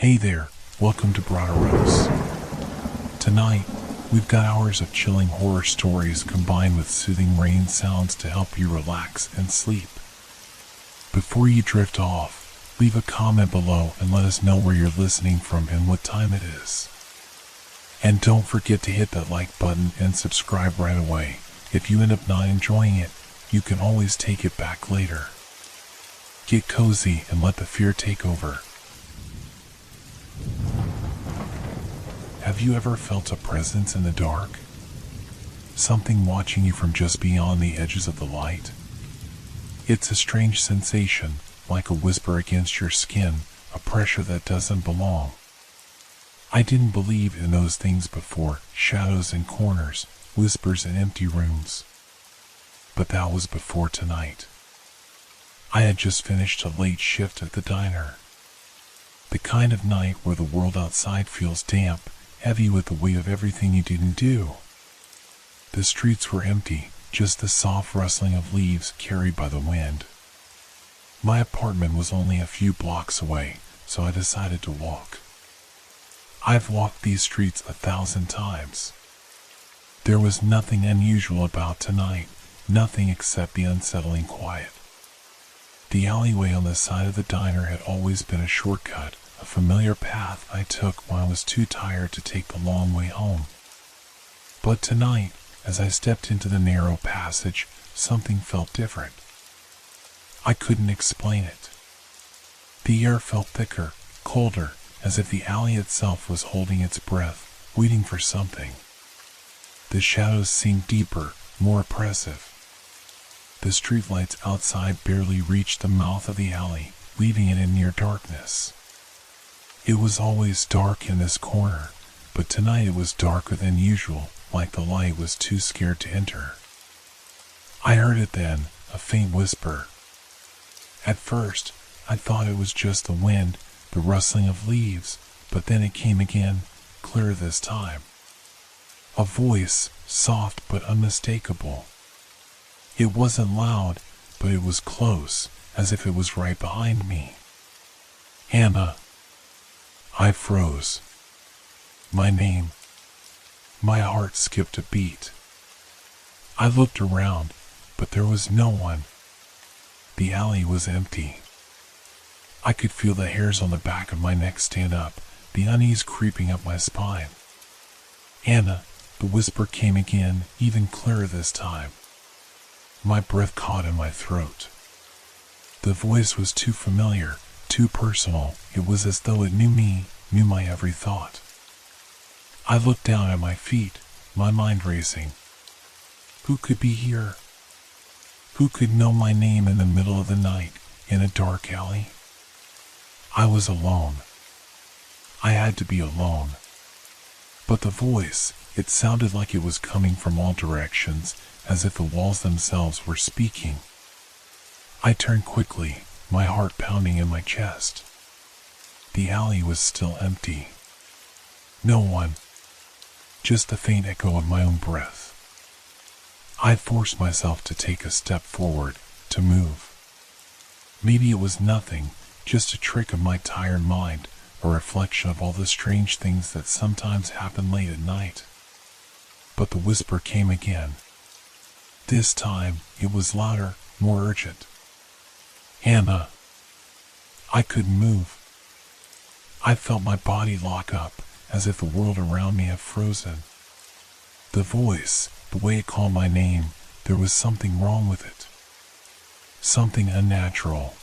Hey there, welcome to Broderos. Tonight, we've got hours of chilling horror stories combined with soothing rain sounds to help you relax and sleep. Before you drift off, leave a comment below and let us know where you're listening from and what time it is. And don't forget to hit that like button and subscribe right away. If you end up not enjoying it, you can always take it back later. Get cozy and let the fear take over. Have you ever felt a presence in the dark? Something watching you from just beyond the edges of the light? It's a strange sensation, like a whisper against your skin, a pressure that doesn't belong. I didn't believe in those things before, shadows in corners, whispers in empty rooms. But that was before tonight. I had just finished a late shift at the diner. The kind of night where the world outside feels damp, heavy with the weight of everything you didn't do. The streets were empty, just the soft rustling of leaves carried by the wind. My apartment was only a few blocks away, so I decided to walk. I've walked these streets 1,000 times. There was nothing unusual about tonight, nothing except the unsettling quiet. The alleyway on the side of the diner had always been a shortcut, a familiar path I took when I was too tired to take the long way home. But tonight, as I stepped into the narrow passage, something felt different. I couldn't explain it. The air felt thicker, colder, as if the alley itself was holding its breath, waiting for something. The shadows seemed deeper, more oppressive. The streetlights outside barely reached the mouth of the alley, leaving it in near darkness. It was always dark in this corner, but tonight it was darker than usual, like the light was too scared to enter. I heard it then, a faint whisper. At first, I thought it was just the wind, the rustling of leaves, but then it came again, clearer this time. A voice, soft but unmistakable. It wasn't loud, but it was close, as if it was right behind me. Hannah. I froze. My name. My heart skipped a beat. I looked around, but there was no one. The alley was empty. I could feel the hairs on the back of my neck stand up, the unease creeping up my spine. Hannah, the whisper came again, even clearer this time. My breath caught in my throat. The voice was too familiar, too personal. It was as though it knew me, knew my every thought. I looked down at my feet, my mind racing. Who could be here? Who could know my name in the middle of the night, in a dark alley? I was alone. I had to be alone. But the voice, it sounded like it was coming from all directions, as if the walls themselves were speaking. I turned quickly, my heart pounding in my chest. The alley was still empty. No one. Just the faint echo of my own breath. I forced myself to take a step forward, to move. Maybe it was nothing, just a trick of my tired mind, a reflection of all the strange things that sometimes happen late at night. But the whisper came again. This time, it was louder, more urgent. Hannah. I couldn't move. I felt my body lock up, as if the world around me had frozen. The voice, the way it called my name, there was something wrong with it. Something unnatural.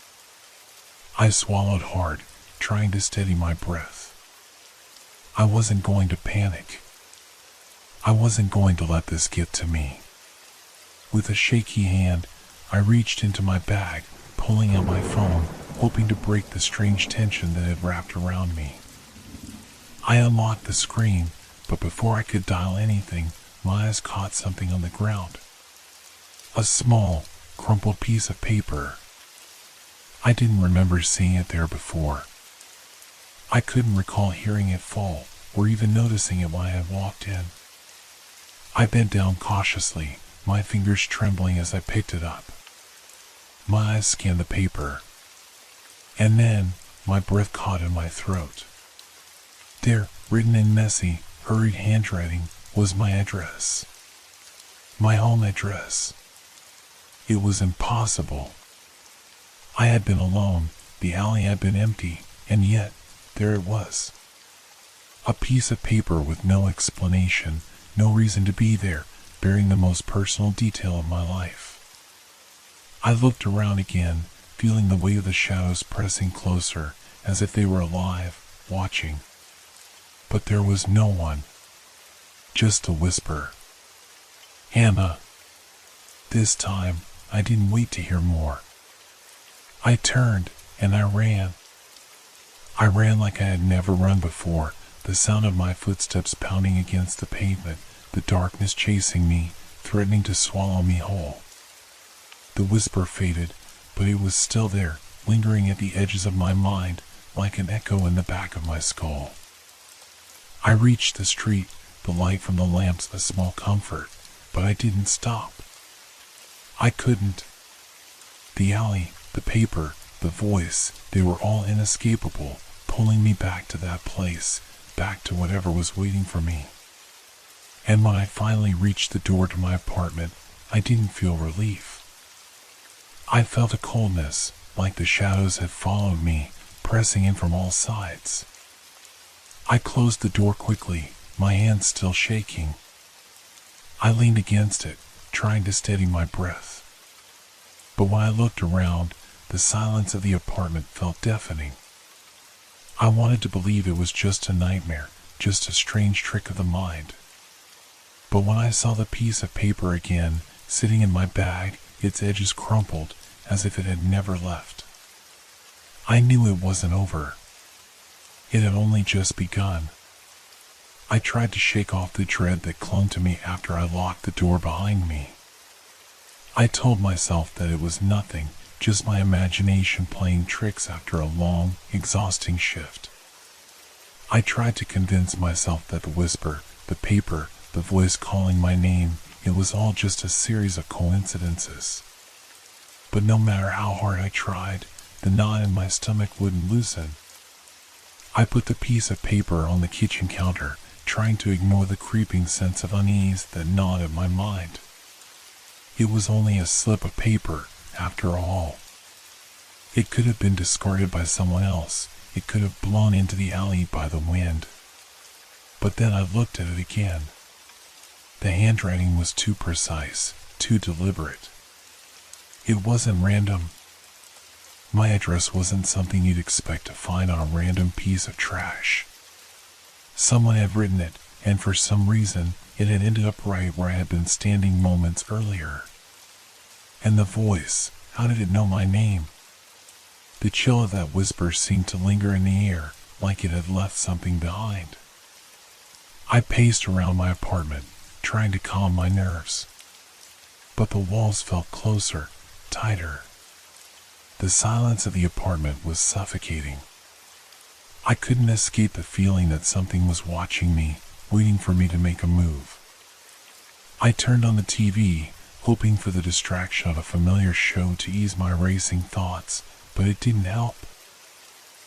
I swallowed hard, trying to steady my breath. I wasn't going to panic. I wasn't going to let this get to me. With a shaky hand, I reached into my bag, pulling out my phone, hoping to break the strange tension that had wrapped around me. I unlocked the screen, but before I could dial anything, my eyes caught something on the ground. A small, crumpled piece of paper. I didn't remember seeing it there before. I couldn't recall hearing it fall, or even noticing it when I had walked in. I bent down cautiously, my fingers trembling as I picked it up. My eyes scanned the paper. And then, my breath caught in my throat. There, written in messy, hurried handwriting, was my address. My home address. It was impossible. I had been alone, the alley had been empty, and yet, there it was. A piece of paper with no explanation, no reason to be there, bearing the most personal detail of my life. I looked around again, feeling the weight of the shadows pressing closer, as if they were alive, watching. But there was no one. Just a whisper. Hannah. This time, I didn't wait to hear more. I turned, and I ran. I ran like I had never run before, the sound of my footsteps pounding against the pavement, the darkness chasing me, threatening to swallow me whole. The whisper faded, but it was still there, lingering at the edges of my mind, like an echo in the back of my skull. I reached the street, the light from the lamps a small comfort, but I didn't stop. I couldn't. The alley, the paper, the voice, they were all inescapable, pulling me back to that place, back to whatever was waiting for me. And when I finally reached the door to my apartment, I didn't feel relief. I felt a coldness, like the shadows had followed me, pressing in from all sides. I closed the door quickly, my hands still shaking. I leaned against it, trying to steady my breath. But when I looked around, the silence of the apartment felt deafening. I wanted to believe it was just a nightmare, just a strange trick of the mind. But when I saw the piece of paper again, sitting in my bag, its edges crumpled, as if it had never left, I knew it wasn't over. It had only just begun. I tried to shake off the dread that clung to me after I locked the door behind me. I told myself that it was nothing, just my imagination playing tricks after a long, exhausting shift. I tried to convince myself that the whisper, the paper, the voice calling my name, it was all just a series of coincidences. But no matter how hard I tried, the knot in my stomach wouldn't loosen. I put the piece of paper on the kitchen counter, trying to ignore the creeping sense of unease that gnawed at my mind. It was only a slip of paper, after all. It could have been discarded by someone else. It could have blown into the alley by the wind. But then I looked at it again. The handwriting was too precise, too deliberate. It wasn't random. My address wasn't something you'd expect to find on a random piece of trash. Someone had written it, and for some reason, it had ended up right where I had been standing moments earlier. And the voice, how did it know my name? The chill of that whisper seemed to linger in the air, like it had left something behind. I paced around my apartment, trying to calm my nerves. But the walls felt closer, tighter. The silence of the apartment was suffocating. I couldn't escape the feeling that something was watching me, waiting for me to make a move. I turned on the TV, hoping for the distraction of a familiar show to ease my racing thoughts, but it didn't help.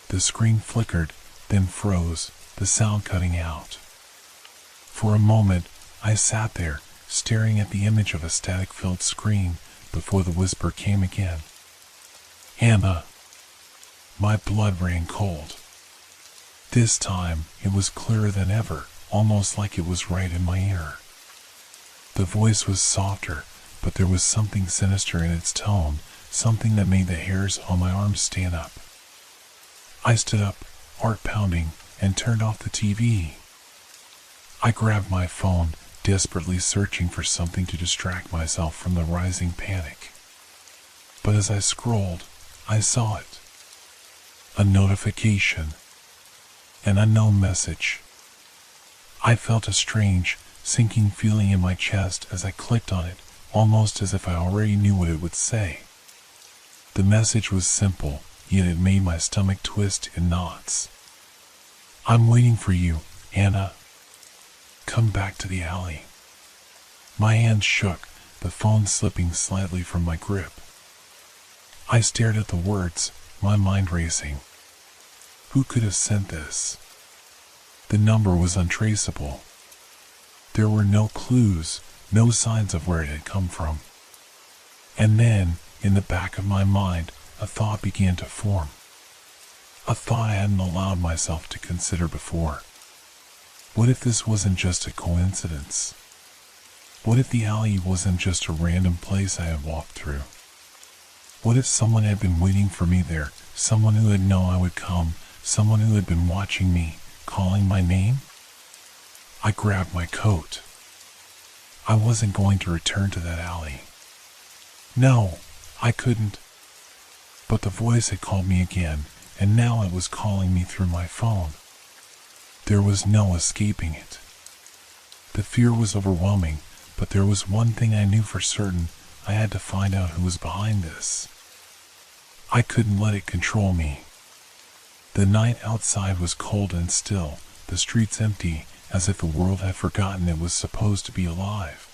The screen flickered, then froze, the sound cutting out. For a moment, I sat there, staring at the image of a static-filled screen, before the whisper came again. Hannah. My blood ran cold. This time, it was clearer than ever, almost like it was right in my ear. The voice was softer, but there was something sinister in its tone, something that made the hairs on my arms stand up. I stood up, heart pounding, and turned off the TV. I grabbed my phone, desperately searching for something to distract myself from the rising panic. But as I scrolled, I saw it. A notification. An unknown message. I felt a strange, sinking feeling in my chest as I clicked on it, almost as if I already knew what it would say. The message was simple, yet it made my stomach twist in knots. I'm waiting for you, Hannah. Come back to the alley. My hand shook, the phone slipping slightly from my grip. I stared at the words, my mind racing. Who could have sent this? The number was untraceable. There were no clues, no signs of where it had come from. And then, in the back of my mind, a thought began to form. A thought I hadn't allowed myself to consider before. What if this wasn't just a coincidence? What if the alley wasn't just a random place I had walked through? What if someone had been waiting for me there, someone who had known I would come, someone who had been watching me, calling my name? I grabbed my coat. I wasn't going to return to that alley. No, I couldn't. But the voice had called me again, and now it was calling me through my phone. There was no escaping it. The fear was overwhelming, but there was one thing I knew for certain. I had to find out who was behind this. I couldn't let it control me. The night outside was cold and still, the streets empty, as if the world had forgotten it was supposed to be alive.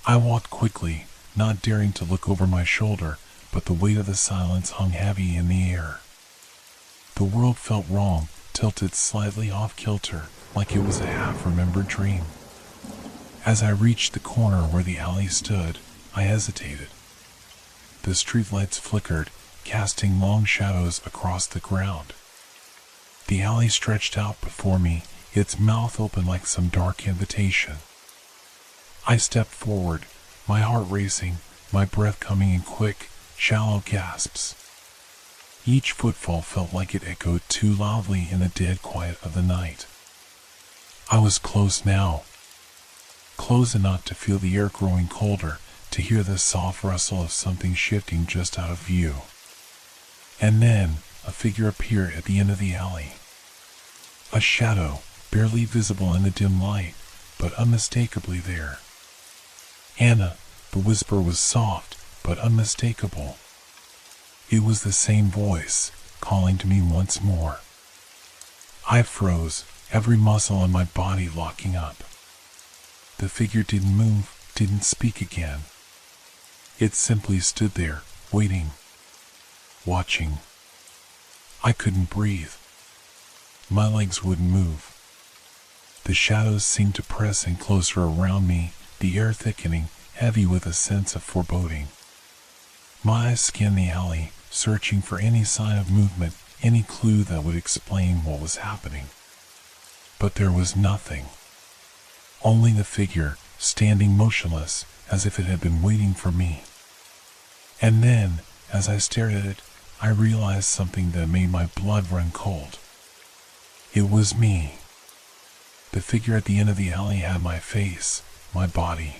I walked quickly, not daring to look over my shoulder, but the weight of the silence hung heavy in the air. The world felt wrong, tilted slightly off kilter, like it was a half-remembered dream. As I reached the corner where the alley stood, I hesitated. The streetlights flickered, casting long shadows across the ground. The alley stretched out before me, its mouth open like some dark invitation. I stepped forward, my heart racing, my breath coming in quick, shallow gasps. Each footfall felt like it echoed too loudly in the dead quiet of the night. I was close now. Close enough to feel the air growing colder, to hear the soft rustle of something shifting just out of view. And then, a figure appeared at the end of the alley. A shadow, barely visible in the dim light, but unmistakably there. Anna, the whisper was soft, but unmistakable. It was the same voice, calling to me once more. I froze, every muscle in my body locking up. The figure didn't move, didn't speak again. It simply stood there, waiting, watching. I couldn't breathe. My legs wouldn't move. The shadows seemed to press in closer around me, the air thickening, heavy with a sense of foreboding. My eyes scanned the alley, searching for any sign of movement, any clue that would explain what was happening. But there was nothing. Only the figure, standing motionless, as if it had been waiting for me. And then, as I stared at it, I realized something that made my blood run cold. It was me. The figure at the end of the alley had my face, my body.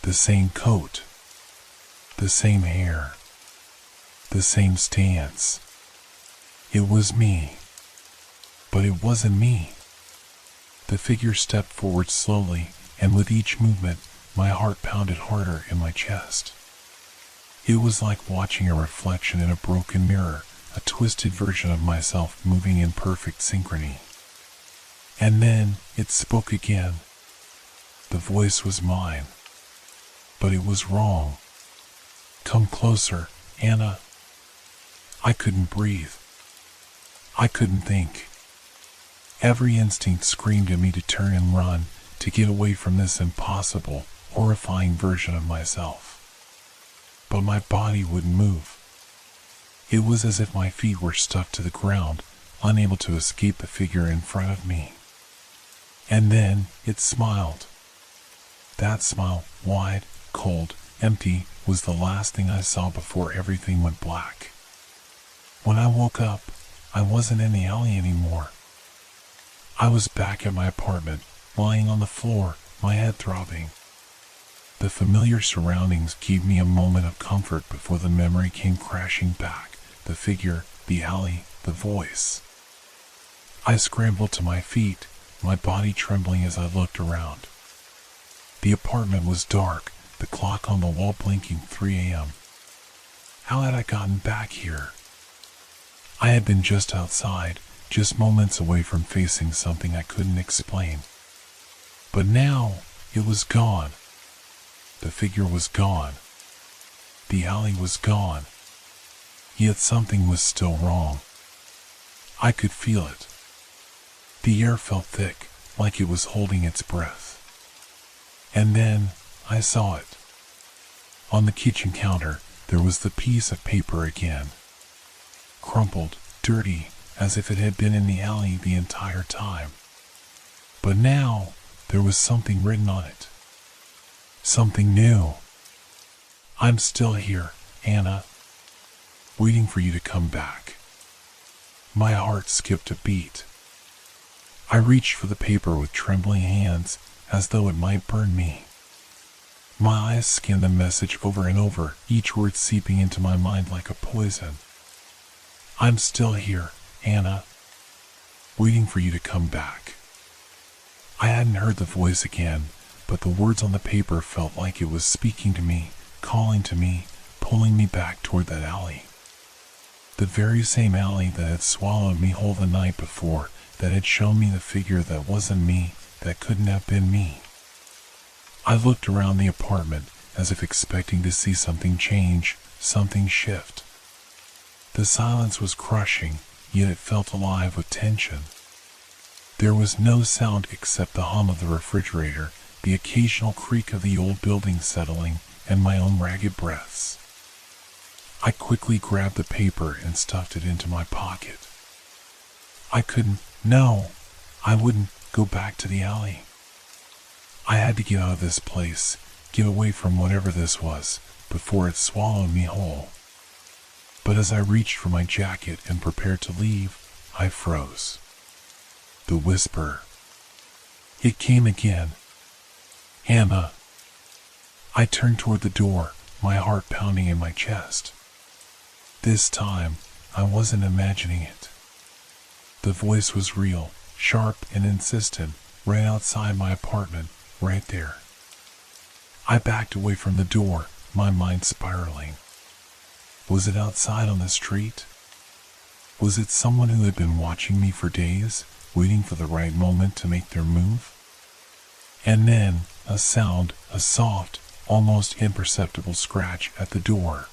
The same coat. The same hair. The same stance. It was me. But it wasn't me. The figure stepped forward slowly, and with each movement, my heart pounded harder in my chest. It was like watching a reflection in a broken mirror, a twisted version of myself moving in perfect synchrony. And then it spoke again. The voice was mine. But it was wrong. Come closer, Anna. I couldn't breathe. I couldn't think. Every instinct screamed at me to turn and run, to get away from this impossible, horrifying version of myself. But my body wouldn't move. It was as if my feet were stuck to the ground, unable to escape the figure in front of me. And then it smiled. That smile, wide, cold, empty, was the last thing I saw before everything went black. When I woke up, I wasn't in the alley anymore. I was back at my apartment, lying on the floor, my head throbbing. The familiar surroundings gave me a moment of comfort before the memory came crashing back, the figure, the alley, the voice. I scrambled to my feet, my body trembling as I looked around. The apartment was dark, the clock on the wall blinking 3 a.m. How had I gotten back here? I had been just outside, just moments away from facing something I couldn't explain. But now, it was gone. The figure was gone. The alley was gone. Yet something was still wrong. I could feel it. The air felt thick, like it was holding its breath. And then, I saw it. On the kitchen counter, there was the piece of paper again. Crumpled, dirty, as if it had been in the alley the entire time. But now, there was something written on it. Something new. I'm still here, Anna. Waiting for you to come back. My heart skipped a beat. I reached for the paper with trembling hands, as though it might burn me. My eyes scanned the message over and over, each word seeping into my mind like a poison. I'm still here, Anna. Waiting for you to come back. I hadn't heard the voice again, but the words on the paper felt like it was speaking to me, calling to me, pulling me back toward that alley. The very same alley that had swallowed me whole the night before, that had shown me the figure that wasn't me, that couldn't have been me. I looked around the apartment, as if expecting to see something change, something shift. The silence was crushing, yet it felt alive with tension. There was no sound except the hum of the refrigerator, the occasional creak of the old building settling, and my own ragged breaths. I quickly grabbed the paper and stuffed it into my pocket. I wouldn't go back to the alley. I had to get out of this place, get away from whatever this was, before it swallowed me whole. But as I reached for my jacket and prepared to leave, I froze. The whisper. It came again. Anna. I turned toward the door, my heart pounding in my chest. This time, I wasn't imagining it. The voice was real, sharp and insistent, right outside my apartment, right there. I backed away from the door, my mind spiraling. Was it outside on the street? Was it someone who had been watching me for days, waiting for the right moment to make their move? And then, a sound, a soft, almost imperceptible scratch at the door.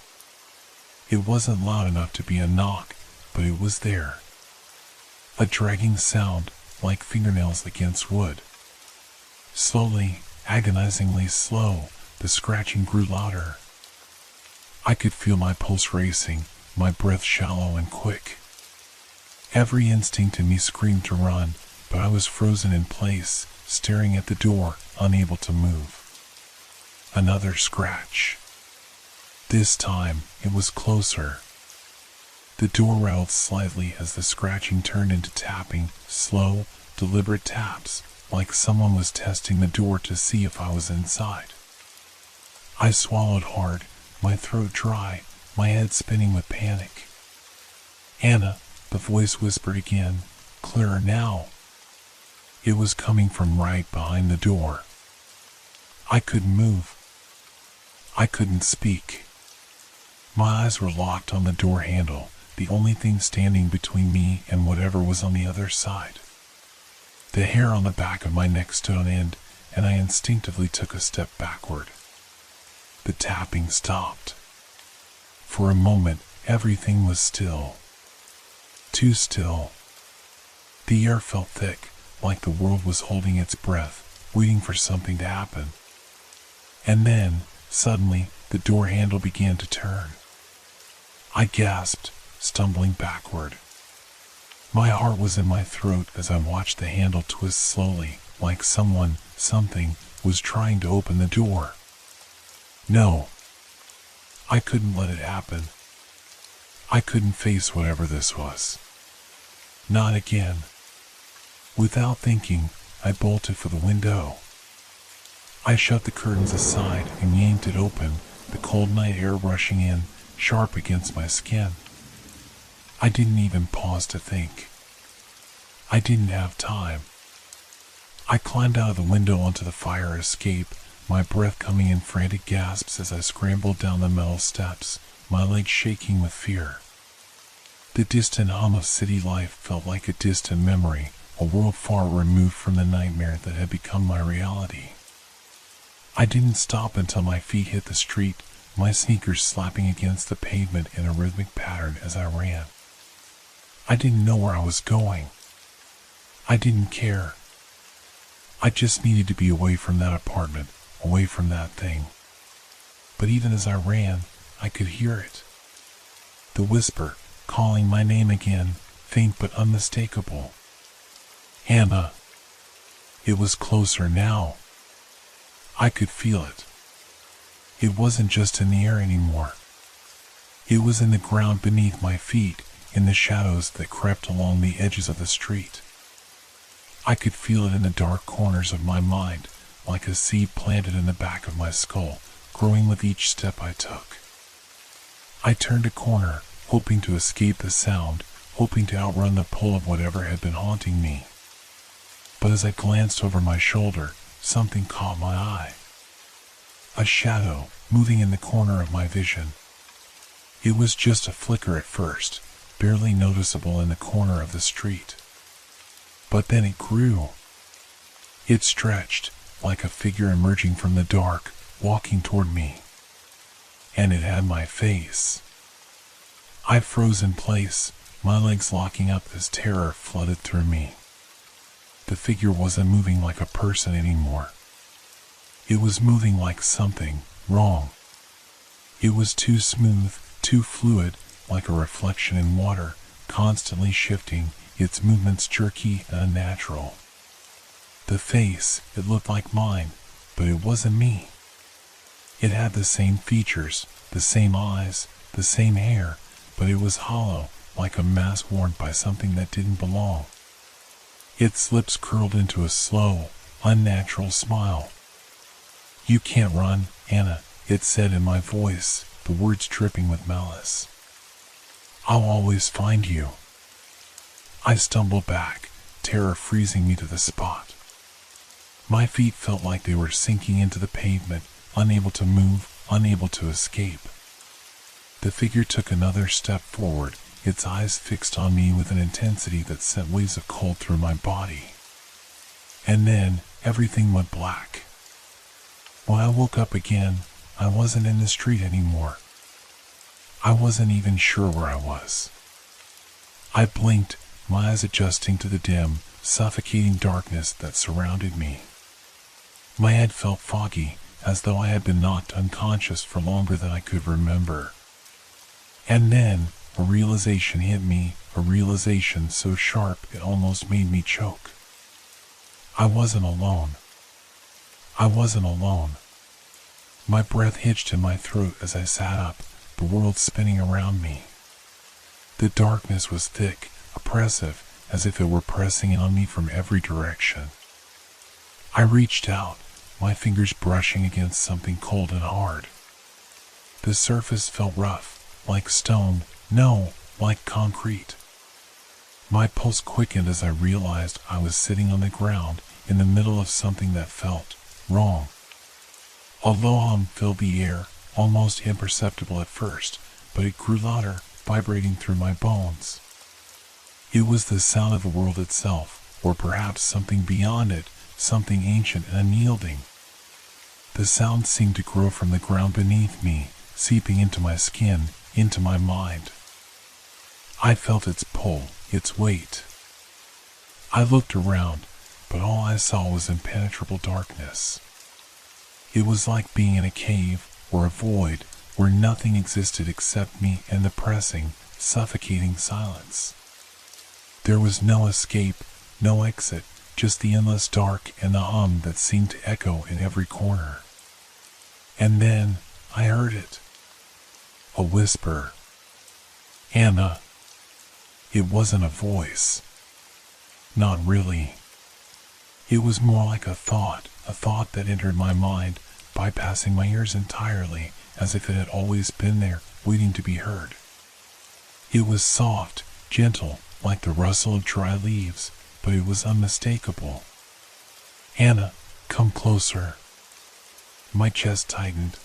It wasn't loud enough to be a knock, but it was there. A dragging sound, like fingernails against wood. Slowly, agonizingly slow, the scratching grew louder. I could feel my pulse racing, my breath shallow and quick. Every instinct in me screamed to run, but I was frozen in place, staring at the door, unable to move. Another scratch. This time, it was closer. The door rattled slightly as the scratching turned into tapping, slow, deliberate taps, like someone was testing the door to see if I was inside. I swallowed hard, my throat dry, my head spinning with panic. Anna, the voice whispered again, clearer now. It was coming from right behind the door. I couldn't move. I couldn't speak. My eyes were locked on the door handle, the only thing standing between me and whatever was on the other side. The hair on the back of my neck stood on end, and I instinctively took a step backward. The tapping stopped. For a moment, everything was still. Too still. The air felt thick, like the world was holding its breath, waiting for something to happen. And then, suddenly, the door handle began to turn. I gasped, stumbling backward. My heart was in my throat as I watched the handle twist slowly, like something, was trying to open the door. No. I couldn't let it happen. I couldn't face whatever this was. Not again. Without thinking, I bolted for the window. I shoved the curtains aside and yanked it open, the cold night air rushing in, sharp against my skin. I didn't even pause to think. I didn't have time. I climbed out of the window onto the fire escape, my breath coming in frantic gasps as I scrambled down the metal steps, my legs shaking with fear. The distant hum of city life felt like a distant memory, a world far removed from the nightmare that had become my reality. I didn't stop until my feet hit the street, my sneakers slapping against the pavement in a rhythmic pattern as I ran. I didn't know where I was going. I didn't care. I just needed to be away from that apartment, away from that thing. But even as I ran, I could hear it. The whisper, calling my name again, faint but unmistakable. Anna. It was closer now. I could feel it. It wasn't just in the air anymore. It was in the ground beneath my feet, in the shadows that crept along the edges of the street. I could feel it in the dark corners of my mind, like a seed planted in the back of my skull, growing with each step I took. I turned a corner, hoping to escape the sound, hoping to outrun the pull of whatever had been haunting me. But as I glanced over my shoulder, something caught my eye. A shadow, moving in the corner of my vision. It was just a flicker at first, barely noticeable in the corner of the street. But then it grew. It stretched, like a figure emerging from the dark, walking toward me. And it had my face. I froze in place, my legs locking up as terror flooded through me. The figure wasn't moving like a person anymore. It was moving like something wrong. It was too smooth, too fluid, like a reflection in water, constantly shifting, its movements jerky and unnatural. The face, it looked like mine, but it wasn't me. It had the same features, the same eyes, the same hair, but it was hollow, like a mask worn by something that didn't belong. Its lips curled into a slow, unnatural smile. "You can't run, Anna," it said in my voice, the words dripping with malice. "I'll always find you." I stumbled back, terror freezing me to the spot. My feet felt like they were sinking into the pavement, unable to move, unable to escape. The figure took another step forward, its eyes fixed on me with an intensity that sent waves of cold through my body. And then, everything went black. When I woke up again, I wasn't in the street anymore. I wasn't even sure where I was. I blinked, my eyes adjusting to the dim, suffocating darkness that surrounded me. My head felt foggy, as though I had been knocked unconscious for longer than I could remember. And then, a realization hit me, a realization so sharp it almost made me choke. I wasn't alone. I wasn't alone. My breath hitched in my throat as I sat up, the world spinning around me. The darkness was thick, oppressive, as if it were pressing in on me from every direction. I reached out, my fingers brushing against something cold and hard. The surface felt rough, like stone, no, like concrete. My pulse quickened as I realized I was sitting on the ground in the middle of something that felt wrong. A low hum filled the air, almost imperceptible at first, but it grew louder, vibrating through my bones. It was the sound of the world itself, or perhaps something beyond it, something ancient and unyielding. The sound seemed to grow from the ground beneath me, seeping into my skin, into my mind. I felt its pull, its weight. I looked around, but all I saw was impenetrable darkness. It was like being in a cave, or a void, where nothing existed except me and the pressing, suffocating silence. There was no escape, no exit, just the endless dark and the hum that seemed to echo in every corner. And then, I heard it. A whisper. "Anna." It wasn't a voice. Not really. It was more like a thought that entered my mind, bypassing my ears entirely, as if it had always been there, waiting to be heard. It was soft, gentle, like the rustle of dry leaves, but it was unmistakable. "Anna, come closer." My chest tightened.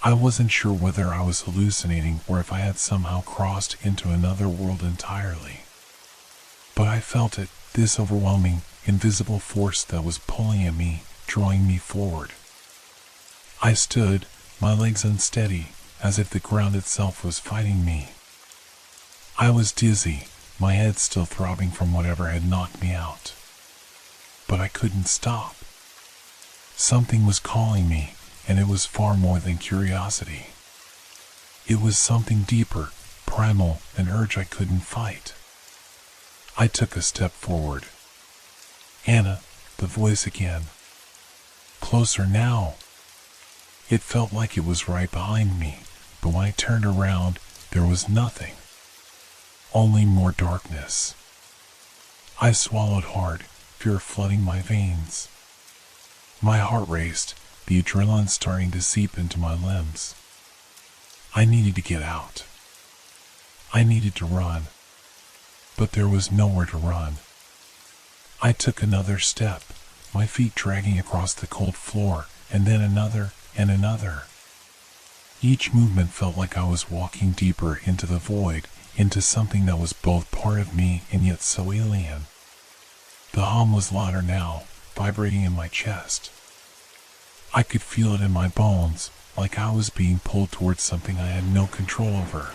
I wasn't sure whether I was hallucinating or if I had somehow crossed into another world entirely. But I felt it, this overwhelming, invisible force that was pulling at me, drawing me forward. I stood, my legs unsteady, as if the ground itself was fighting me. I was dizzy, my head still throbbing from whatever had knocked me out. But I couldn't stop. Something was calling me, and it was far more than curiosity. It was something deeper, primal, an urge I couldn't fight. I took a step forward. Anna, the voice again. Closer now. It felt like it was right behind me, but when I turned around, there was nothing. Only more darkness. I swallowed hard, fear flooding my veins. My heart raced, the adrenaline starting to seep into my limbs. I needed to get out. I needed to run. But there was nowhere to run. I took another step, my feet dragging across the cold floor, and then another and another. Each movement felt like I was walking deeper into the void, into something that was both part of me and yet so alien. The hum was louder now, vibrating in my chest. I could feel it in my bones, like I was being pulled towards something I had no control over.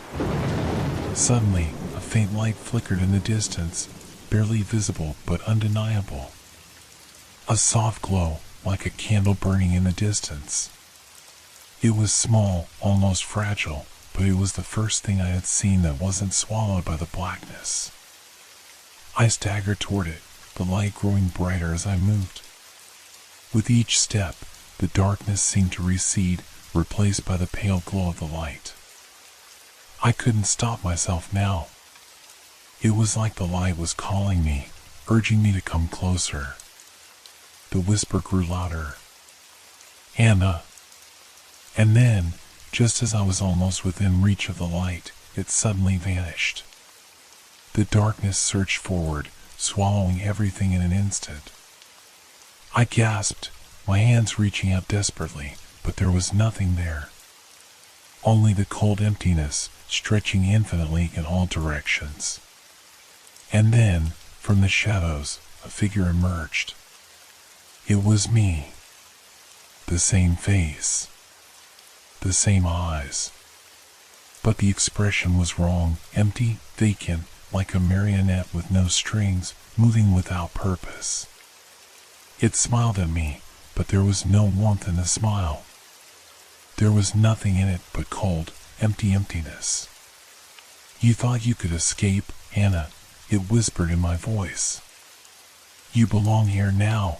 Suddenly, a faint light flickered in the distance, barely visible but undeniable. A soft glow, like a candle burning in the distance. It was small, almost fragile, but it was the first thing I had seen that wasn't swallowed by the blackness. I staggered toward it, the light growing brighter as I moved. With each step, the darkness seemed to recede, replaced by the pale glow of the light. I couldn't stop myself now. It was like the light was calling me, urging me to come closer. The whisper grew louder. Anna. And then, just as I was almost within reach of the light, it suddenly vanished. The darkness surged forward, swallowing everything in an instant. I gasped, my hands reaching out desperately, but there was nothing there. Only the cold emptiness, stretching infinitely in all directions. And then, from the shadows, a figure emerged. It was me. The same face. The same eyes. But the expression was wrong, empty, vacant, like a marionette with no strings, moving without purpose. It smiled at me, but there was no warmth in the smile. There was nothing in it but cold, empty emptiness. You thought you could escape, Anna, it whispered in my voice. You belong here now.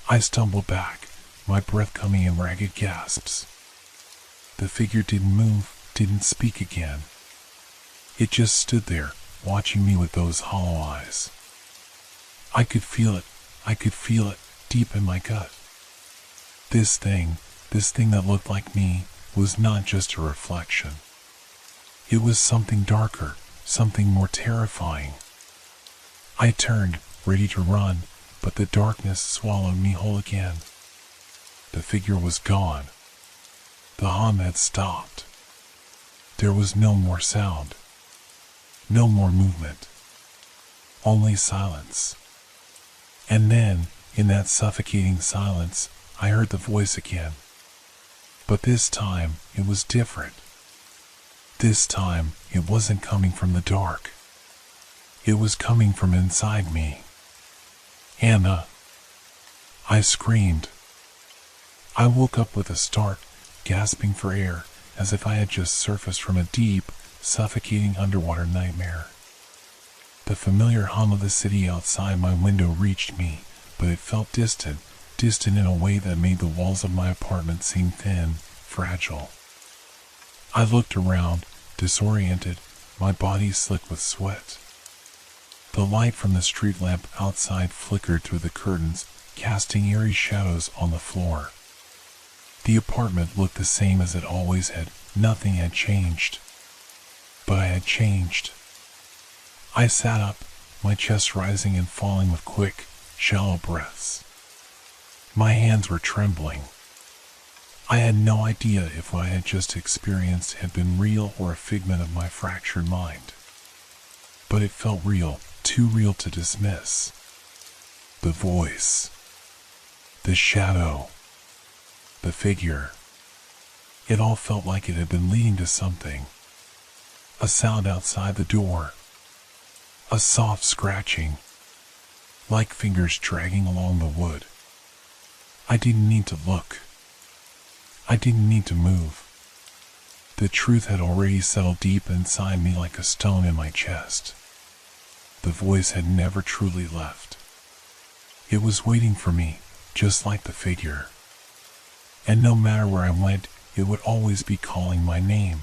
I stumbled back, my breath coming in ragged gasps. The figure didn't move, didn't speak again. It just stood there, watching me with those hollow eyes. I could feel it, deep in my gut. This thing that looked like me, was not just a reflection. It was something darker, something more terrifying. I turned, ready to run, but the darkness swallowed me whole again. The figure was gone. The hum had stopped. There was no more sound. No more movement. Only silence. And then, in that suffocating silence, I heard the voice again. But this time, it was different. This time, it wasn't coming from the dark. It was coming from inside me. Anna. I screamed. I woke up with a start, gasping for air, as if I had just surfaced from a deep, suffocating underwater nightmare. The familiar hum of the city outside my window reached me, but it felt distant in a way that made the walls of my apartment seem thin, fragile. I looked around, disoriented, my body slick with sweat. The light from the street lamp outside flickered through the curtains, casting eerie shadows on the floor. The apartment looked the same as it always had, nothing had changed. But I had changed. I sat up, my chest rising and falling with quick, shallow breaths. My hands were trembling. I had no idea if what I had just experienced had been real or a figment of my fractured mind. But it felt real, too real to dismiss. The voice. The shadow. The figure. It all felt like it had been leading to something. A sound outside the door. A soft scratching, like fingers dragging along the wood. I didn't need to look. I didn't need to move. The truth had already settled deep inside me like a stone in my chest. The voice had never truly left. It was waiting for me, just like the figure. And no matter where I went, it would always be calling my name.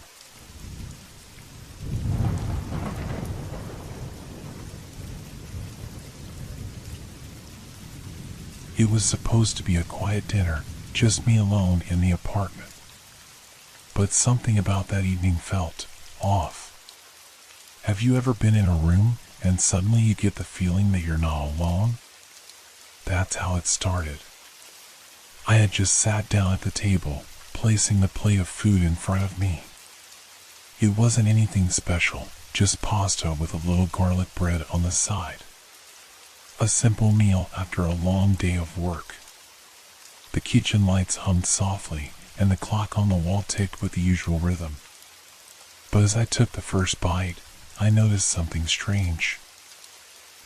It was supposed to be a quiet dinner, just me alone in the apartment. But something about that evening felt off. Have you ever been in a room and suddenly you get the feeling that you're not alone? That's how it started. I had just sat down at the table, placing the plate of food in front of me. It wasn't anything special, just pasta with a little garlic bread on the side. A simple meal after a long day of work. The kitchen lights hummed softly, and the clock on the wall ticked with the usual rhythm. But as I took the first bite, I noticed something strange.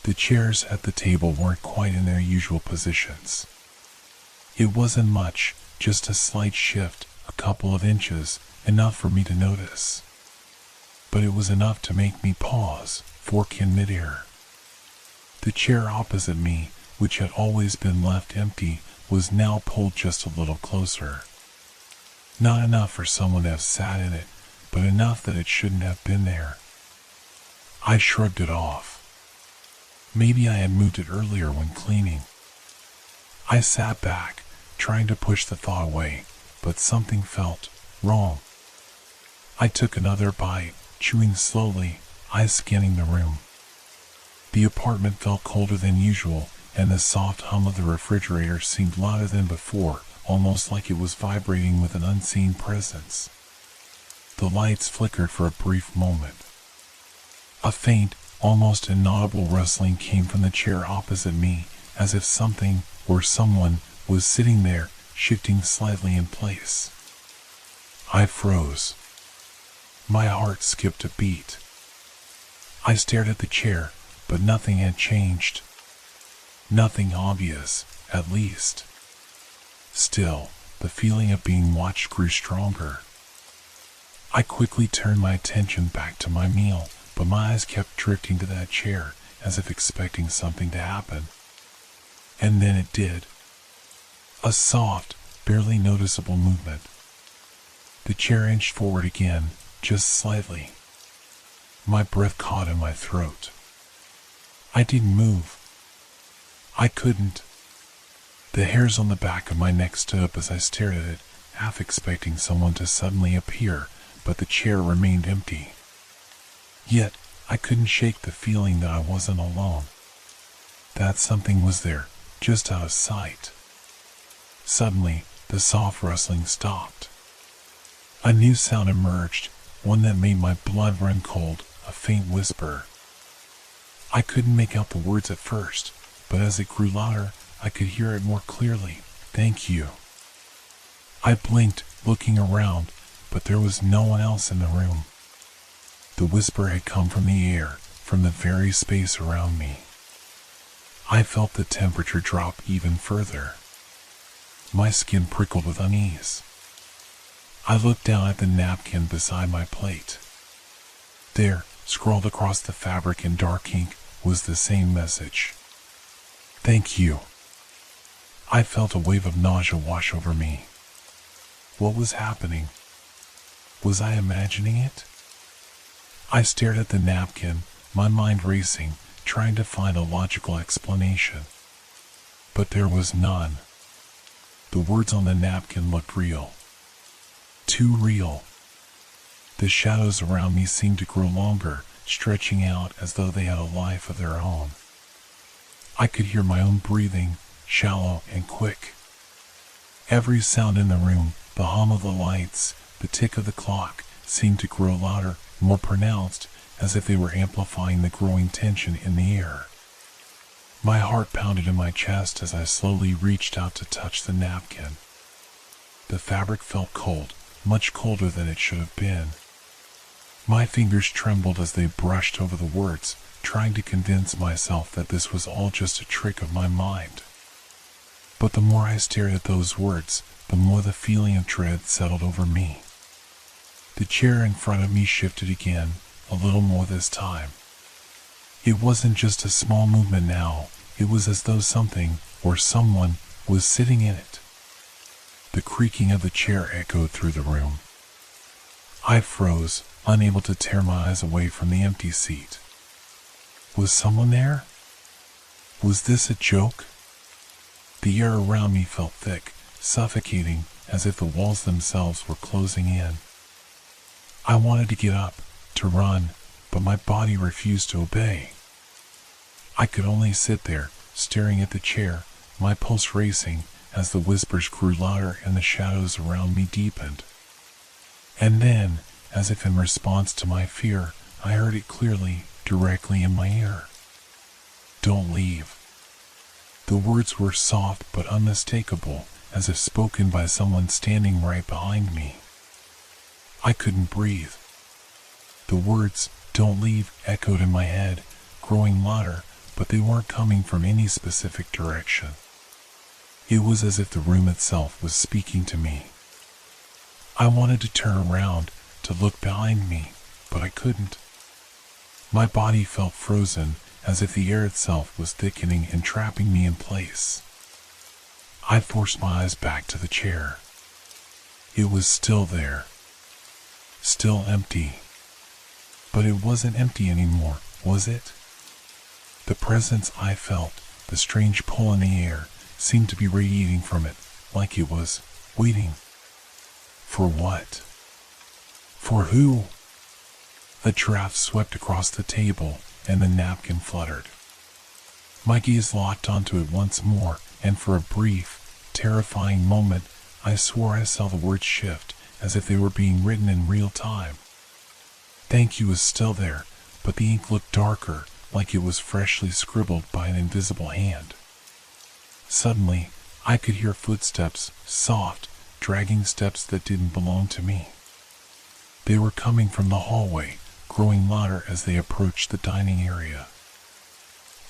The chairs at the table weren't quite in their usual positions. It wasn't much, just a slight shift, a couple of inches, enough for me to notice. But it was enough to make me pause, fork in midair. The chair opposite me, which had always been left empty, was now pulled just a little closer. Not enough for someone to have sat in it, but enough that it shouldn't have been there. I shrugged it off. Maybe I had moved it earlier when cleaning. I sat back, trying to push the thought away, but something felt wrong. I took another bite, chewing slowly, eyes scanning the room. The apartment felt colder than usual, and the soft hum of the refrigerator seemed louder than before, almost like it was vibrating with an unseen presence. The lights flickered for a brief moment. A faint, almost inaudible rustling came from the chair opposite me, as if something, or someone, was sitting there, shifting slightly in place. I froze. My heart skipped a beat. I stared at the chair, but nothing had changed. Nothing obvious, at least. Still, the feeling of being watched grew stronger. I quickly turned my attention back to my meal, but my eyes kept drifting to that chair, as if expecting something to happen. And then it did. A soft, barely noticeable movement. The chair inched forward again, just slightly. My breath caught in my throat. I didn't move. I couldn't. The hairs on the back of my neck stood up as I stared at it, half expecting someone to suddenly appear, but the chair remained empty. Yet, I couldn't shake the feeling that I wasn't alone. That something was there, just out of sight. Suddenly, the soft rustling stopped. A new sound emerged, one that made my blood run cold, a faint whisper. I couldn't make out the words at first, but as it grew louder, I could hear it more clearly. "Thank you." I blinked, looking around, but there was no one else in the room. The whisper had come from the air, from the very space around me. I felt the temperature drop even further. My skin prickled with unease. I looked down at the napkin beside my plate. There, scrawled across the fabric in dark ink, was the same message. "Thank you." I felt a wave of nausea wash over me. What was happening? Was I imagining it? I stared at the napkin, my mind racing, trying to find a logical explanation. But there was none. The words on the napkin looked real. Too real. The shadows around me seemed to grow longer, stretching out as though they had a life of their own. I could hear my own breathing, shallow and quick. Every sound in the room, the hum of the lights, the tick of the clock, seemed to grow louder, more pronounced, as if they were amplifying the growing tension in the air. My heart pounded in my chest as I slowly reached out to touch the napkin. The fabric felt cold, much colder than it should have been. My fingers trembled as they brushed over the words, trying to convince myself that this was all just a trick of my mind. But the more I stared at those words, the more the feeling of dread settled over me. The chair in front of me shifted again, a little more this time. It wasn't just a small movement now, it was as though something, or someone, was sitting in it. The creaking of the chair echoed through the room. I froze, unable to tear my eyes away from the empty seat. Was someone there? Was this a joke? The air around me felt thick, suffocating, as if the walls themselves were closing in. I wanted to get up, to run, but my body refused to obey. I could only sit there, staring at the chair, my pulse racing, as the whispers grew louder and the shadows around me deepened. And then, as if in response to my fear, I heard it clearly, directly in my ear. "Don't leave." The words were soft but unmistakable, as if spoken by someone standing right behind me. I couldn't breathe. The words, "Don't leave," echoed in my head, growing louder, but they weren't coming from any specific direction. It was as if the room itself was speaking to me. I wanted to turn around, to look behind me, but I couldn't. My body felt frozen, as if the air itself was thickening and trapping me in place. I forced my eyes back to the chair. It was still there. Still empty. But it wasn't empty anymore, was it? The presence I felt, the strange pull in the air, seemed to be radiating from it, like it was waiting. For what? For who? A draft swept across the table, and the napkin fluttered. My gaze locked onto it once more, and for a brief, terrifying moment, I swore I saw the words shift, as if they were being written in real time. "Thank you" was still there, but the ink looked darker, like it was freshly scribbled by an invisible hand. Suddenly, I could hear footsteps, soft, dragging steps that didn't belong to me. They were coming from the hallway, growing louder as they approached the dining area.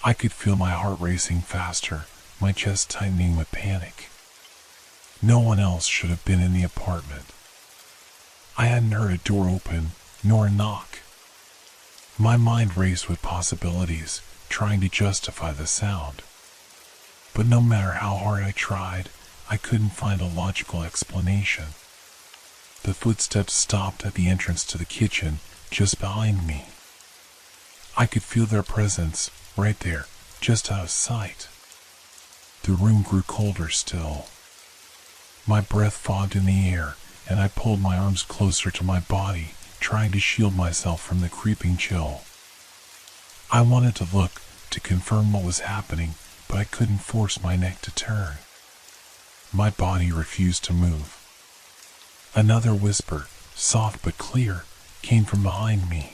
I could feel my heart racing faster, my chest tightening with panic. No one else should have been in the apartment. I hadn't heard a door open, nor a knock. My mind raced with possibilities, trying to justify the sound. But no matter how hard I tried, I couldn't find a logical explanation. The footsteps stopped at the entrance to the kitchen, just behind me. I could feel their presence, right there, just out of sight. The room grew colder still. My breath fogged in the air, and I pulled my arms closer to my body, trying to shield myself from the creeping chill. I wanted to look, to confirm what was happening, but I couldn't force my neck to turn. My body refused to move. Another whisper, soft but clear, came from behind me.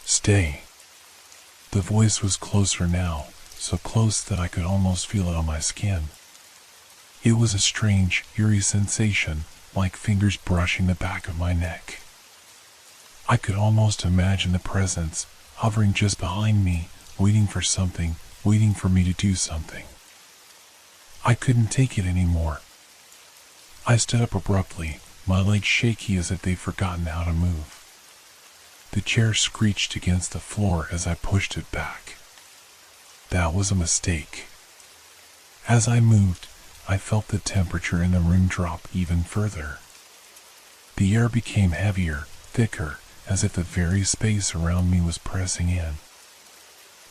"Stay." The voice was closer now, so close that I could almost feel it on my skin. It was a strange, eerie sensation, like fingers brushing the back of my neck. I could almost imagine the presence, hovering just behind me, waiting for something, waiting for me to do something. I couldn't take it anymore. I stood up abruptly, my legs shaky as if they'd forgotten how to move. The chair screeched against the floor as I pushed it back. That was a mistake. As I moved, I felt the temperature in the room drop even further. The air became heavier, thicker, as if the very space around me was pressing in.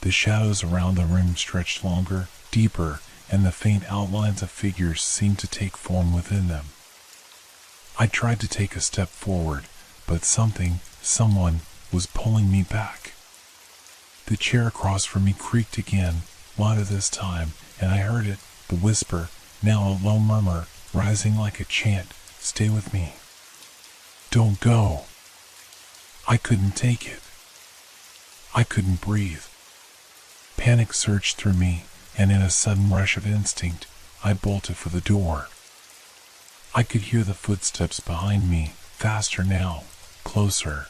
The shadows around the room stretched longer, deeper, and the faint outlines of figures seemed to take form within them. I tried to take a step forward, but someone, was pulling me back. The chair across from me creaked again, louder this time, and I heard it, the whisper, now a low murmur, rising like a chant, "Stay with me. Don't go." I couldn't take it. I couldn't breathe. Panic surged through me, and in a sudden rush of instinct, I bolted for the door. I could hear the footsteps behind me, faster now, closer.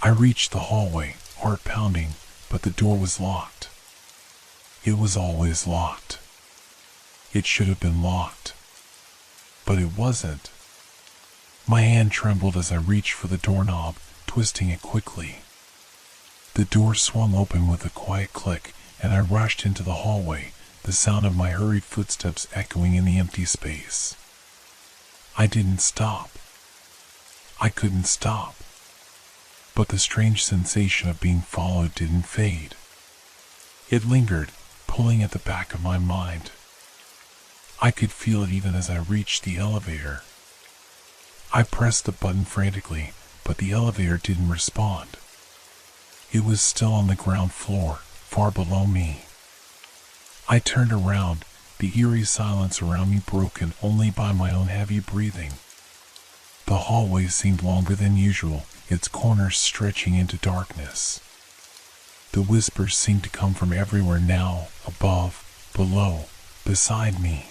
I reached the hallway, heart pounding, but the door was locked. It was always locked. It should have been locked. But it wasn't. My hand trembled as I reached for the doorknob, twisting it quickly. The door swung open with a quiet click, and I rushed into the hallway, the sound of my hurried footsteps echoing in the empty space. I didn't stop. I couldn't stop. But the strange sensation of being followed didn't fade. It lingered, pulling at the back of my mind. I could feel it even as I reached the elevator. I pressed the button frantically, but the elevator didn't respond. It was still on the ground floor, far below me. I turned around, the eerie silence around me broken only by my own heavy breathing. The hallway seemed longer than usual, its corners stretching into darkness. The whispers seemed to come from everywhere now, above, below, beside me.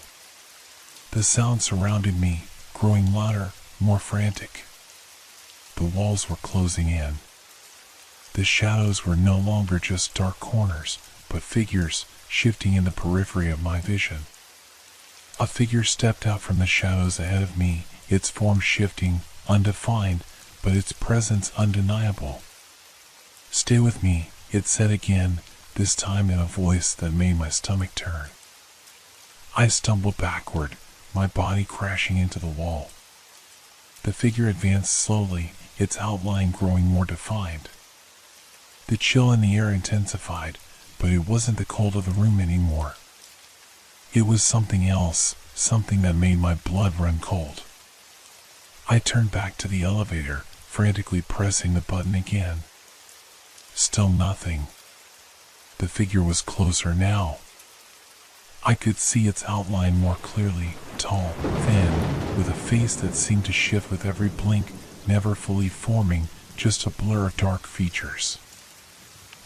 The sound surrounded me, growing louder, more frantic. The walls were closing in. The shadows were no longer just dark corners, but figures shifting in the periphery of my vision. A figure stepped out from the shadows ahead of me, its form shifting, undefined, but its presence undeniable. "Stay with me," it said again, this time in a voice that made my stomach turn. I stumbled backward, my body crashing into the wall. The figure advanced slowly, its outline growing more defined. The chill in the air intensified, but it wasn't the cold of the room anymore. It was something else, something that made my blood run cold. I turned back to the elevator, frantically pressing the button again. Still nothing. The figure was closer now. I could see its outline more clearly, tall, thin, with a face that seemed to shift with every blink, never fully forming, just a blur of dark features.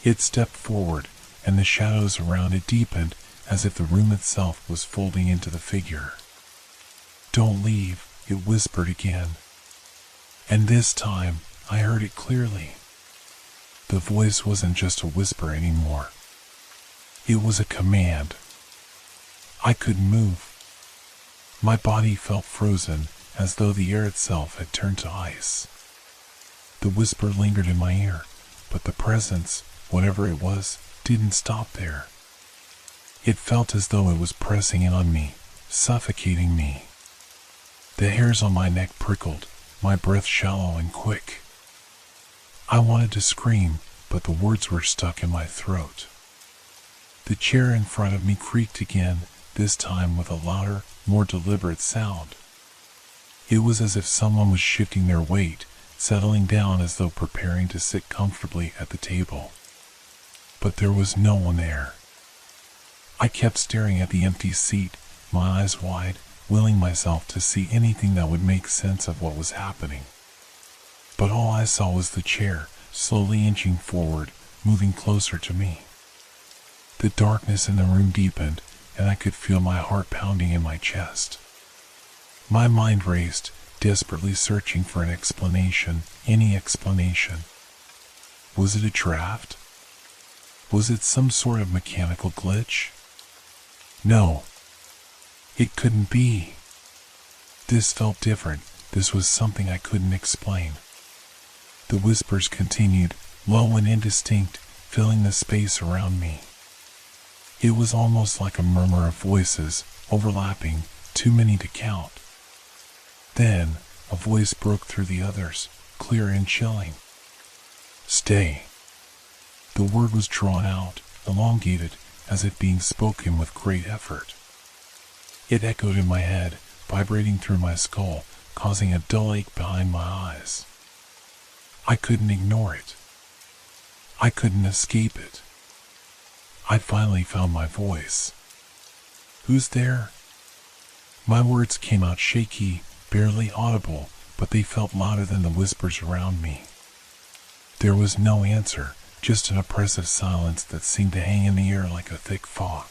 It stepped forward, and the shadows around it deepened, as if the room itself was folding into the figure. "Don't leave," it whispered again. And this time, I heard it clearly. The voice wasn't just a whisper anymore. It was a command. I couldn't move. My body felt frozen, as though the air itself had turned to ice. The whisper lingered in my ear, but the presence, whatever it was, didn't stop there. It felt as though it was pressing in on me, suffocating me. The hairs on my neck prickled, my breath shallow and quick. I wanted to scream, but the words were stuck in my throat. The chair in front of me creaked again, this time with a louder, more deliberate sound. It was as if someone was shifting their weight, settling down as though preparing to sit comfortably at the table. But there was no one there. I kept staring at the empty seat, my eyes wide, willing myself to see anything that would make sense of what was happening. But all I saw was the chair, slowly inching forward, moving closer to me. The darkness in the room deepened, and I could feel my heart pounding in my chest. My mind raced, desperately searching for an explanation, any explanation. Was it a draft? Was it some sort of mechanical glitch? No. It couldn't be. This felt different. This was something I couldn't explain. The whispers continued, low and indistinct, filling the space around me. It was almost like a murmur of voices, overlapping, too many to count. Then, a voice broke through the others, clear and chilling. "Stay." The word was drawn out, elongated, as if being spoken with great effort. It echoed in my head, vibrating through my skull, causing a dull ache behind my eyes. I couldn't ignore it. I couldn't escape it. I finally found my voice. "Who's there?" My words came out shaky, barely audible, but they felt louder than the whispers around me. There was no answer, just an oppressive silence that seemed to hang in the air like a thick fog.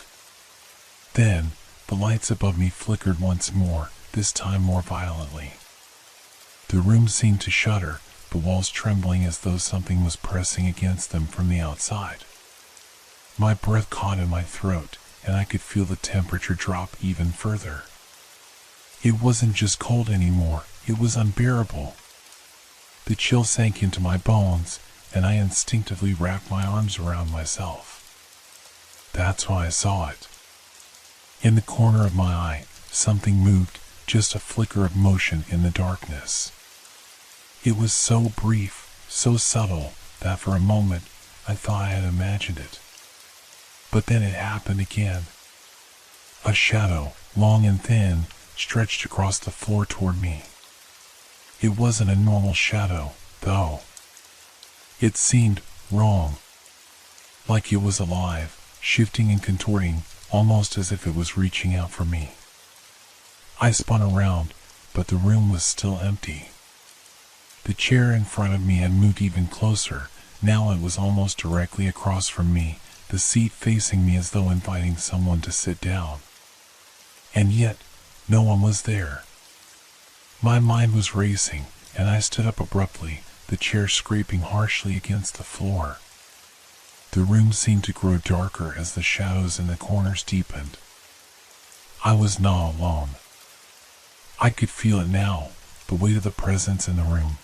Then, the lights above me flickered once more, this time more violently. The room seemed to shudder, the walls trembling as though something was pressing against them from the outside. My breath caught in my throat, and I could feel the temperature drop even further. It wasn't just cold anymore, it was unbearable. The chill sank into my bones, and I instinctively wrapped my arms around myself. That's why I saw it. In the corner of my eye, something moved, just a flicker of motion in the darkness. It was so brief, so subtle, that for a moment I thought I had imagined it. But then it happened again. A shadow, long and thin, stretched across the floor toward me. It wasn't a normal shadow, though. It seemed wrong. Like it was alive, shifting and contorting, almost as if it was reaching out for me. I spun around, but the room was still empty. The chair in front of me had moved even closer. Now it was almost directly across from me, the seat facing me as though inviting someone to sit down. And yet, no one was there. My mind was racing, and I stood up abruptly, the chair scraping harshly against the floor. The room seemed to grow darker as the shadows in the corners deepened. I was not alone. I could feel it now, the weight of the presence in the room.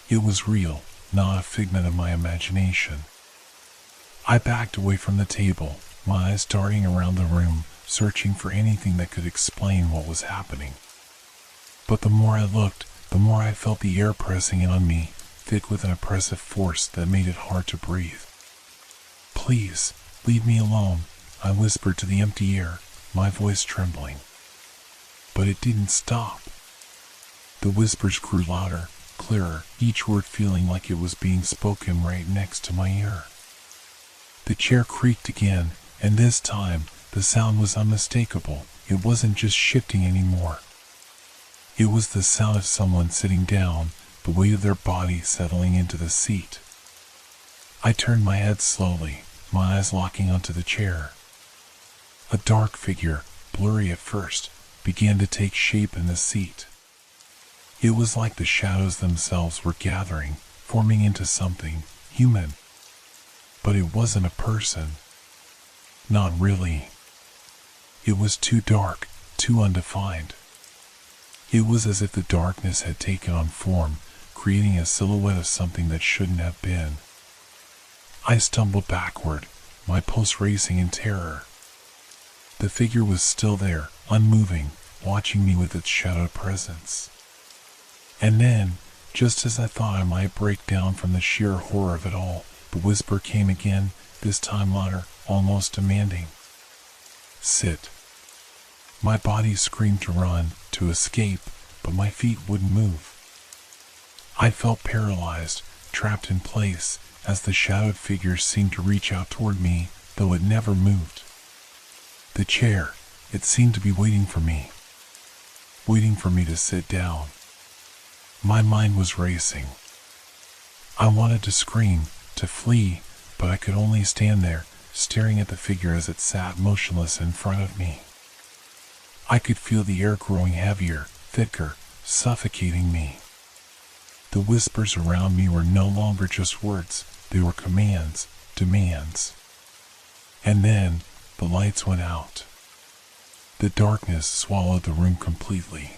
It was real, not a figment of my imagination. I backed away from the table, my eyes darting around the room, searching for anything that could explain what was happening. But the more I looked, the more I felt the air pressing in on me, thick with an oppressive force that made it hard to breathe. "Please, leave me alone," I whispered to the empty air, my voice trembling. But it didn't stop. The whispers grew louder, clearer, each word feeling like it was being spoken right next to my ear. The chair creaked again, and this time, the sound was unmistakable. It wasn't just shifting anymore. It was the sound of someone sitting down, the weight of their body settling into the seat. I turned my head slowly, my eyes locking onto the chair. A dark figure, blurry at first, began to take shape in the seat. It was like the shadows themselves were gathering, forming into something human. But it wasn't a person. Not really. It was too dark, too undefined. It was as if the darkness had taken on form, creating a silhouette of something that shouldn't have been. I stumbled backward, my pulse racing in terror. The figure was still there, unmoving, watching me with its shadowed presence. And then, just as I thought I might break down from the sheer horror of it all, the whisper came again, this time louder, almost demanding. "Sit." My body screamed to run, to escape, but my feet wouldn't move. I felt paralyzed, trapped in place, as the shadowed figure seemed to reach out toward me, though it never moved. The chair, it seemed to be waiting for me to sit down. My mind was racing. I wanted to scream, to flee, but I could only stand there, staring at the figure as it sat motionless in front of me. I could feel the air growing heavier, thicker, suffocating me. The whispers around me were no longer just words, they were commands, demands. And then, the lights went out. The darkness swallowed the room completely.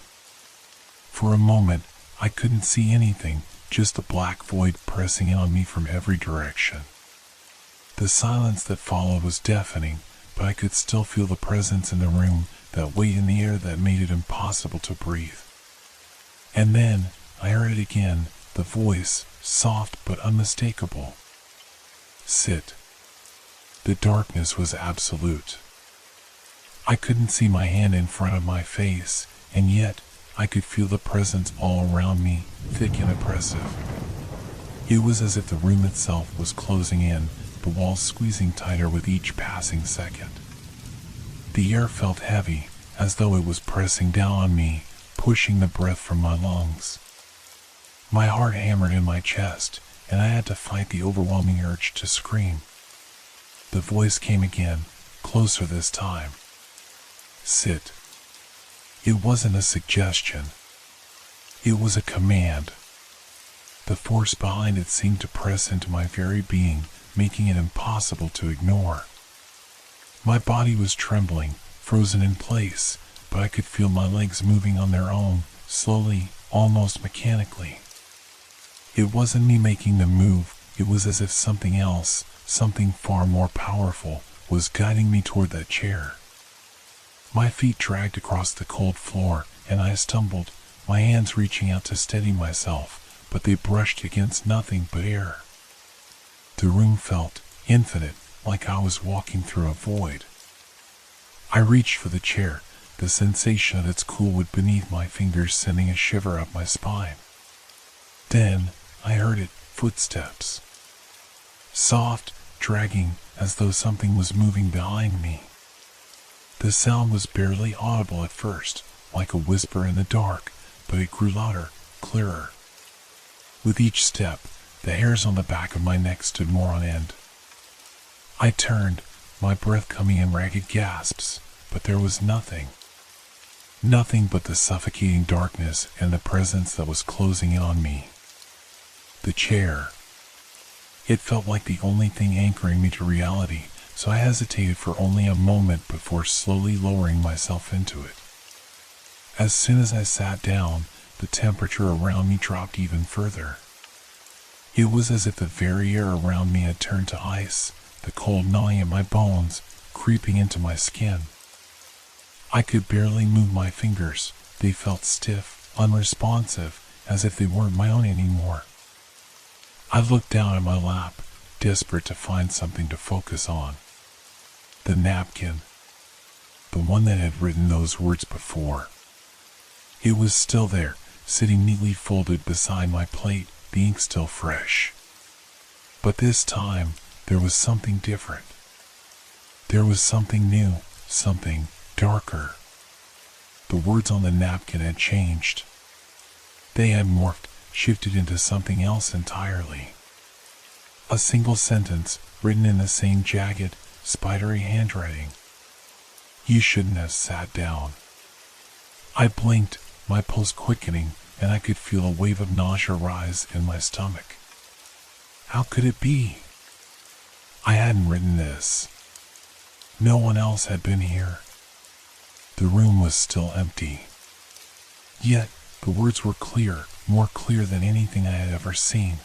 For a moment, I couldn't see anything, just a black void pressing in on me from every direction. The silence that followed was deafening, but I could still feel the presence in the room, that weight in the air that made it impossible to breathe. And then, I heard it again, the voice, soft but unmistakable. "Sit." The darkness was absolute. I couldn't see my hand in front of my face, and yet, I could feel the presence all around me, thick and oppressive. It was as if the room itself was closing in, the walls squeezing tighter with each passing second. The air felt heavy, as though it was pressing down on me, pushing the breath from my lungs. My heart hammered in my chest, and I had to fight the overwhelming urge to scream. The voice came again, closer this time. "Sit." It wasn't a suggestion. It was a command. The force behind it seemed to press into my very being, making it impossible to ignore. My body was trembling, frozen in place, but I could feel my legs moving on their own, slowly, almost mechanically. It wasn't me making them move, it was as if something else, something far more powerful, was guiding me toward that chair. My feet dragged across the cold floor, and I stumbled, my hands reaching out to steady myself, but they brushed against nothing but air. The room felt infinite, like I was walking through a void. I reached for the chair, the sensation of its cool wood beneath my fingers sending a shiver up my spine. Then, I heard it, footsteps. Soft, dragging, as though something was moving behind me. The sound was barely audible at first, like a whisper in the dark, but it grew louder, clearer. With each step, the hairs on the back of my neck stood more on end. I turned, my breath coming in ragged gasps, but there was nothing. Nothing but the suffocating darkness and the presence that was closing in on me. The chair. It felt like the only thing anchoring me to reality, so I hesitated for only a moment before slowly lowering myself into it. As soon as I sat down, the temperature around me dropped even further. It was as if the very air around me had turned to ice, the cold gnawing at my bones, creeping into my skin. I could barely move my fingers, they felt stiff, unresponsive, as if they weren't my own anymore. I looked down at my lap, desperate to find something to focus on. The napkin. The one that had written those words before. It was still there, sitting neatly folded beside my plate, the ink still fresh. But this time, there was something different. There was something new, something darker. The words on the napkin had changed. They had morphed, shifted into something else entirely. A single sentence, written in the same jagged, spidery handwriting. You shouldn't have sat down. I blinked, my pulse quickening, and I could feel a wave of nausea rise in my stomach. How could it be? I hadn't written this. No one else had been here. The room was still empty. Yet, the words were clear, more clear than anything I had ever seen.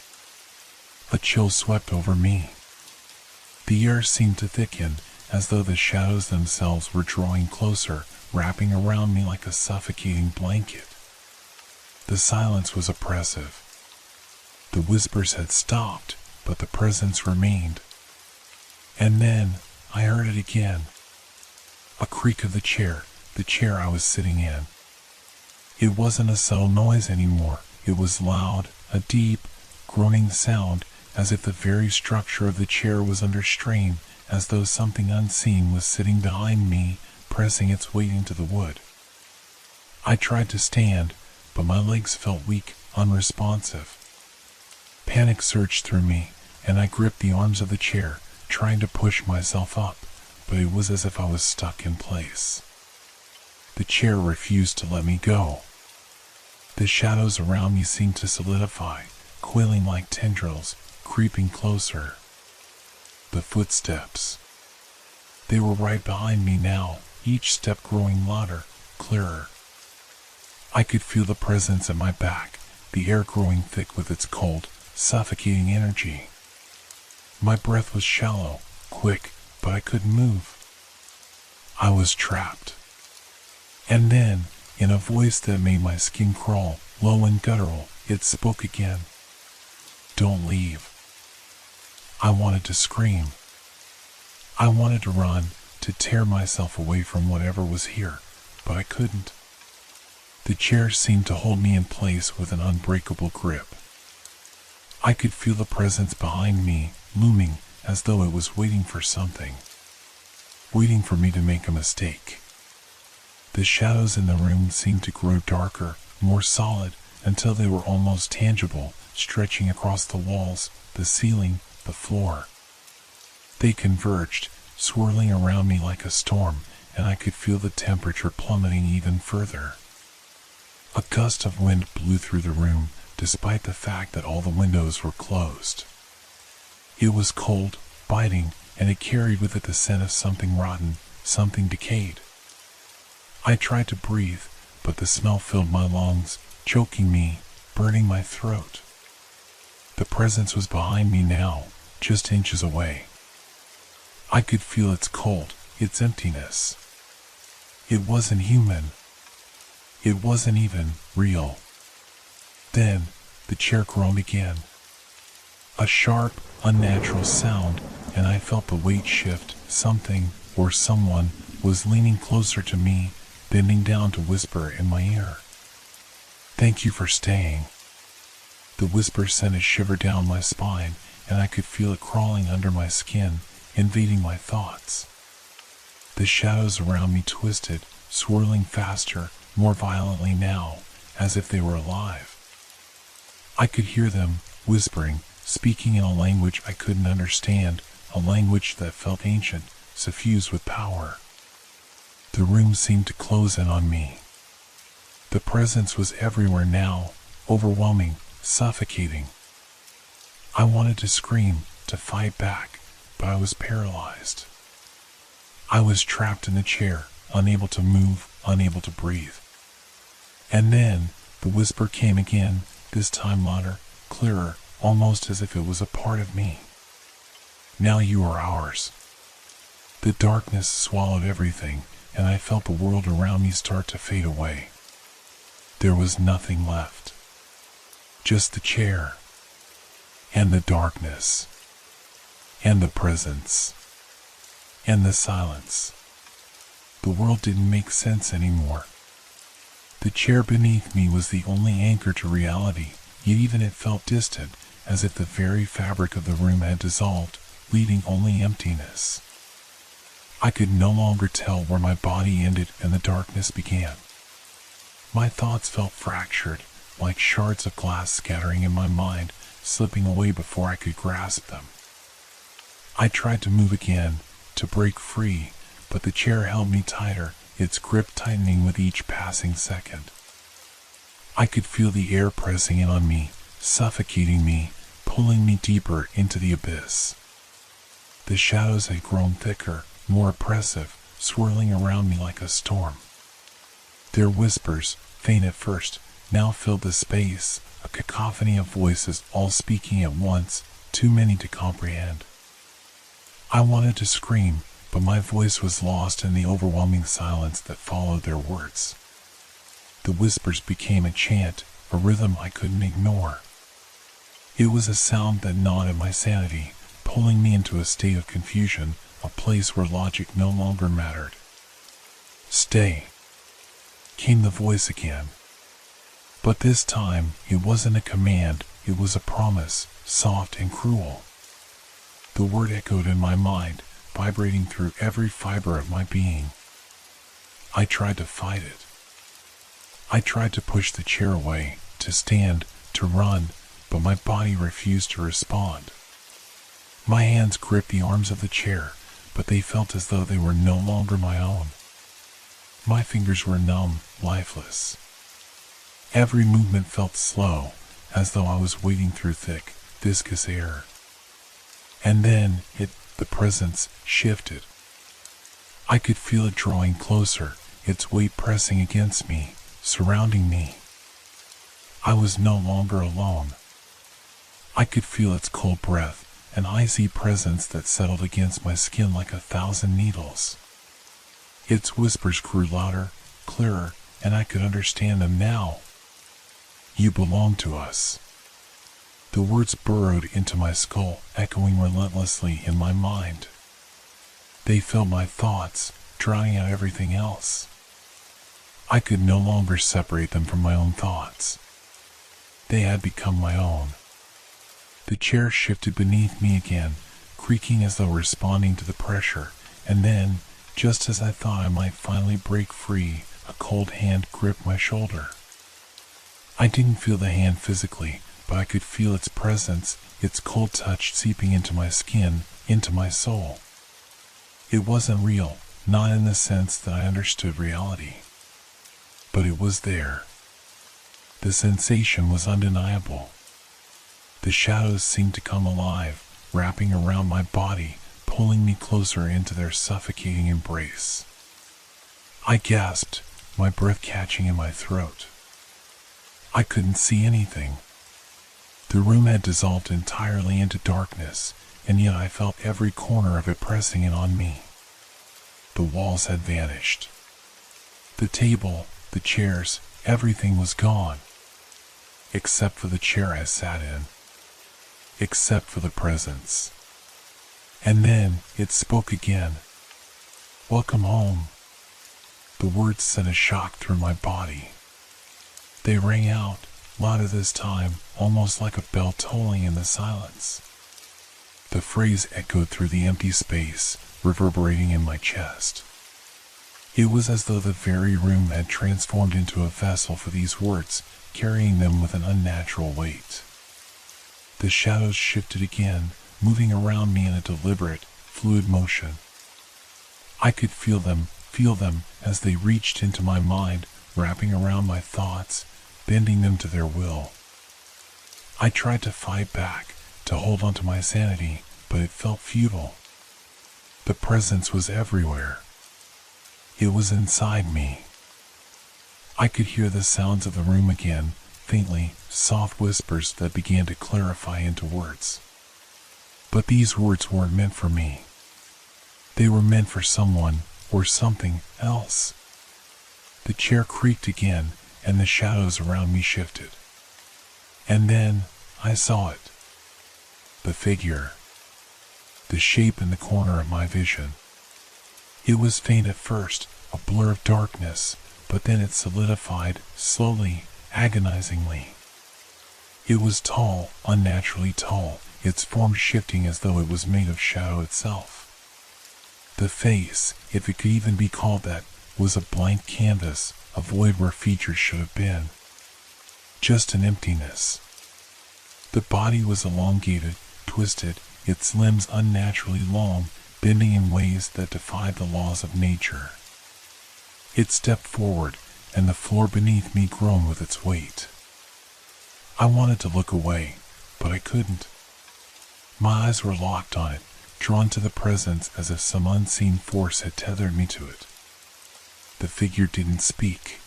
A chill swept over me. The air seemed to thicken, as though the shadows themselves were drawing closer, wrapping around me like a suffocating blanket. The silence was oppressive. The whispers had stopped, but the presence remained. And then, I heard it again. A creak of the chair I was sitting in. It wasn't a subtle noise anymore. It was loud, a deep, groaning sound, as if the very structure of the chair was under strain, as though something unseen was sitting behind me, pressing its weight into the wood. I tried to stand, but my legs felt weak, unresponsive. Panic surged through me, and I gripped the arms of the chair, trying to push myself up, but it was as if I was stuck in place. The chair refused to let me go. The shadows around me seemed to solidify, coiling like tendrils, creeping closer. The footsteps. They were right behind me now, each step growing louder, clearer. I could feel the presence at my back, the air growing thick with its cold, suffocating energy. My breath was shallow, quick, but I couldn't move. I was trapped. And then, in a voice that made my skin crawl, low and guttural, it spoke again. Don't leave. I wanted to scream. I wanted to run, to tear myself away from whatever was here, but I couldn't. The chair seemed to hold me in place with an unbreakable grip. I could feel the presence behind me, looming, as though it was waiting for something. Waiting for me to make a mistake. The shadows in the room seemed to grow darker, more solid, until they were almost tangible, stretching across the walls, the ceiling, the floor. They converged, swirling around me like a storm, and I could feel the temperature plummeting even further. A gust of wind blew through the room, despite the fact that all the windows were closed. It was cold, biting, and it carried with it the scent of something rotten, something decayed. I tried to breathe, but the smell filled my lungs, choking me, burning my throat. The presence was behind me now, just inches away. I could feel its cold, its emptiness. It wasn't human. It wasn't even real. Then, the chair groaned again. A sharp, unnatural sound, and I felt the weight shift. Something, or someone, was leaning closer to me, bending down to whisper in my ear. "Thank you for staying." The whisper sent a shiver down my spine, and I could feel it crawling under my skin, invading my thoughts. The shadows around me twisted, swirling faster, more violently now, as if they were alive. I could hear them, whispering, speaking in a language I couldn't understand, a language that felt ancient, suffused with power. The room seemed to close in on me. The presence was everywhere now, overwhelming, suffocating. I wanted to scream, to fight back, but I was paralyzed. I was trapped in the chair, unable to move, unable to breathe. And then, the whisper came again, this time louder, clearer, almost as if it was a part of me. "Now you are ours." The darkness swallowed everything, and I felt the world around me start to fade away. There was nothing left. Just the chair, and the darkness, and the presence, and the silence. The world didn't make sense anymore. The chair beneath me was the only anchor to reality, yet even it felt distant, as if the very fabric of the room had dissolved, leaving only emptiness. I could no longer tell where my body ended and the darkness began. My thoughts felt fractured, like shards of glass scattering in my mind, slipping away before I could grasp them. I tried to move again, to break free, but the chair held me tighter, its grip tightening with each passing second. I could feel the air pressing in on me, suffocating me, pulling me deeper into the abyss. The shadows had grown thicker, more oppressive, swirling around me like a storm. Their whispers, faint at first, now filled the space, a cacophony of voices all speaking at once, too many to comprehend. I wanted to scream, but my voice was lost in the overwhelming silence that followed their words. The whispers became a chant, a rhythm I couldn't ignore. It was a sound that gnawed at my sanity, pulling me into a state of confusion, a place where logic no longer mattered. "Stay," came the voice again. But this time, it wasn't a command, it was a promise, soft and cruel. The word echoed in my mind, vibrating through every fiber of my being. I tried to fight it. I tried to push the chair away, to stand, to run, but my body refused to respond. My hands gripped the arms of the chair, but they felt as though they were no longer my own. My fingers were numb, lifeless. Every movement felt slow, as though I was wading through thick, viscous air. And then, the presence, shifted. I could feel it drawing closer, its weight pressing against me, surrounding me. I was no longer alone. I could feel its cold breath, an icy presence that settled against my skin like 1,000 needles. Its whispers grew louder, clearer, and I could understand them now. "You belong to us." The words burrowed into my skull, echoing relentlessly in my mind. They filled my thoughts, drowning out everything else. I could no longer separate them from my own thoughts. They had become my own. The chair shifted beneath me again, creaking as though responding to the pressure, and then, just as I thought I might finally break free, a cold hand gripped my shoulder. I didn't feel the hand physically, but I could feel its presence, its cold touch seeping into my skin, into my soul. It wasn't real, not in the sense that I understood reality. But it was there. The sensation was undeniable. The shadows seemed to come alive, wrapping around my body, pulling me closer into their suffocating embrace. I gasped, my breath catching in my throat. I couldn't see anything. The room had dissolved entirely into darkness, and yet I felt every corner of it pressing in on me. The walls had vanished. The table, the chairs, everything was gone. Except for the chair I sat in. Except for the presence. And then it spoke again. "Welcome home." The words sent a shock through my body. They rang out, louder this time, almost like a bell tolling in the silence. The phrase echoed through the empty space, reverberating in my chest. It was as though the very room had transformed into a vessel for these words, carrying them with an unnatural weight. The shadows shifted again, moving around me in a deliberate, fluid motion. I could feel them as they reached into my mind, wrapping around my thoughts, bending them to their will. I tried to fight back, to hold on to my sanity, but it felt futile. The presence was everywhere. It was inside me. I could hear the sounds of the room again, faintly, soft whispers that began to clarify into words. But these words weren't meant for me. They were meant for someone, or something else. The chair creaked again, and the shadows around me shifted. And then, I saw it. The figure. The shape in the corner of my vision. It was faint at first, a blur of darkness, but then it solidified, slowly, agonizingly. It was tall, unnaturally tall, its form shifting as though it was made of shadow itself. The face, if it could even be called that, was a blank canvas, a void where features should have been. Just an emptiness. The body was elongated, twisted, its limbs unnaturally long, bending in ways that defied the laws of nature. It stepped forward, and the floor beneath me groaned with its weight. I wanted to look away, but I couldn't. My eyes were locked on it, drawn to the presence as if some unseen force had tethered me to it. The figure didn't speak.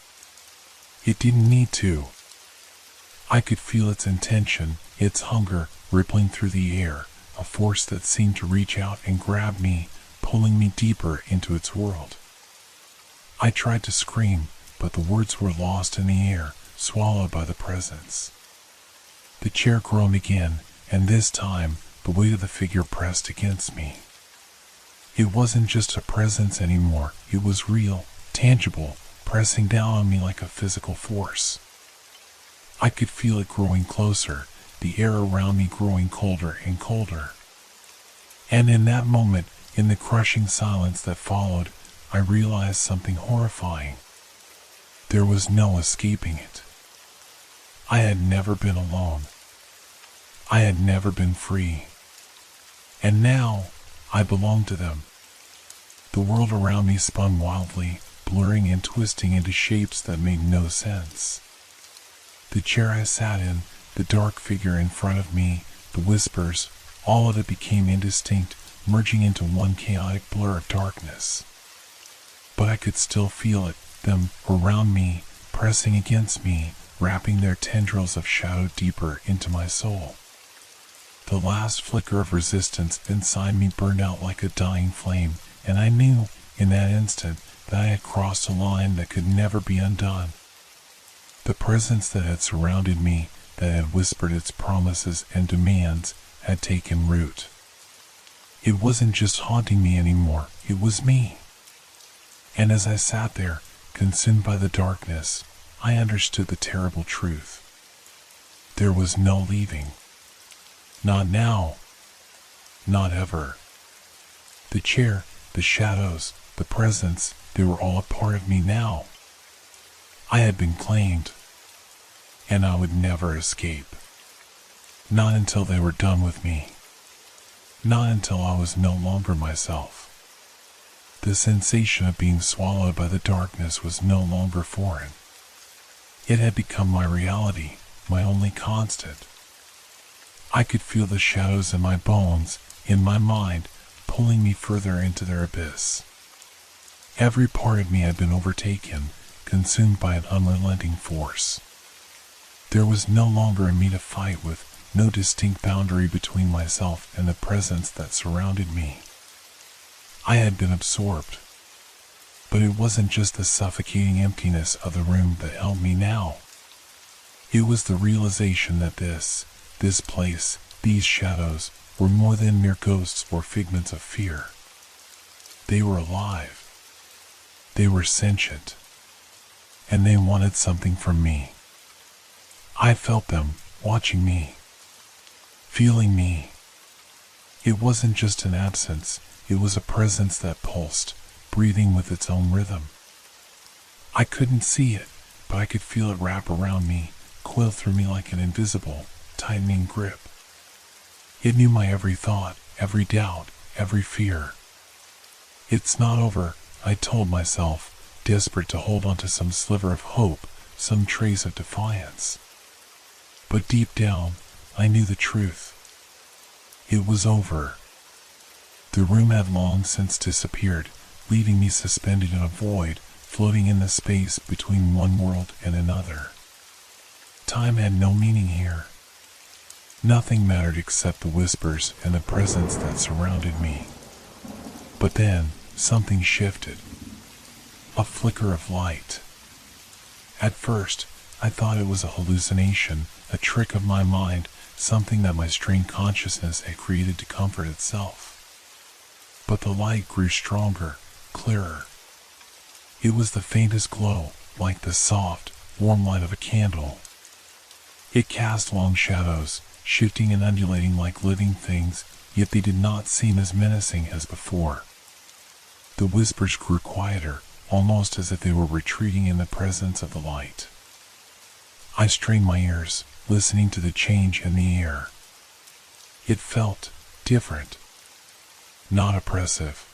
It didn't need to. I could feel its intention, its hunger, rippling through the air, a force that seemed to reach out and grab me, pulling me deeper into its world. I tried to scream, but the words were lost in the air, swallowed by the presence. The chair groaned again, and this time, the weight of the figure pressed against me. It wasn't just a presence anymore, it was real, tangible, pressing down on me like a physical force. I could feel it growing closer, the air around me growing colder and colder. And in that moment, in the crushing silence that followed, I realized something horrifying. There was no escaping it. I had never been alone. I had never been free. And now, I belonged to them. The world around me spun wildly, blurring and twisting into shapes that made no sense. The chair I sat in, the dark figure in front of me, the whispers, all of it became indistinct, merging into one chaotic blur of darkness. But I could still feel it, them around me, pressing against me, wrapping their tendrils of shadow deeper into my soul. The last flicker of resistance inside me burned out like a dying flame, and I knew, in that instant, that I had crossed a line that could never be undone. The presence that had surrounded me, that had whispered its promises and demands, had taken root. It wasn't just haunting me anymore, it was me. And as I sat there, consumed by the darkness, I understood the terrible truth. There was no leaving. Not now. Not ever. The chair, the shadows, the presence, they were all a part of me now. I had been claimed, and I would never escape. Not until they were done with me. Not until I was no longer myself. The sensation of being swallowed by the darkness was no longer foreign. It had become my reality, my only constant. I could feel the shadows in my bones, in my mind, pulling me further into their abyss. Every part of me had been overtaken, consumed by an unrelenting force. There was no longer a me to fight with, no distinct boundary between myself and the presence that surrounded me. I had been absorbed. But it wasn't just the suffocating emptiness of the room that held me now. It was the realization that this place, these shadows, were more than mere ghosts or figments of fear. They were alive. They were sentient. And they wanted something from me. I felt them, watching me. Feeling me. It wasn't just an absence, it was a presence that pulsed, breathing with its own rhythm. I couldn't see it, but I could feel it wrap around me, coil through me like an invisible, tightening grip. It knew my every thought, every doubt, every fear. It's not over, I told myself, desperate to hold on to some sliver of hope, some trace of defiance. But deep down, I knew the truth. It was over. The room had long since disappeared, leaving me suspended in a void, floating in the space between one world and another. Time had no meaning here. Nothing mattered except the whispers and the presence that surrounded me. But then, something shifted. A flicker of light. At first, I thought it was a hallucination, a trick of my mind, something that my strained consciousness had created to comfort itself. But the light grew stronger, clearer. It was the faintest glow, like the soft, warm light of a candle. It cast long shadows, shifting and undulating like living things, yet they did not seem as menacing as before. The whispers grew quieter, almost as if they were retreating in the presence of the light. I strained my ears, listening to the change in the air. It felt different. Not oppressive.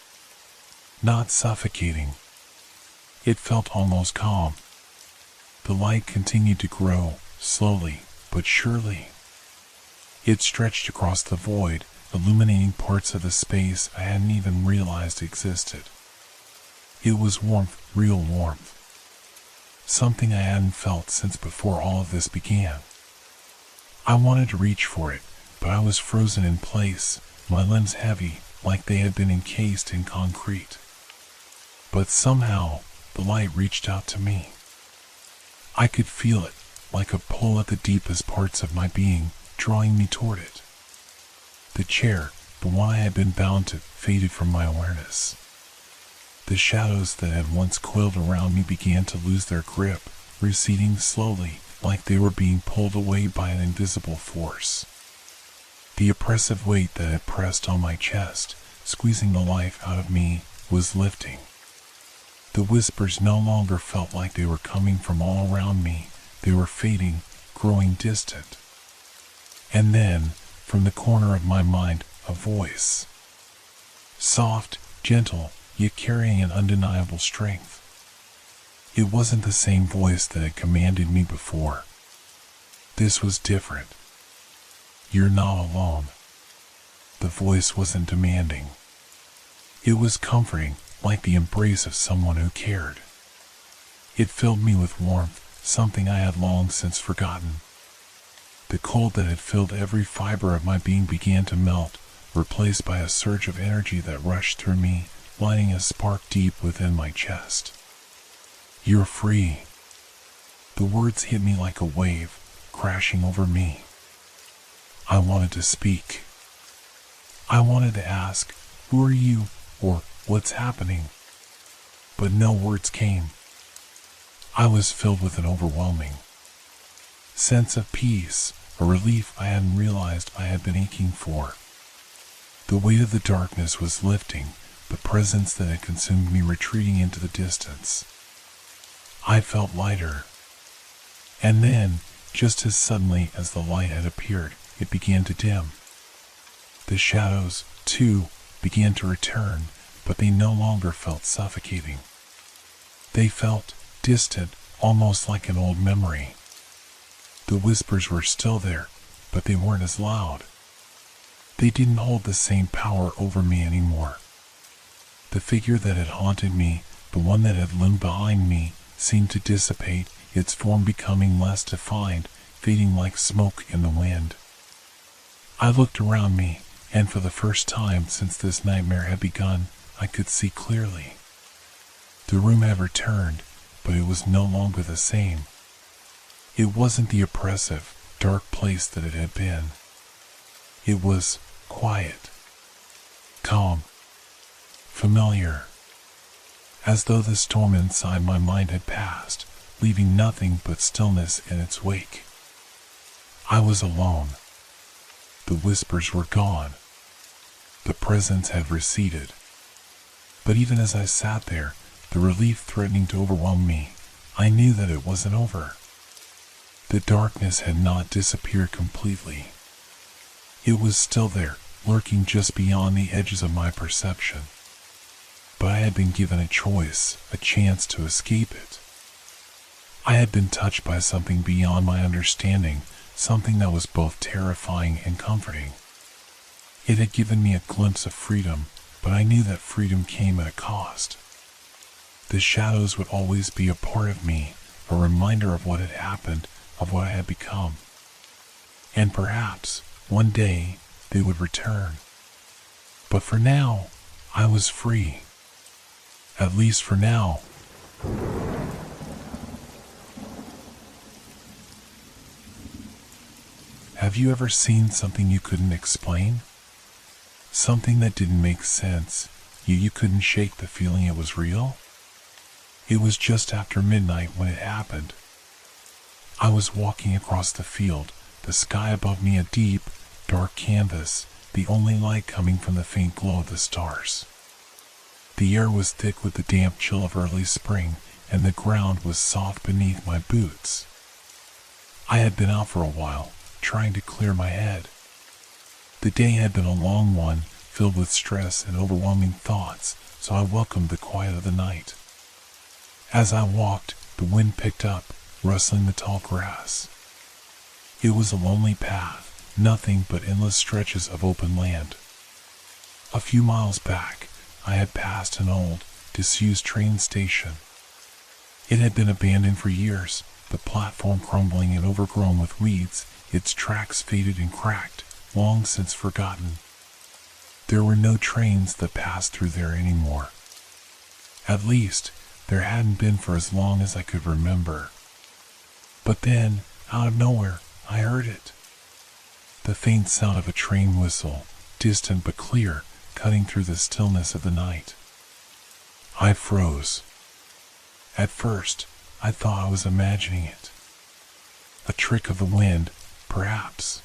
Not suffocating. It felt almost calm. The light continued to grow, slowly but surely. It stretched across the void, illuminating parts of the space I hadn't even realized existed. It was warmth, real warmth. Something I hadn't felt since before all of this began. I wanted to reach for it, but I was frozen in place, my limbs heavy, like they had been encased in concrete. But somehow, the light reached out to me. I could feel it, like a pull at the deepest parts of my being, drawing me toward it. The chair, the one I had been bound to, faded from my awareness. The shadows that had once coiled around me began to lose their grip, receding slowly, like they were being pulled away by an invisible force. The oppressive weight that had pressed on my chest, squeezing the life out of me, was lifting. The whispers no longer felt like they were coming from all around me. They were fading, growing distant. And then, from the corner of my mind, a voice. Soft, gentle, yet carrying an undeniable strength. It wasn't the same voice that had commanded me before. This was different. You're not alone. The voice wasn't demanding. It was comforting, like the embrace of someone who cared. It filled me with warmth, something I had long since forgotten. The cold that had filled every fiber of my being began to melt, replaced by a surge of energy that rushed through me, lighting a spark deep within my chest. You're free. The words hit me like a wave, crashing over me. I wanted to speak. I wanted to ask, who are you, or what's happening? But no words came. I was filled with an overwhelming sense of peace, a relief I hadn't realized I had been aching for. The weight of the darkness was lifting, the presence that had consumed me retreating into the distance. I felt lighter. And then, just as suddenly as the light had appeared, it began to dim. The shadows, too, began to return, but they no longer felt suffocating. They felt distant, almost like an old memory. The whispers were still there, but they weren't as loud. They didn't hold the same power over me anymore. The figure that had haunted me, the one that had loomed behind me, seemed to dissipate, its form becoming less defined, fading like smoke in the wind. I looked around me, and for the first time since this nightmare had begun, I could see clearly. The room had returned, but it was no longer the same. It wasn't the oppressive, dark place that it had been. It was quiet, calm, familiar, as though the storm inside my mind had passed, leaving nothing but stillness in its wake. I was alone. The whispers were gone. The presence had receded. But even as I sat there, the relief threatening to overwhelm me, I knew that it wasn't over. The darkness had not disappeared completely. It was still there, lurking just beyond the edges of my perception. But I had been given a choice, a chance to escape it. I had been touched by something beyond my understanding, something that was both terrifying and comforting. It had given me a glimpse of freedom, but I knew that freedom came at a cost. The shadows would always be a part of me, a reminder of what had happened, of what I had become. And perhaps, one day, they would return. But for now, I was free. At least for now. Have you ever seen something you couldn't explain? Something that didn't make sense, yet you couldn't shake the feeling it was real? It was just after midnight when it happened. I was walking across the field, the sky above me a deep, dark canvas, the only light coming from the faint glow of the stars. The air was thick with the damp chill of early spring, and the ground was soft beneath my boots. I had been out for a while, trying to clear my head. The day had been a long one, filled with stress and overwhelming thoughts, so I welcomed the quiet of the night. As I walked, the wind picked up, rustling the tall grass. It was a lonely path, nothing but endless stretches of open land. A few miles back, I had passed an old, disused train station. It had been abandoned for years, the platform crumbling and overgrown with weeds, its tracks faded and cracked, long since forgotten. There were no trains that passed through there anymore. At least, there hadn't been for as long as I could remember. But then, out of nowhere, I heard it. The faint sound of a train whistle, distant but clear, cutting through the stillness of the night. I froze. At first, I thought I was imagining it. A trick of the wind, perhaps.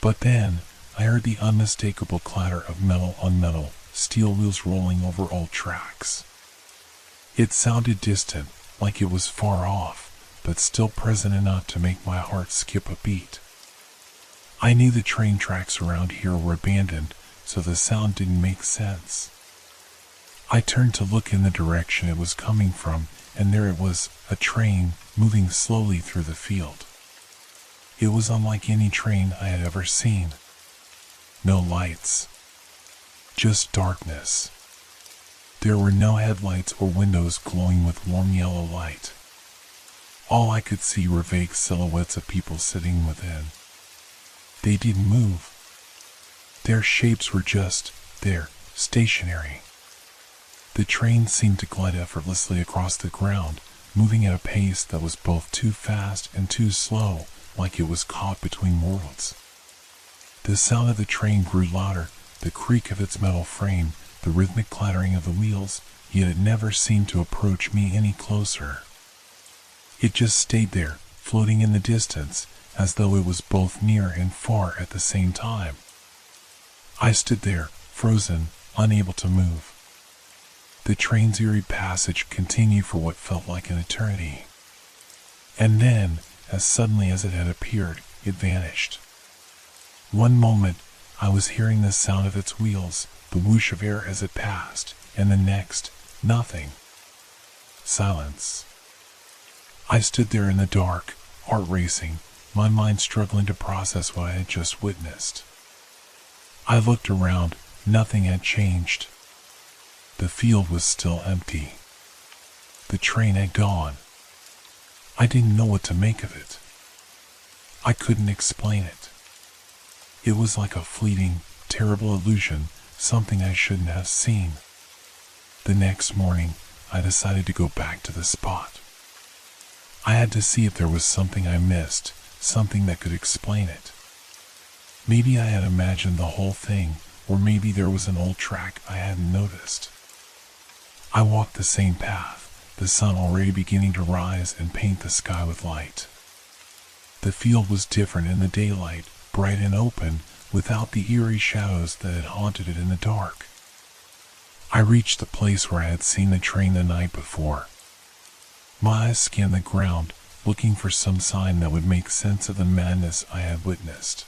But then, I heard the unmistakable clatter of metal on metal, steel wheels rolling over old tracks. It sounded distant, like it was far off, but still present enough to make my heart skip a beat. I knew the train tracks around here were abandoned, so the sound didn't make sense. I turned to look in the direction it was coming from, and there it was, a train, moving slowly through the field. It was unlike any train I had ever seen. No lights. Just darkness. There were no headlights or windows glowing with warm yellow light. All I could see were vague silhouettes of people sitting within. They didn't move. Their shapes were just there, stationary. The train seemed to glide effortlessly across the ground, moving at a pace that was both too fast and too slow, like it was caught between worlds. The sound of the train grew louder, the creak of its metal frame, the rhythmic clattering of the wheels, yet it never seemed to approach me any closer. It just stayed there, floating in the distance, as though it was both near and far at the same time. I stood there, frozen, unable to move. The train's eerie passage continued for what felt like an eternity. And then, as suddenly as it had appeared, it vanished. One moment, I was hearing the sound of its wheels, the whoosh of air as it passed, and the next, nothing. Silence. I stood there in the dark, heart racing, my mind struggling to process what I had just witnessed. I looked around, nothing had changed. The field was still empty. The train had gone. I didn't know what to make of it. I couldn't explain it. It was like a fleeting, terrible illusion, something I shouldn't have seen. The next morning, I decided to go back to the spot. I had to see if there was something I missed, something that could explain it. Maybe I had imagined the whole thing, or maybe there was an old track I hadn't noticed. I walked the same path, the sun already beginning to rise and paint the sky with light. The field was different in the daylight, bright and open, without the eerie shadows that had haunted it in the dark. I reached the place where I had seen the train the night before. My eyes scanned the ground, looking for some sign that would make sense of the madness I had witnessed.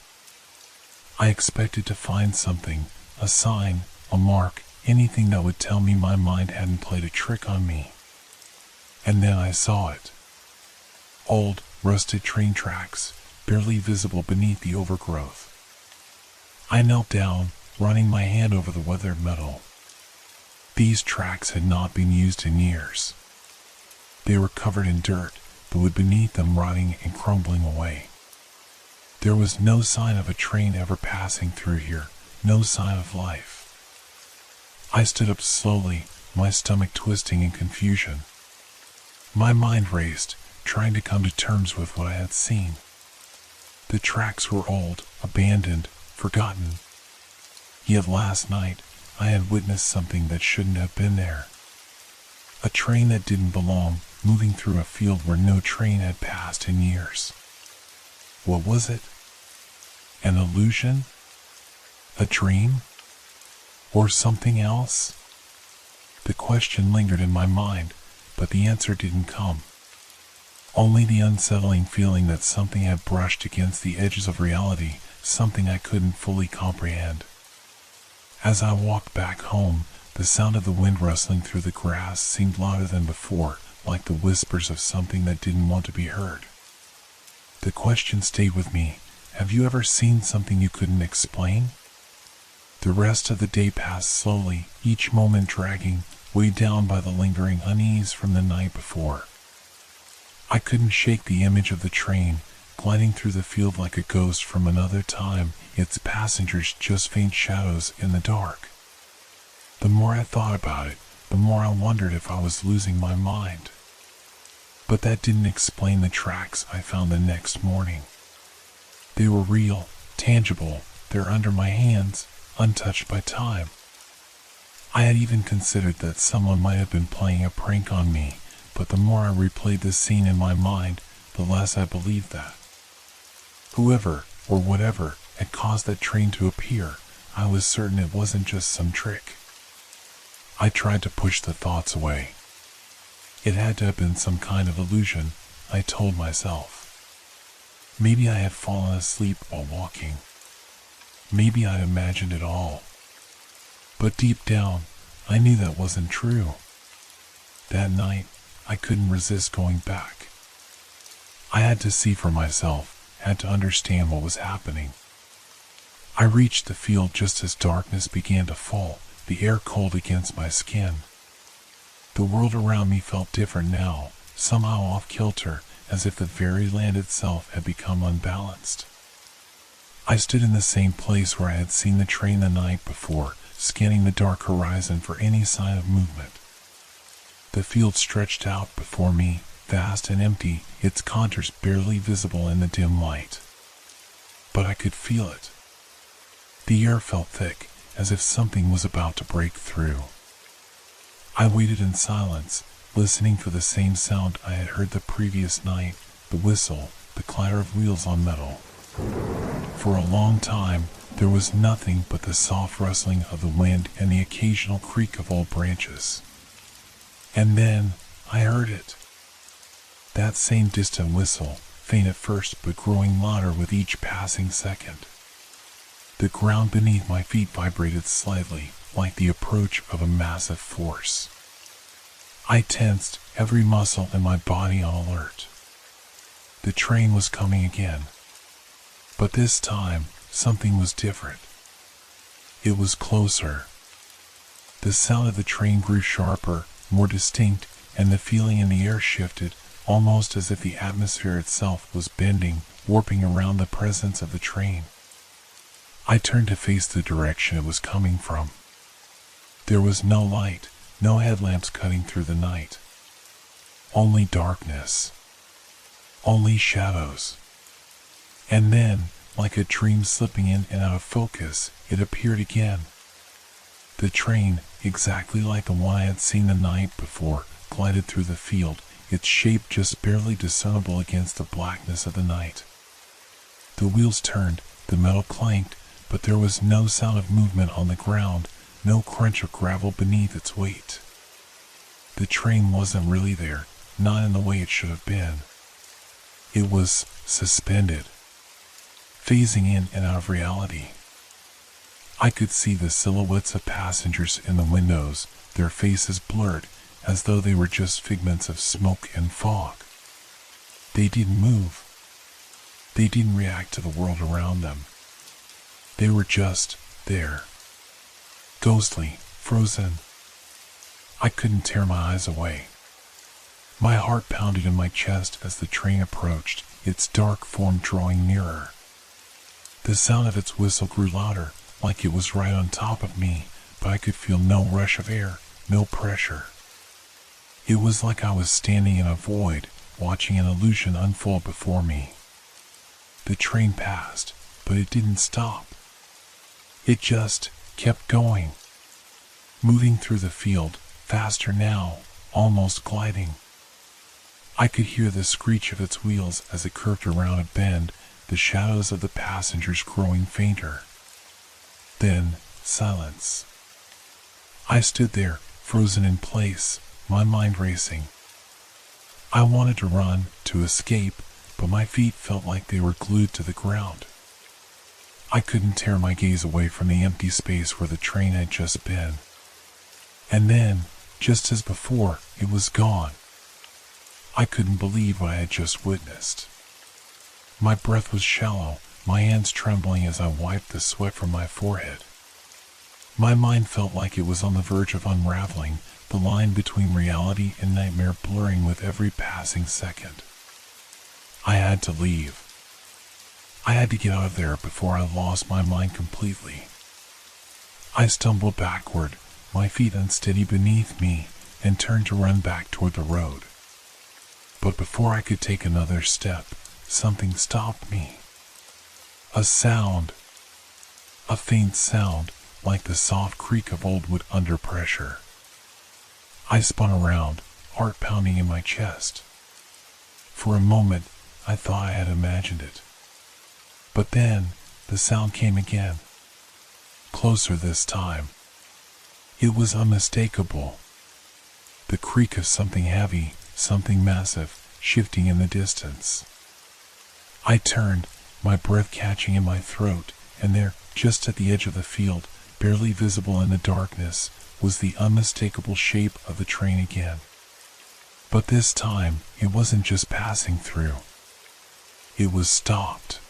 I expected to find something, a sign, a mark, anything that would tell me my mind hadn't played a trick on me. And then I saw it. Old, rusted train tracks, barely visible beneath the overgrowth. I knelt down, running my hand over the weathered metal. These tracks had not been used in years. They were covered in dirt, the wood beneath them rotting and crumbling away. There was no sign of a train ever passing through here, no sign of life. I stood up slowly, my stomach twisting in confusion. My mind raced, trying to come to terms with what I had seen. The tracks were old, abandoned, forgotten. Yet last night, I had witnessed something that shouldn't have been there. A train that didn't belong, moving through a field where no train had passed in years. What was it? An illusion? A dream? Or something else? The question lingered in my mind, but the answer didn't come. Only the unsettling feeling that something had brushed against the edges of reality, something I couldn't fully comprehend. As I walked back home, the sound of the wind rustling through the grass seemed louder than before, like the whispers of something that didn't want to be heard. The question stayed with me. Have you ever seen something you couldn't explain? The rest of the day passed slowly, each moment dragging, weighed down by the lingering unease from the night before. I couldn't shake the image of the train, gliding through the field like a ghost from another time, its passengers just faint shadows in the dark. The more I thought about it, the more I wondered if I was losing my mind. But that didn't explain the tracks I found the next morning. They were real, tangible, they're under my hands, untouched by time. I had even considered that someone might have been playing a prank on me, but the more I replayed this scene in my mind, the less I believed that. Whoever, or whatever, had caused that train to appear, I was certain it wasn't just some trick. I tried to push the thoughts away. It had to have been some kind of illusion, I told myself. Maybe I had fallen asleep while walking. Maybe I'd imagined it all. But deep down, I knew that wasn't true. That night, I couldn't resist going back. I had to see for myself, had to understand what was happening. I reached the field just as darkness began to fall, the air cold against my skin. The world around me felt different now, somehow off-kilter, as if the very land itself had become unbalanced. I stood in the same place where I had seen the train the night before, scanning the dark horizon for any sign of movement. The field stretched out before me, vast and empty, its contours barely visible in the dim light. But I could feel it. The air felt thick, as if something was about to break through. I waited in silence, listening for the same sound I had heard the previous night, the whistle, the clatter of wheels on metal. For a long time, there was nothing but the soft rustling of the wind and the occasional creak of old branches. And then, I heard it. That same distant whistle, faint at first but growing louder with each passing second. The ground beneath my feet vibrated slightly, like the approach of a massive force. I tensed, every muscle in my body on alert. The train was coming again. But this time, something was different. It was closer. The sound of the train grew sharper, more distinct, and the feeling in the air shifted, almost as if the atmosphere itself was bending, warping around the presence of the train. I turned to face the direction it was coming from. There was no light, no headlamps cutting through the night. Only darkness. Only shadows. And then, like a dream slipping in and out of focus, it appeared again. The train, exactly like the one I had seen the night before, glided through the field, its shape just barely discernible against the blackness of the night. The wheels turned, the metal clanked, but there was no sound of movement on the ground, no crunch of gravel beneath its weight. The train wasn't really there, not in the way it should have been. It was suspended, phasing in and out of reality. I could see the silhouettes of passengers in the windows, their faces blurred, as though they were just figments of smoke and fog. They didn't move. They didn't react to the world around them. They were just there. Ghostly, frozen. I couldn't tear my eyes away. My heart pounded in my chest as the train approached, its dark form drawing nearer. The sound of its whistle grew louder, like it was right on top of me, but I could feel no rush of air, no pressure. It was like I was standing in a void, watching an illusion unfold before me. The train passed, but it didn't stop. It just kept going, moving through the field, faster now, almost gliding. I could hear the screech of its wheels as it curved around a bend, the shadows of the passengers growing fainter. Then, silence. I stood there, frozen in place, my mind racing. I wanted to run, to escape, but my feet felt like they were glued to the ground. I couldn't tear my gaze away from the empty space where the train had just been. And then, just as before, it was gone. I couldn't believe what I had just witnessed. My breath was shallow, my hands trembling as I wiped the sweat from my forehead. My mind felt like it was on the verge of unraveling, the line between reality and nightmare blurring with every passing second. I had to leave. I had to get out of there before I lost my mind completely. I stumbled backward, my feet unsteady beneath me, and turned to run back toward the road. But before I could take another step, something stopped me. A sound. A faint sound, like the soft creak of old wood under pressure. I spun around, heart pounding in my chest. For a moment, I thought I had imagined it. But then, the sound came again. Closer this time. It was unmistakable. The creak of something heavy, something massive, shifting in the distance. I turned, my breath catching in my throat, and there, just at the edge of the field, barely visible in the darkness, was the unmistakable shape of the train again. But this time, it wasn't just passing through. It was stopped.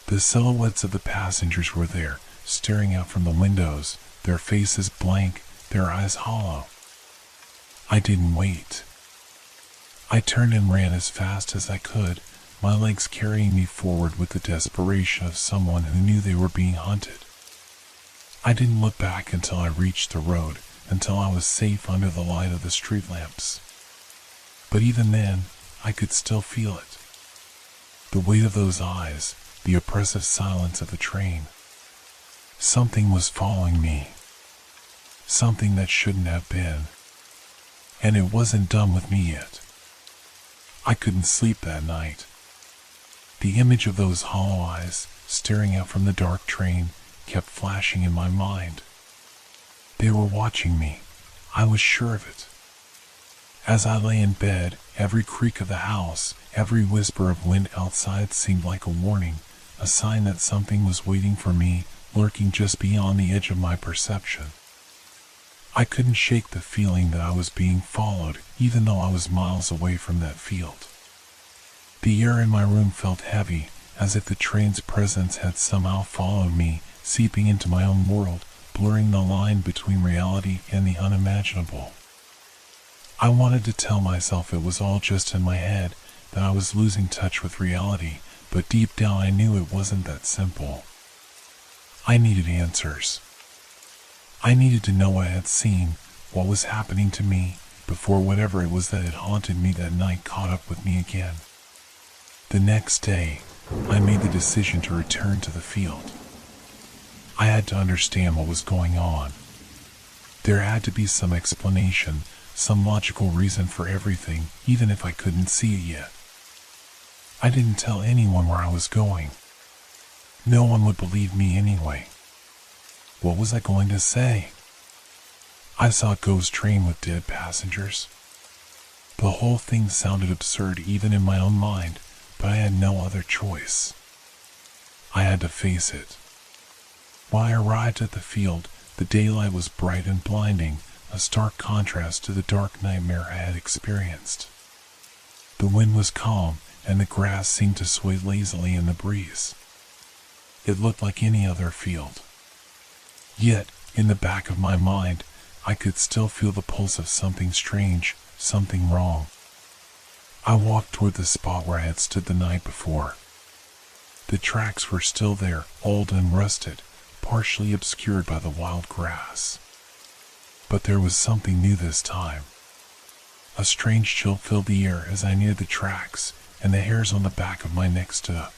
The silhouettes of the passengers were there, staring out from the windows, their faces blank, their eyes hollow. I didn't wait. I turned and ran as fast as I could, my legs carrying me forward with the desperation of someone who knew they were being hunted. I didn't look back until I reached the road, until I was safe under the light of the street lamps. But even then, I could still feel it. The weight of those eyes, the oppressive silence of the train. Something was following me. Something that shouldn't have been. And it wasn't done with me yet. I couldn't sleep that night. The image of those hollow eyes, staring out from the dark train, kept flashing in my mind. They were watching me. I was sure of it. As I lay in bed, every creak of the house, every whisper of wind outside seemed like a warning, a sign that something was waiting for me, lurking just beyond the edge of my perception. I couldn't shake the feeling that I was being followed, even though I was miles away from that field. The air in my room felt heavy, as if the train's presence had somehow followed me, seeping into my own world, blurring the line between reality and the unimaginable. I wanted to tell myself it was all just in my head, that I was losing touch with reality, but deep down I knew it wasn't that simple. I needed answers. I needed to know what I had seen, what was happening to me, before whatever it was that had haunted me that night caught up with me again. The next day, I made the decision to return to the field. I had to understand what was going on. There had to be some explanation, some logical reason for everything, even if I couldn't see it yet. I didn't tell anyone where I was going. No one would believe me anyway. What was I going to say? I saw a ghost train with dead passengers. The whole thing sounded absurd even in my own mind, but I had no other choice. I had to face it. When I arrived at the field, the daylight was bright and blinding, a stark contrast to the dark nightmare I had experienced. The wind was calm, and the grass seemed to sway lazily in the breeze. It looked like any other field. Yet, in the back of my mind, I could still feel the pulse of something strange, something wrong. I walked toward the spot where I had stood the night before. The tracks were still there, old and rusted, partially obscured by the wild grass. But there was something new this time. A strange chill filled the air as I neared the tracks, and the hairs on the back of my neck stood up.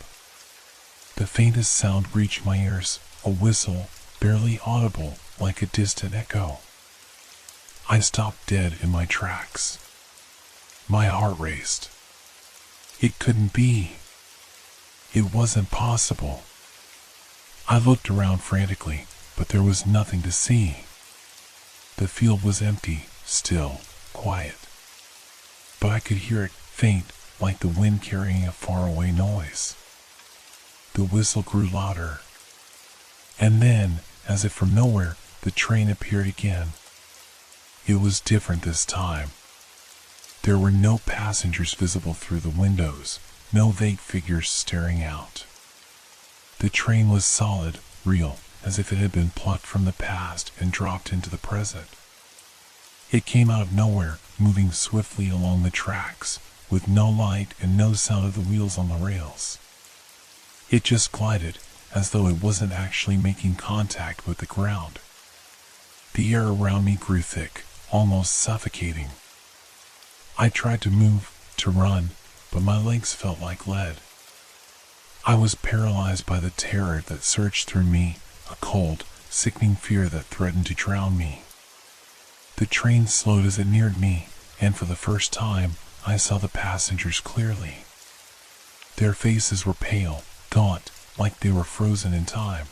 The faintest sound reached my ears, a whistle, barely audible, like a distant echo. I stopped dead in my tracks. My heart raced. It couldn't be. It wasn't possible. I looked around frantically, but there was nothing to see. The field was empty, still, quiet. But I could hear it, faint, like the wind carrying a faraway noise. The whistle grew louder. And then, as if from nowhere, the train appeared again. It was different this time. There were no passengers visible through the windows, no vague figures staring out. The train was solid, real, as if it had been plucked from the past and dropped into the present. It came out of nowhere, moving swiftly along the tracks, with no light and no sound of the wheels on the rails. It just glided, as though it wasn't actually making contact with the ground. The air around me grew thick, almost suffocating. I tried to move, to run, but my legs felt like lead. I was paralyzed by the terror that surged through me, a cold, sickening fear that threatened to drown me. The train slowed as it neared me, and for the first time, I saw the passengers clearly. Their faces were pale, gaunt, like they were frozen in time.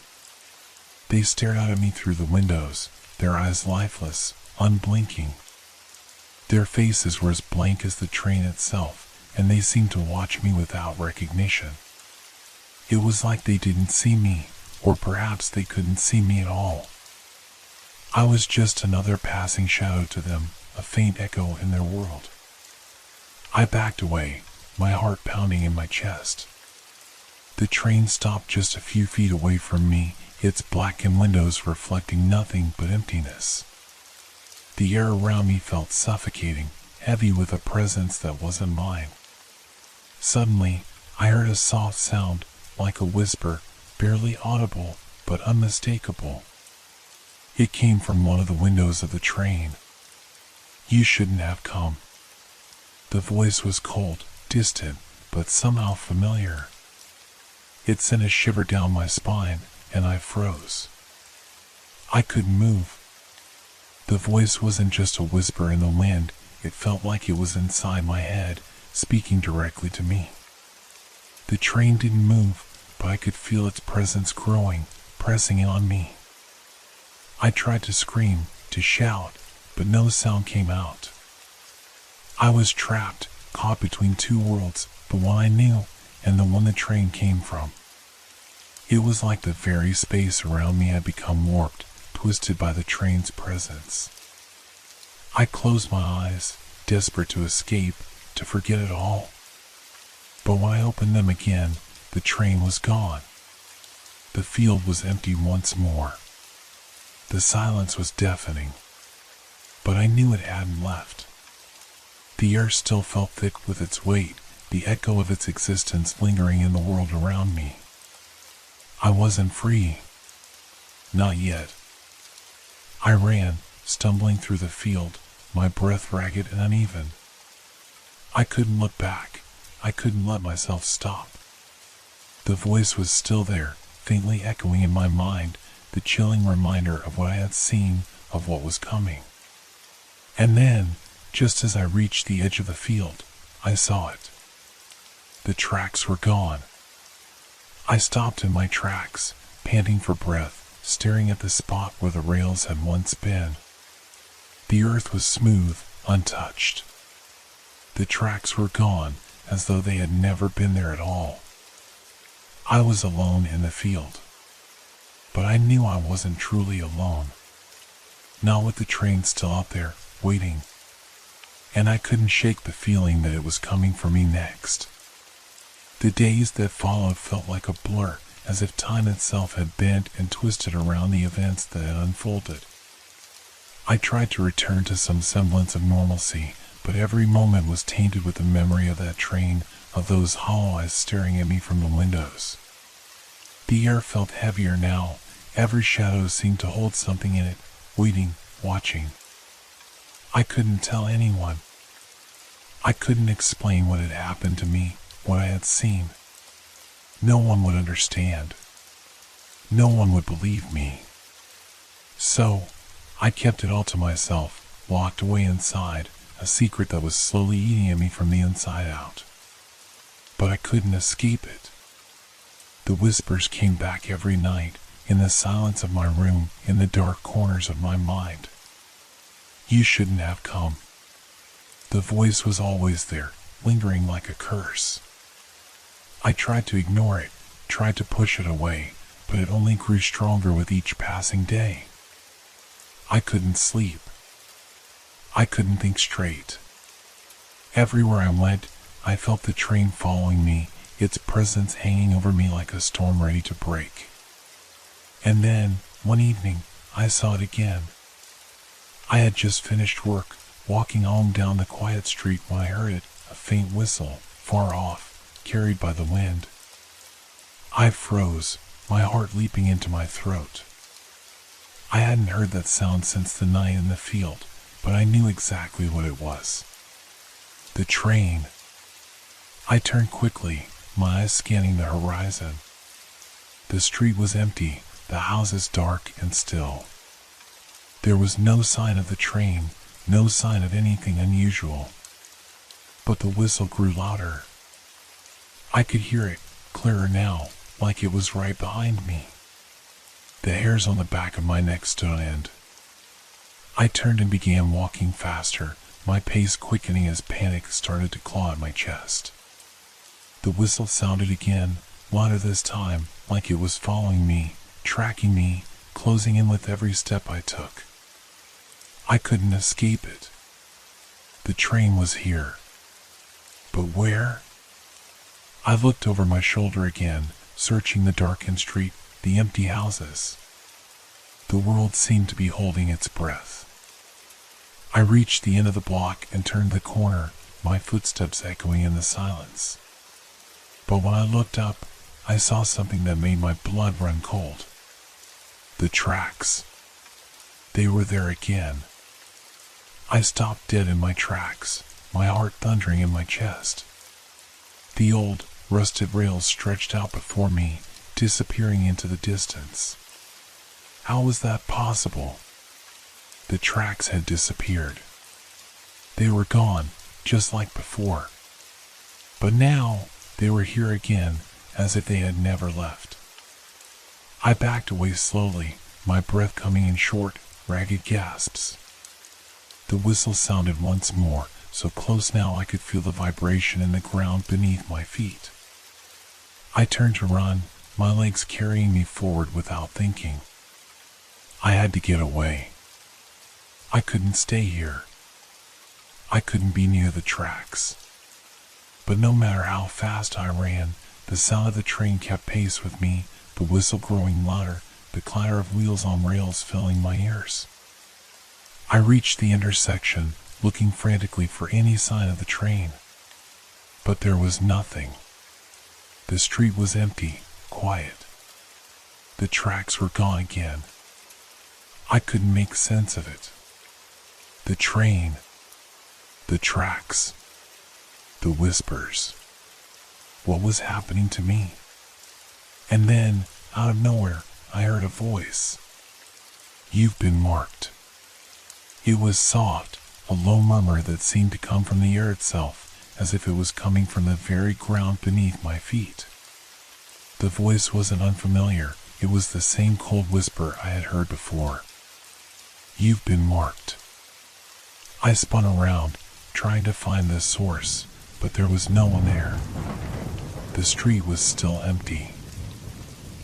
They stared out at me through the windows, their eyes lifeless, unblinking. Their faces were as blank as the train itself, and they seemed to watch me without recognition. It was like they didn't see me, or perhaps they couldn't see me at all. I was just another passing shadow to them, a faint echo in their world. I backed away, my heart pounding in my chest. The train stopped just a few feet away from me, its blackened windows reflecting nothing but emptiness. The air around me felt suffocating, heavy with a presence that wasn't mine. Suddenly, I heard a soft sound, like a whisper, barely audible, but unmistakable. It came from one of the windows of the train. "You shouldn't have come." The voice was cold, distant, but somehow familiar. It sent a shiver down my spine, and I froze. I couldn't move. The voice wasn't just a whisper in the wind, it felt like it was inside my head, speaking directly to me. The train didn't move, but I could feel its presence growing, pressing in on me. I tried to scream, to shout, but no sound came out. I was trapped, caught between two worlds, the one I knew and the one the train came from. It was like the very space around me had become warped, twisted by the train's presence. I closed my eyes, desperate to escape, to forget it all. But when I opened them again, the train was gone. The field was empty once more. The silence was deafening, but I knew it hadn't left. The air still felt thick with its weight, the echo of its existence lingering in the world around me. I wasn't free. Not yet. I ran, stumbling through the field, my breath ragged and uneven. I couldn't look back. I couldn't let myself stop. The voice was still there, faintly echoing in my mind, the chilling reminder of what I had seen, of what was coming. And then, just as I reached the edge of the field, I saw it. The tracks were gone. I stopped in my tracks, panting for breath, staring at the spot where the rails had once been. The earth was smooth, untouched. The tracks were gone, as though they had never been there at all. I was alone in the field. But I knew I wasn't truly alone. Not with the train still out there, waiting. And I couldn't shake the feeling that it was coming for me next. The days that followed felt like a blur, as if time itself had bent and twisted around the events that had unfolded. I tried to return to some semblance of normalcy, but every moment was tainted with the memory of that train, of those hollow eyes staring at me from the windows. The air felt heavier now. Every shadow seemed to hold something in it, waiting, watching. I couldn't tell anyone. I couldn't explain what had happened to me, what I had seen. No one would understand. No one would believe me. So, I kept it all to myself, locked away inside, a secret that was slowly eating at me from the inside out. But I couldn't escape it. The whispers came back every night, in the silence of my room, in the dark corners of my mind. You shouldn't have come. The voice was always there, lingering like a curse. I tried to ignore it, tried to push it away, but it only grew stronger with each passing day. I couldn't sleep. I couldn't think straight. Everywhere I went, I felt the train following me, its presence hanging over me like a storm ready to break. And then, one evening, I saw it again. I had just finished work, walking home down the quiet street when I heard it, a faint whistle, far off, carried by the wind. I froze, my heart leaping into my throat. I hadn't heard that sound since the night in the field, but I knew exactly what it was. The train. I turned quickly, my eyes scanning the horizon. The street was empty, the houses dark and still. There was no sign of the train, no sign of anything unusual. But the whistle grew louder. I could hear it, clearer now, like it was right behind me. The hairs on the back of my neck stood on end. I turned and began walking faster, my pace quickening as panic started to claw at my chest. The whistle sounded again, louder this time, like it was following me, tracking me, closing in with every step I took. I couldn't escape it. The train was here. But where? I looked over my shoulder again, searching the darkened street, the empty houses. The world seemed to be holding its breath. I reached the end of the block and turned the corner, my footsteps echoing in the silence. But when I looked up, I saw something that made my blood run cold. The tracks. They were there again. I stopped dead in my tracks, my heart thundering in my chest. The old, rusted rails stretched out before me, disappearing into the distance. How was that possible? The tracks had disappeared. They were gone, just like before. But now, they were here again, as if they had never left. I backed away slowly, my breath coming in short, ragged gasps. The whistle sounded once more, so close now I could feel the vibration in the ground beneath my feet. I turned to run, my legs carrying me forward without thinking. I had to get away. I couldn't stay here. I couldn't be near the tracks. But no matter how fast I ran, the sound of the train kept pace with me, the whistle growing louder, the clatter of wheels on rails filling my ears. I reached the intersection, looking frantically for any sign of the train. But there was nothing. The street was empty, quiet. The tracks were gone again. I couldn't make sense of it. The train, the tracks, the whispers. What was happening to me? And then, out of nowhere, I heard a voice. "You've been marked." It was soft, a low murmur that seemed to come from the air itself, as if it was coming from the very ground beneath my feet. The voice wasn't unfamiliar, it was the same cold whisper I had heard before. "You've been marked." I spun around, trying to find the source, but there was no one there. The street was still empty.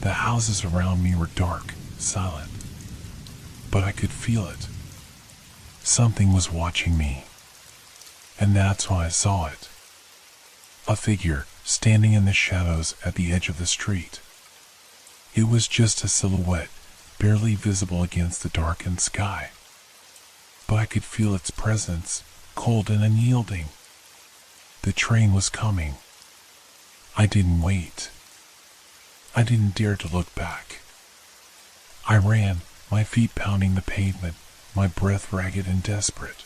The houses around me were dark, silent. But I could feel it. Something was watching me. And that's when I saw it. A figure standing in the shadows at the edge of the street. It was just a silhouette, barely visible against the darkened sky. But I could feel its presence, cold and unyielding. The train was coming. I didn't wait. I didn't dare to look back. I ran, my feet pounding the pavement, my breath ragged and desperate.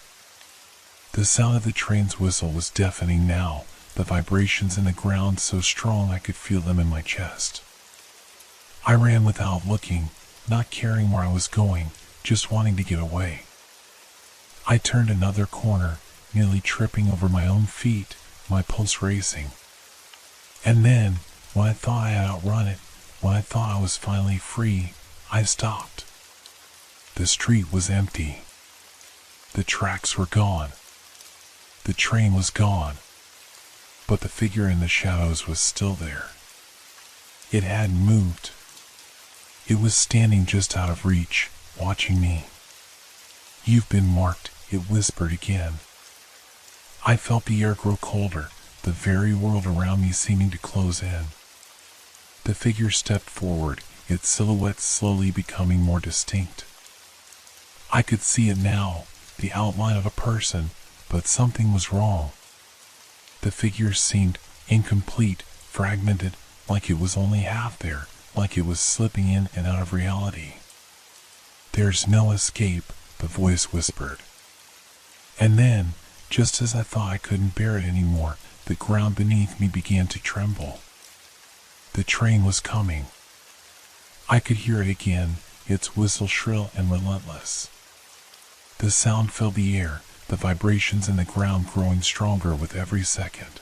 The sound of the train's whistle was deafening now, the vibrations in the ground so strong I could feel them in my chest. I ran without looking, not caring where I was going, just wanting to get away. I turned another corner, nearly tripping over my own feet, my pulse racing. And then, when I thought I had outrun it, when I thought I was finally free, I stopped. The street was empty. The tracks were gone. The train was gone. But the figure in the shadows was still there. It hadn't moved. It was standing just out of reach, watching me. "You've been marked," it whispered again. I felt the air grow colder, the very world around me seeming to close in. The figure stepped forward, its silhouette slowly becoming more distinct. I could see it now, the outline of a person, but something was wrong. The figure seemed incomplete, fragmented, like it was only half there, like it was slipping in and out of reality. "There's no escape," the voice whispered. And then, just as I thought I couldn't bear it anymore, the ground beneath me began to tremble. The train was coming. I could hear it again, its whistle shrill and relentless. The sound filled the air, the vibrations in the ground growing stronger with every second.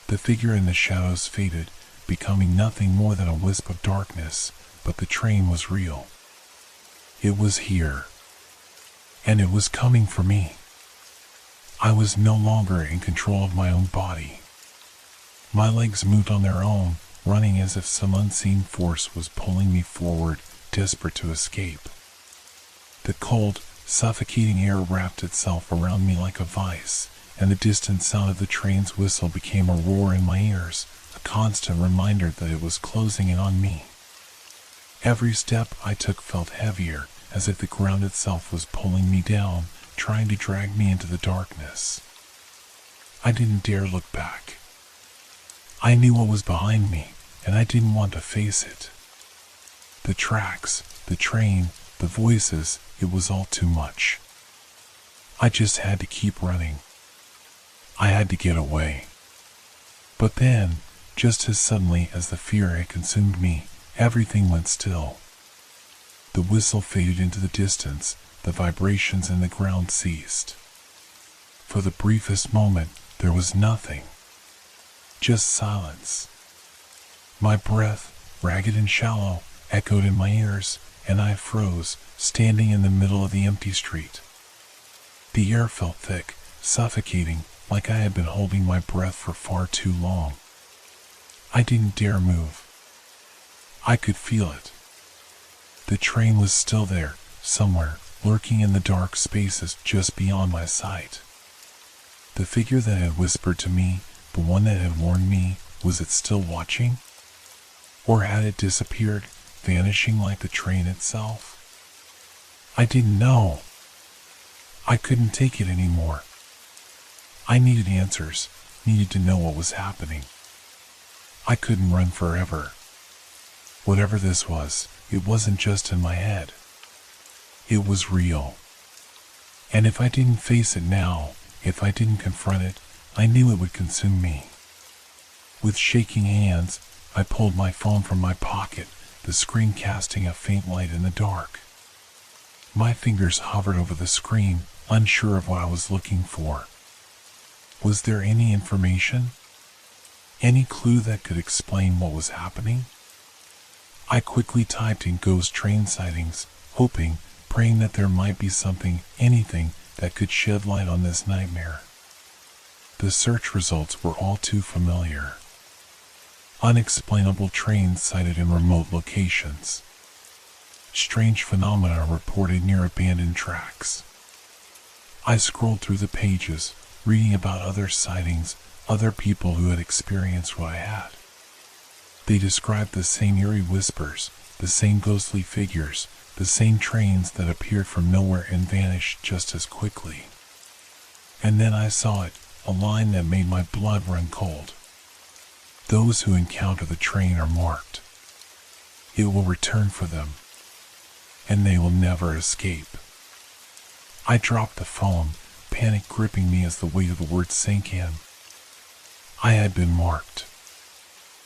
The figure in the shadows faded, becoming nothing more than a wisp of darkness, but the train was real. It was here. And it was coming for me. I was no longer in control of my own body. My legs moved on their own, running as if some unseen force was pulling me forward, desperate to escape. The cold, suffocating air wrapped itself around me like a vice, and the distant sound of the train's whistle became a roar in my ears, a constant reminder that it was closing in on me. Every step I took felt heavier, as if the ground itself was pulling me down, trying to drag me into the darkness. I didn't dare look back. I knew what was behind me, and I didn't want to face it. The tracks, the train, the voices, it was all too much. I just had to keep running. I had to get away. But then, just as suddenly as the fear had consumed me, everything went still. The whistle faded into the distance, the vibrations in the ground ceased. For the briefest moment, there was nothing. Just silence. My breath, ragged and shallow, echoed in my ears, and I froze, standing in the middle of the empty street. The air felt thick, suffocating, like I had been holding my breath for far too long. I didn't dare move. I could feel it. The train was still there, somewhere, lurking in the dark spaces just beyond my sight. The figure that had whispered to me, the one that had warned me, was it still watching? Or had it disappeared, vanishing like the train itself? I didn't know. I couldn't take it anymore. I needed answers, needed to know what was happening. I couldn't run forever. Whatever this was, it wasn't just in my head. It was real. And if I didn't face it now, if I didn't confront it, I knew it would consume me. With shaking hands, I pulled my phone from my pocket, the screen casting a faint light in the dark. My fingers hovered over the screen, unsure of what I was looking for. Was there any information? Any clue that could explain what was happening? I quickly typed in ghost train sightings, hoping, praying that there might be something, anything, that could shed light on this nightmare. The search results were all too familiar. Unexplainable trains sighted in remote locations. Strange phenomena reported near abandoned tracks. I scrolled through the pages, reading about other sightings, other people who had experienced what I had. They described the same eerie whispers, the same ghostly figures, the same trains that appeared from nowhere and vanished just as quickly. And then I saw it, a line that made my blood run cold. Those who encounter the train are marked. It will return for them, and they will never escape. I dropped the phone, panic gripping me as the weight of the words sank in. I had been marked.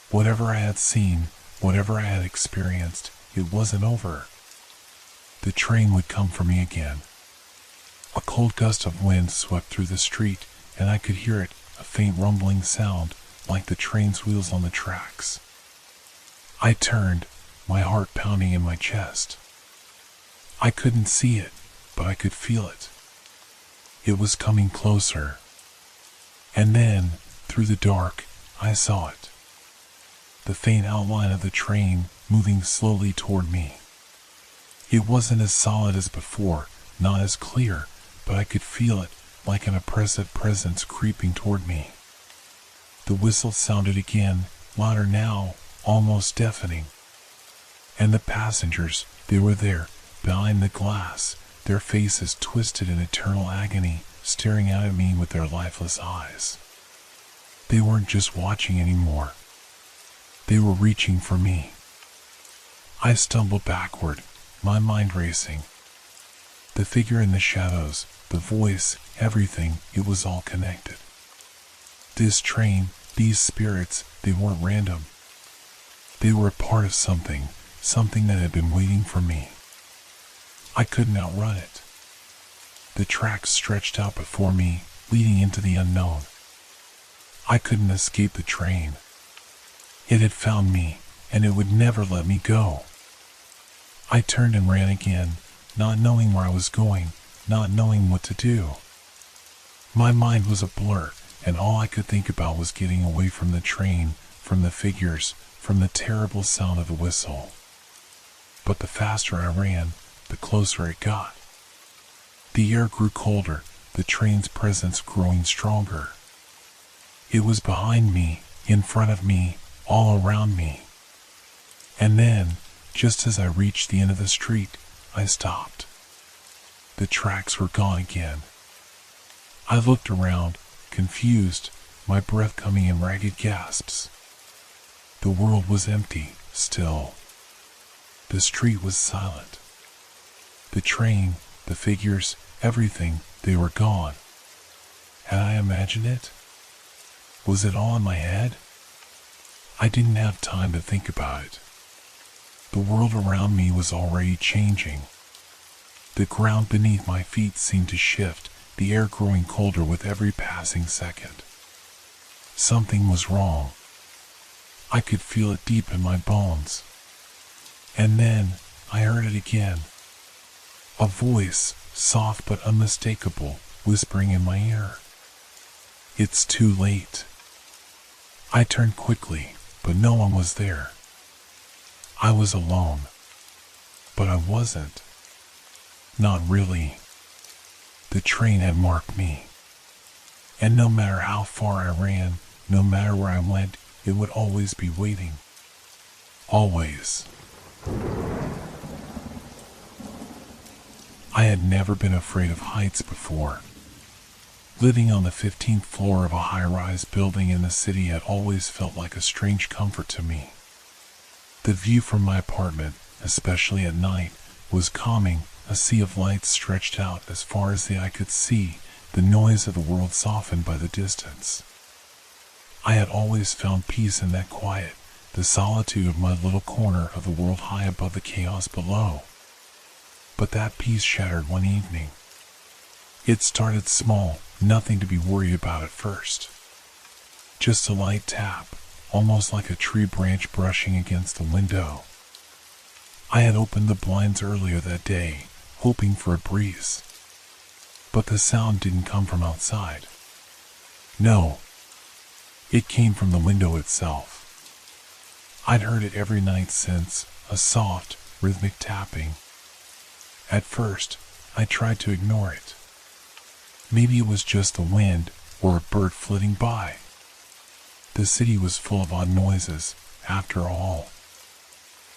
Whatever I had seen, whatever I had experienced, it wasn't over. The train would come for me again. A cold gust of wind swept through the street, and I could hear it, a faint rumbling sound, like the train's wheels on the tracks. I turned, my heart pounding in my chest. I couldn't see it, but I could feel it. It was coming closer. And then, through the dark, I saw it. The faint outline of the train moving slowly toward me. It wasn't as solid as before, not as clear, but I could feel it, like an oppressive presence creeping toward me. The whistle sounded again, louder now, almost deafening. And the passengers, they were there, behind the glass, their faces twisted in eternal agony, staring out at me with their lifeless eyes. They weren't just watching anymore. They were reaching for me. I stumbled backward, my mind racing. The figure in the shadows, the voice, everything, it was all connected. This train, these spirits, they weren't random. They were a part of something, something that had been waiting for me. I couldn't outrun it. The tracks stretched out before me, leading into the unknown. I couldn't escape the train. It had found me, and it would never let me go. I turned and ran again, not knowing where I was going, not knowing what to do. My mind was a blur, and all I could think about was getting away from the train, from the figures, from the terrible sound of the whistle. But the faster I ran, the closer it got. The air grew colder, the train's presence growing stronger. It was behind me, in front of me, all around me. And then, just as I reached the end of the street, I stopped. The tracks were gone again. I looked around, confused, my breath coming in ragged gasps. The world was empty, still. The street was silent. The train, the figures, everything, they were gone. Had I imagined it? Was it all in my head? I didn't have time to think about it. The world around me was already changing. The ground beneath my feet seemed to shift, the air growing colder with every passing second. Something was wrong. I could feel it deep in my bones. And then, I heard it again. A voice, soft but unmistakable, whispering in my ear. It's too late. I turned quickly, but no one was there. I was alone. But I wasn't. Not really. The train had marked me. And no matter how far I ran, no matter where I went, it would always be waiting. Always. I had never been afraid of heights before. Living on the 15th floor of a high-rise building in the city had always felt like a strange comfort to me. The view from my apartment, especially at night, was calming, a sea of lights stretched out as far as the eye could see, the noise of the world softened by the distance. I had always found peace in that quiet, the solitude of my little corner of the world high above the chaos below. But that peace shattered one evening. It started small, nothing to be worried about at first. Just a light tap, almost like a tree branch brushing against the window. I had opened the blinds earlier that day, hoping for a breeze. But the sound didn't come from outside. No, it came from the window itself. I'd heard it every night since, a soft, rhythmic tapping. At first, I tried to ignore it. Maybe it was just the wind or a bird flitting by. The city was full of odd noises, after all.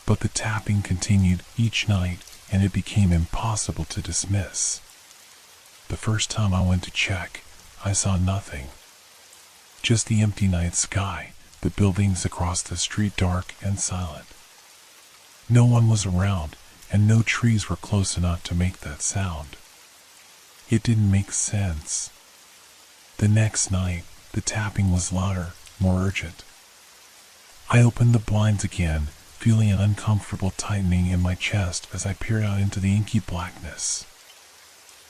But the tapping continued each night, and it became impossible to dismiss. The first time I went to check, I saw nothing. Just the empty night sky, the buildings across the street dark and silent. No one was around, and no trees were close enough to make that sound. It didn't make sense. The next night, the tapping was louder, more urgent. I opened the blinds again, feeling an uncomfortable tightening in my chest as I peered out into the inky blackness.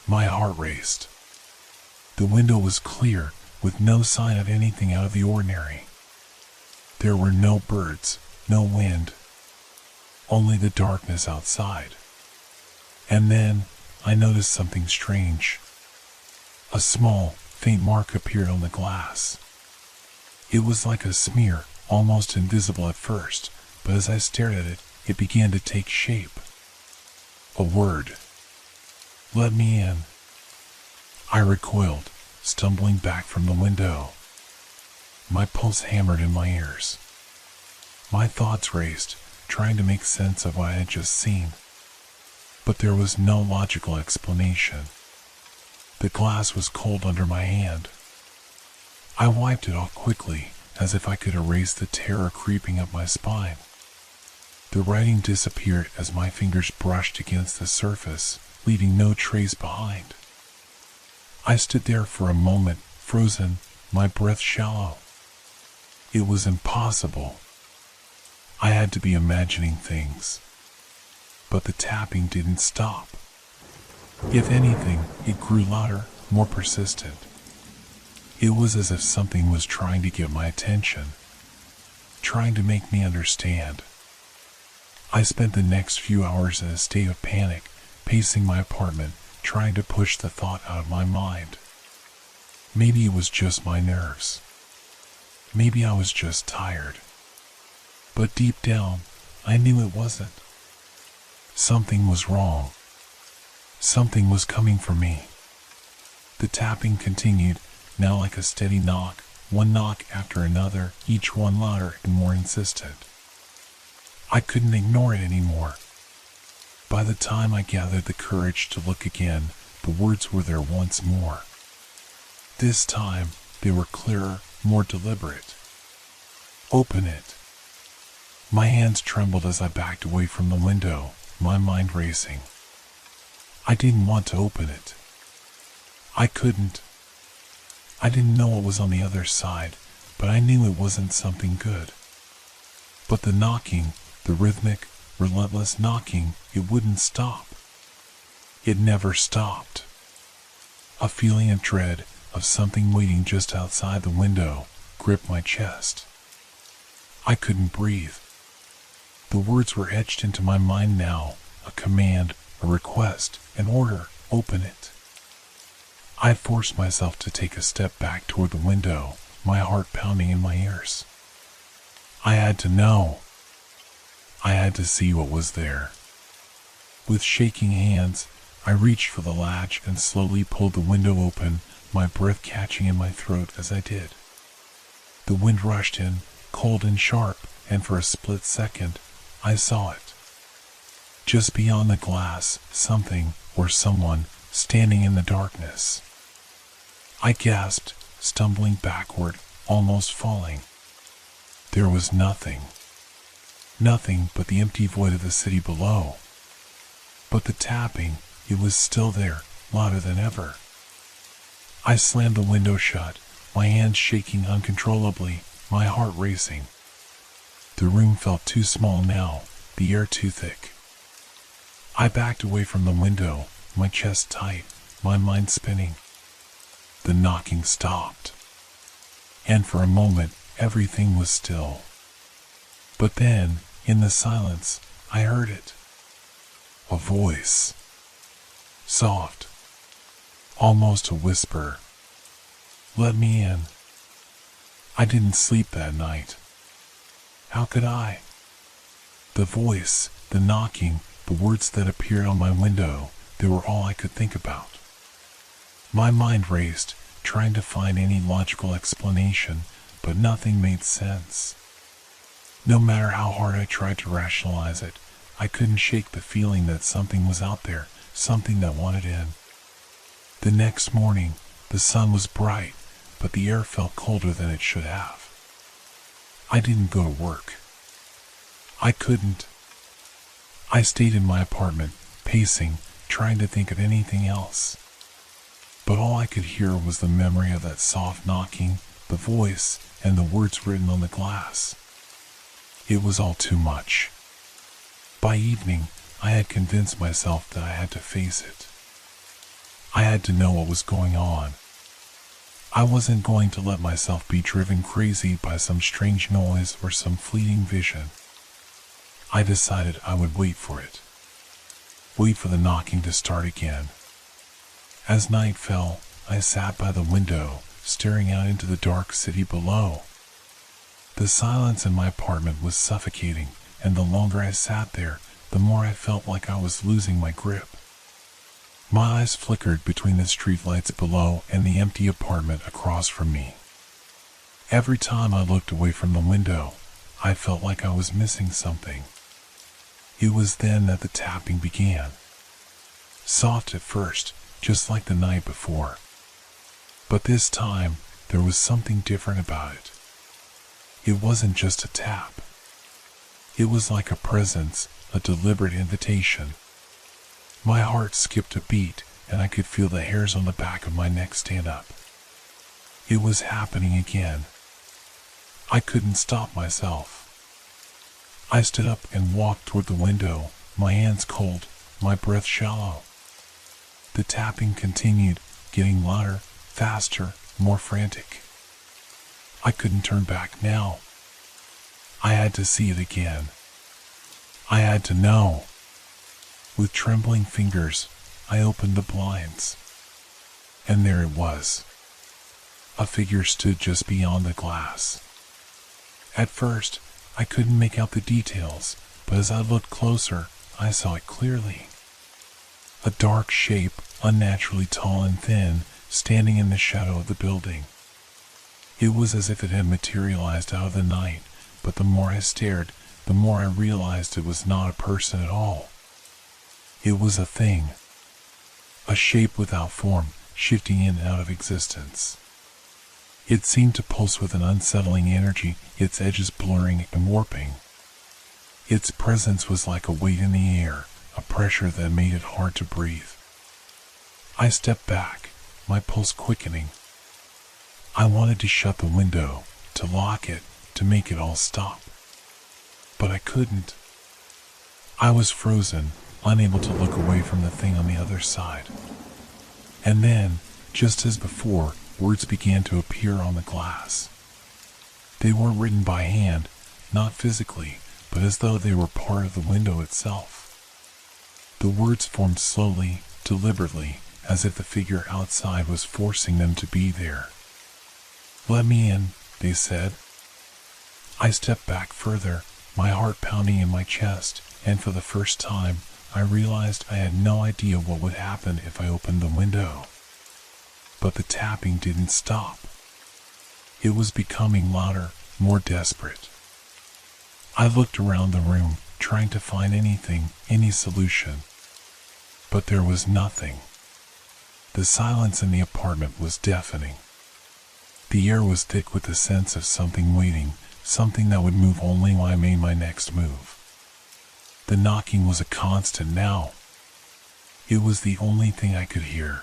My heart raced. The window was clear, with no sign of anything out of the ordinary. There were no birds, no wind, only the darkness outside. And then, I noticed something strange. A small, faint mark appeared on the glass. It was like a smear, almost invisible at first, but as I stared at it, it began to take shape. A word. Let me in. I recoiled, stumbling back from the window. My pulse hammered in my ears. My thoughts raced, trying to make sense of what I had just seen. But there was no logical explanation. The glass was cold under my hand. I wiped it off quickly, as if I could erase the terror creeping up my spine. The writing disappeared as my fingers brushed against the surface, leaving no trace behind. I stood there for a moment, frozen, my breath shallow. It was impossible. I had to be imagining things. But the tapping didn't stop. If anything, it grew louder, more persistent. It was as if something was trying to get my attention, trying to make me understand. I spent the next few hours in a state of panic, pacing my apartment, trying to push the thought out of my mind. Maybe it was just my nerves. Maybe I was just tired. But deep down, I knew it wasn't. Something was wrong. Something was coming for me. The tapping continued, now like a steady knock, one knock after another, each one louder and more insistent. I couldn't ignore it anymore. By the time I gathered the courage to look again, the words were there once more. This time, they were clearer, more deliberate. Open it. My hands trembled as I backed away from the window, my mind racing. I didn't want to open it. I couldn't. I didn't know what was on the other side, but I knew it wasn't something good. But the knocking, the rhythmic, relentless knocking, it wouldn't stop. It never stopped. A feeling of dread, of something waiting just outside the window, gripped my chest. I couldn't breathe. The words were etched into my mind now, a command, a request, an order, open it. I forced myself to take a step back toward the window, my heart pounding in my ears. I had to know. I had to see what was there. With shaking hands, I reached for the latch and slowly pulled the window open, my breath catching in my throat as I did. The wind rushed in, cold and sharp, and for a split second, I saw it. Just beyond the glass, something, or someone, standing in the darkness. I gasped, stumbling backward, almost falling. There was nothing. Nothing but the empty void of the city below. But the tapping, it was still there, louder than ever. I slammed the window shut, my hands shaking uncontrollably, my heart racing. The room felt too small now, the air too thick. I backed away from the window, my chest tight, my mind spinning. The knocking stopped. And for a moment, everything was still. But then, in the silence, I heard it. A voice. Soft. Almost a whisper. Let me in. I didn't sleep that night. How could I? The voice, the knocking, the words that appeared on my window, they were all I could think about. My mind raced, trying to find any logical explanation, but nothing made sense. No matter how hard I tried to rationalize it, I couldn't shake the feeling that something was out there, something that wanted in. The next morning, the sun was bright, but the air felt colder than it should have. I didn't go to work. I couldn't. I stayed in my apartment, pacing, trying to think of anything else. But all I could hear was the memory of that soft knocking, the voice, and the words written on the glass. It was all too much. By evening, I had convinced myself that I had to face it. I had to know what was going on. I wasn't going to let myself be driven crazy by some strange noise or some fleeting vision. I decided I would wait for it. Wait for the knocking to start again. As night fell, I sat by the window, staring out into the dark city below. The silence in my apartment was suffocating, and the longer I sat there, the more I felt like I was losing my grip. My eyes flickered between the streetlights below and the empty apartment across from me. Every time I looked away from the window, I felt like I was missing something. It was then that the tapping began. Soft at first, just like the night before. But this time, there was something different about it. It wasn't just a tap. It was like a presence, a deliberate invitation. My heart skipped a beat, and I could feel the hairs on the back of my neck stand up. It was happening again. I couldn't stop myself. I stood up and walked toward the window, my hands cold, my breath shallow. The tapping continued, getting louder, faster, more frantic. I couldn't turn back now. I had to see it again. I had to know. With trembling fingers, I opened the blinds. And there it was. A figure stood just beyond the glass. At first, I couldn't make out the details, but as I looked closer, I saw it clearly. A dark shape, unnaturally tall and thin, standing in the shadow of the building. It was as if it had materialized out of the night, but the more I stared, the more I realized it was not a person at all. It was a thing. A shape without form, shifting in and out of existence. It seemed to pulse with an unsettling energy, its edges blurring and warping. Its presence was like a weight in the air, a pressure that made it hard to breathe. I stepped back, my pulse quickening. I wanted to shut the window, to lock it, to make it all stop. But I couldn't. I was frozen, unable to look away from the thing on the other side. And then, just as before, words began to appear on the glass. They weren't written by hand, not physically, but as though they were part of the window itself. The words formed slowly, deliberately, as if the figure outside was forcing them to be there. "Let me in," they said. I stepped back further, my heart pounding in my chest, and for the first time, I realized I had no idea what would happen if I opened the window. but the tapping didn't stop. It was becoming louder, more desperate. I looked around the room, trying to find anything, any solution. But there was nothing. The silence in the apartment was deafening. The air was thick with the sense of something waiting, something that would move only when I made my next move. The knocking was a constant now. It was the only thing I could hear.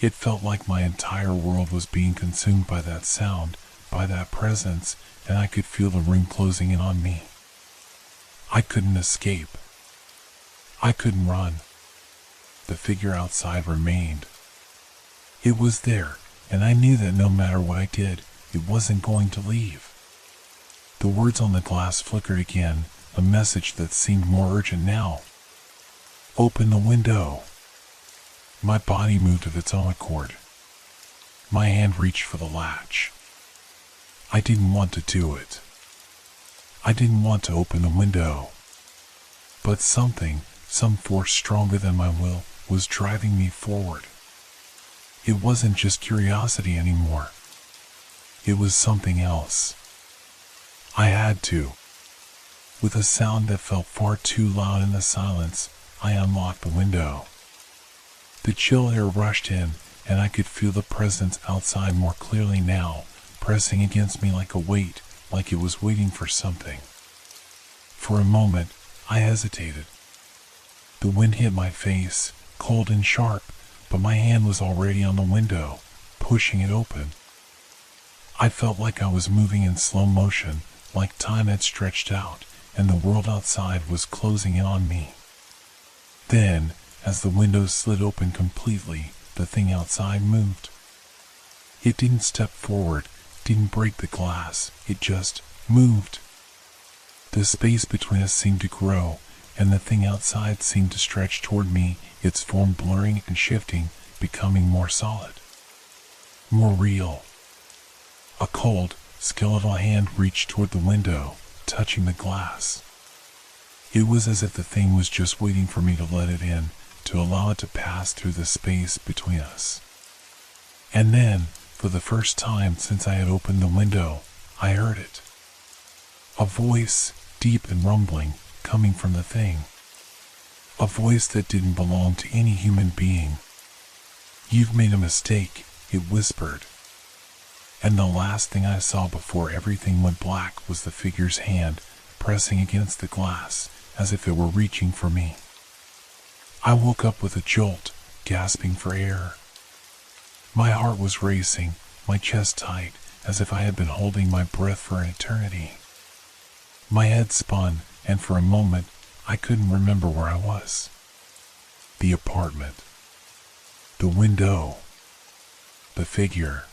It felt like my entire world was being consumed by that sound, by that presence, and I could feel the room closing in on me. I couldn't escape. I couldn't run. The figure outside remained. It was there, and I knew that no matter what I did, it wasn't going to leave. The words on the glass flickered again, a message that seemed more urgent now. Open the window. My body moved of its own accord. My hand reached for the latch. I didn't want to do it. I didn't want to open the window. But something, some force stronger than my will, was driving me forward. It wasn't just curiosity anymore. It was something else. I had to. With a sound that felt far too loud in the silence, I unlocked the window. The chill air rushed in, and I could feel the presence outside more clearly now, pressing against me like a weight, like it was waiting for something. For a moment, I hesitated. The wind hit my face, cold and sharp, but my hand was already on the window, pushing it open. I felt like I was moving in slow motion, like time had stretched out, and the world outside was closing in on me. Then, as the window slid open completely, the thing outside moved. It didn't step forward, didn't break the glass, it just moved. The space between us seemed to grow, and the thing outside seemed to stretch toward me, its form blurring and shifting, becoming more solid, more real. A cold, skeletal hand reached toward the window, touching the glass. It was as if the thing was just waiting for me to let it in, to allow it to pass through the space between us. And then, for the first time since I had opened the window, I heard it. A voice, deep and rumbling, coming from the thing. A voice that didn't belong to any human being. "You've made a mistake," it whispered. And the last thing I saw before everything went black was the figure's hand pressing against the glass, as if it were reaching for me. I woke up with a jolt, gasping for air. My heart was racing, my chest tight, as if I had been holding my breath for an eternity. My head spun, and for a moment, I couldn't remember where I was. The apartment. The window. The figure.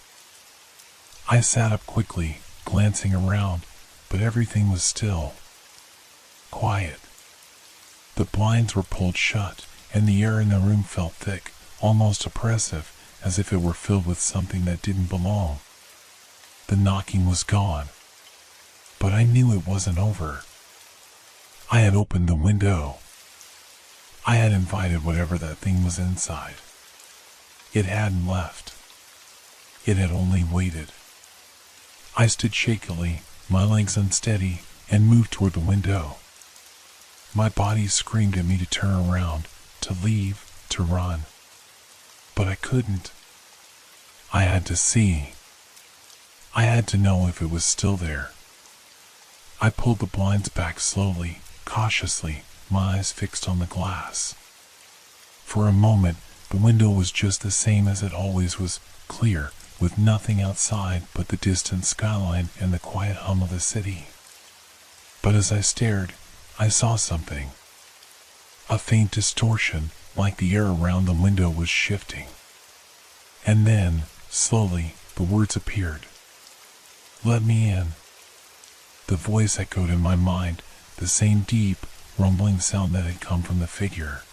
I sat up quickly, glancing around, but everything was still. Quiet. The blinds were pulled shut, and the air in the room felt thick, almost oppressive, as if it were filled with something that didn't belong. The knocking was gone. But I knew it wasn't over. I had opened the window. I had invited whatever that thing was inside. It hadn't left. It had only waited. I stood shakily, my legs unsteady, and moved toward the window. My body screamed at me to turn around, to leave, to run. But I couldn't. I had to see. I had to know if it was still there. I pulled the blinds back slowly, cautiously, my eyes fixed on the glass. For a moment, the window was just the same as it always was, clear, with nothing outside but the distant skyline and the quiet hum of the city. But as I stared, I saw something. A faint distortion, like the air around the window was shifting. And then, slowly, the words appeared. "Let me in." The voice echoed in my mind, the same deep, rumbling sound that had come from the figure.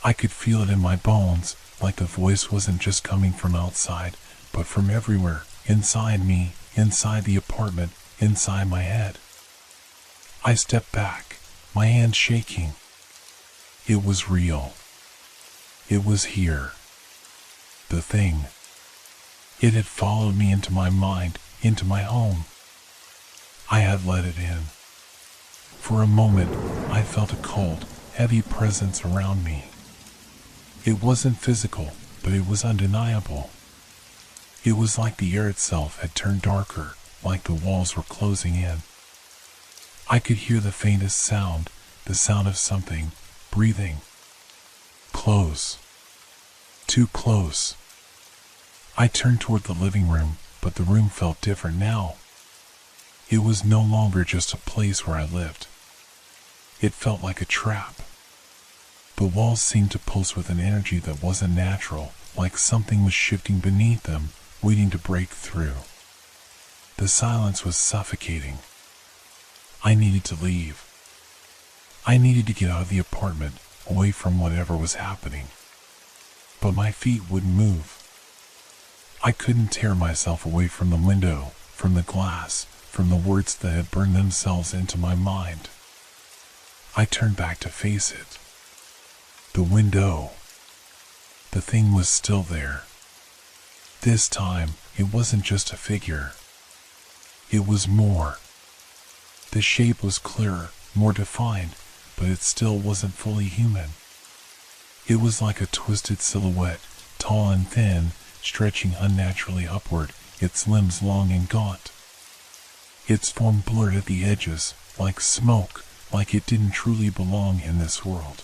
I could feel it in my bones, like the voice wasn't just coming from outside, but from everywhere, inside me, inside the apartment, inside my head. I stepped back, my hands shaking. It was real. It was here. the thing. It had followed me into my mind, into my home. I had let it in. For a moment, I felt a cold, heavy presence around me. It wasn't physical, but it was undeniable. It was like the air itself had turned darker, like the walls were closing in. I could hear the faintest sound, the sound of something breathing. Close. Too close. I turned toward the living room, but the room felt different now. It was no longer just a place where I lived. It felt like a trap. The walls seemed to pulse with an energy that wasn't natural, like something was shifting beneath them, waiting to break through. The silence was suffocating. I needed to leave. I needed to get out of the apartment, away from whatever was happening. But my feet wouldn't move. I couldn't tear myself away from the window, from the glass, from the words that had burned themselves into my mind. I turned back to face it. The window. The thing was still there. This time, it wasn't just a figure. It was more. The shape was clearer, more defined, but it still wasn't fully human. It was like a twisted silhouette, tall and thin, stretching unnaturally upward, its limbs long and gaunt. Its form blurred at the edges, like smoke, like it didn't truly belong in this world.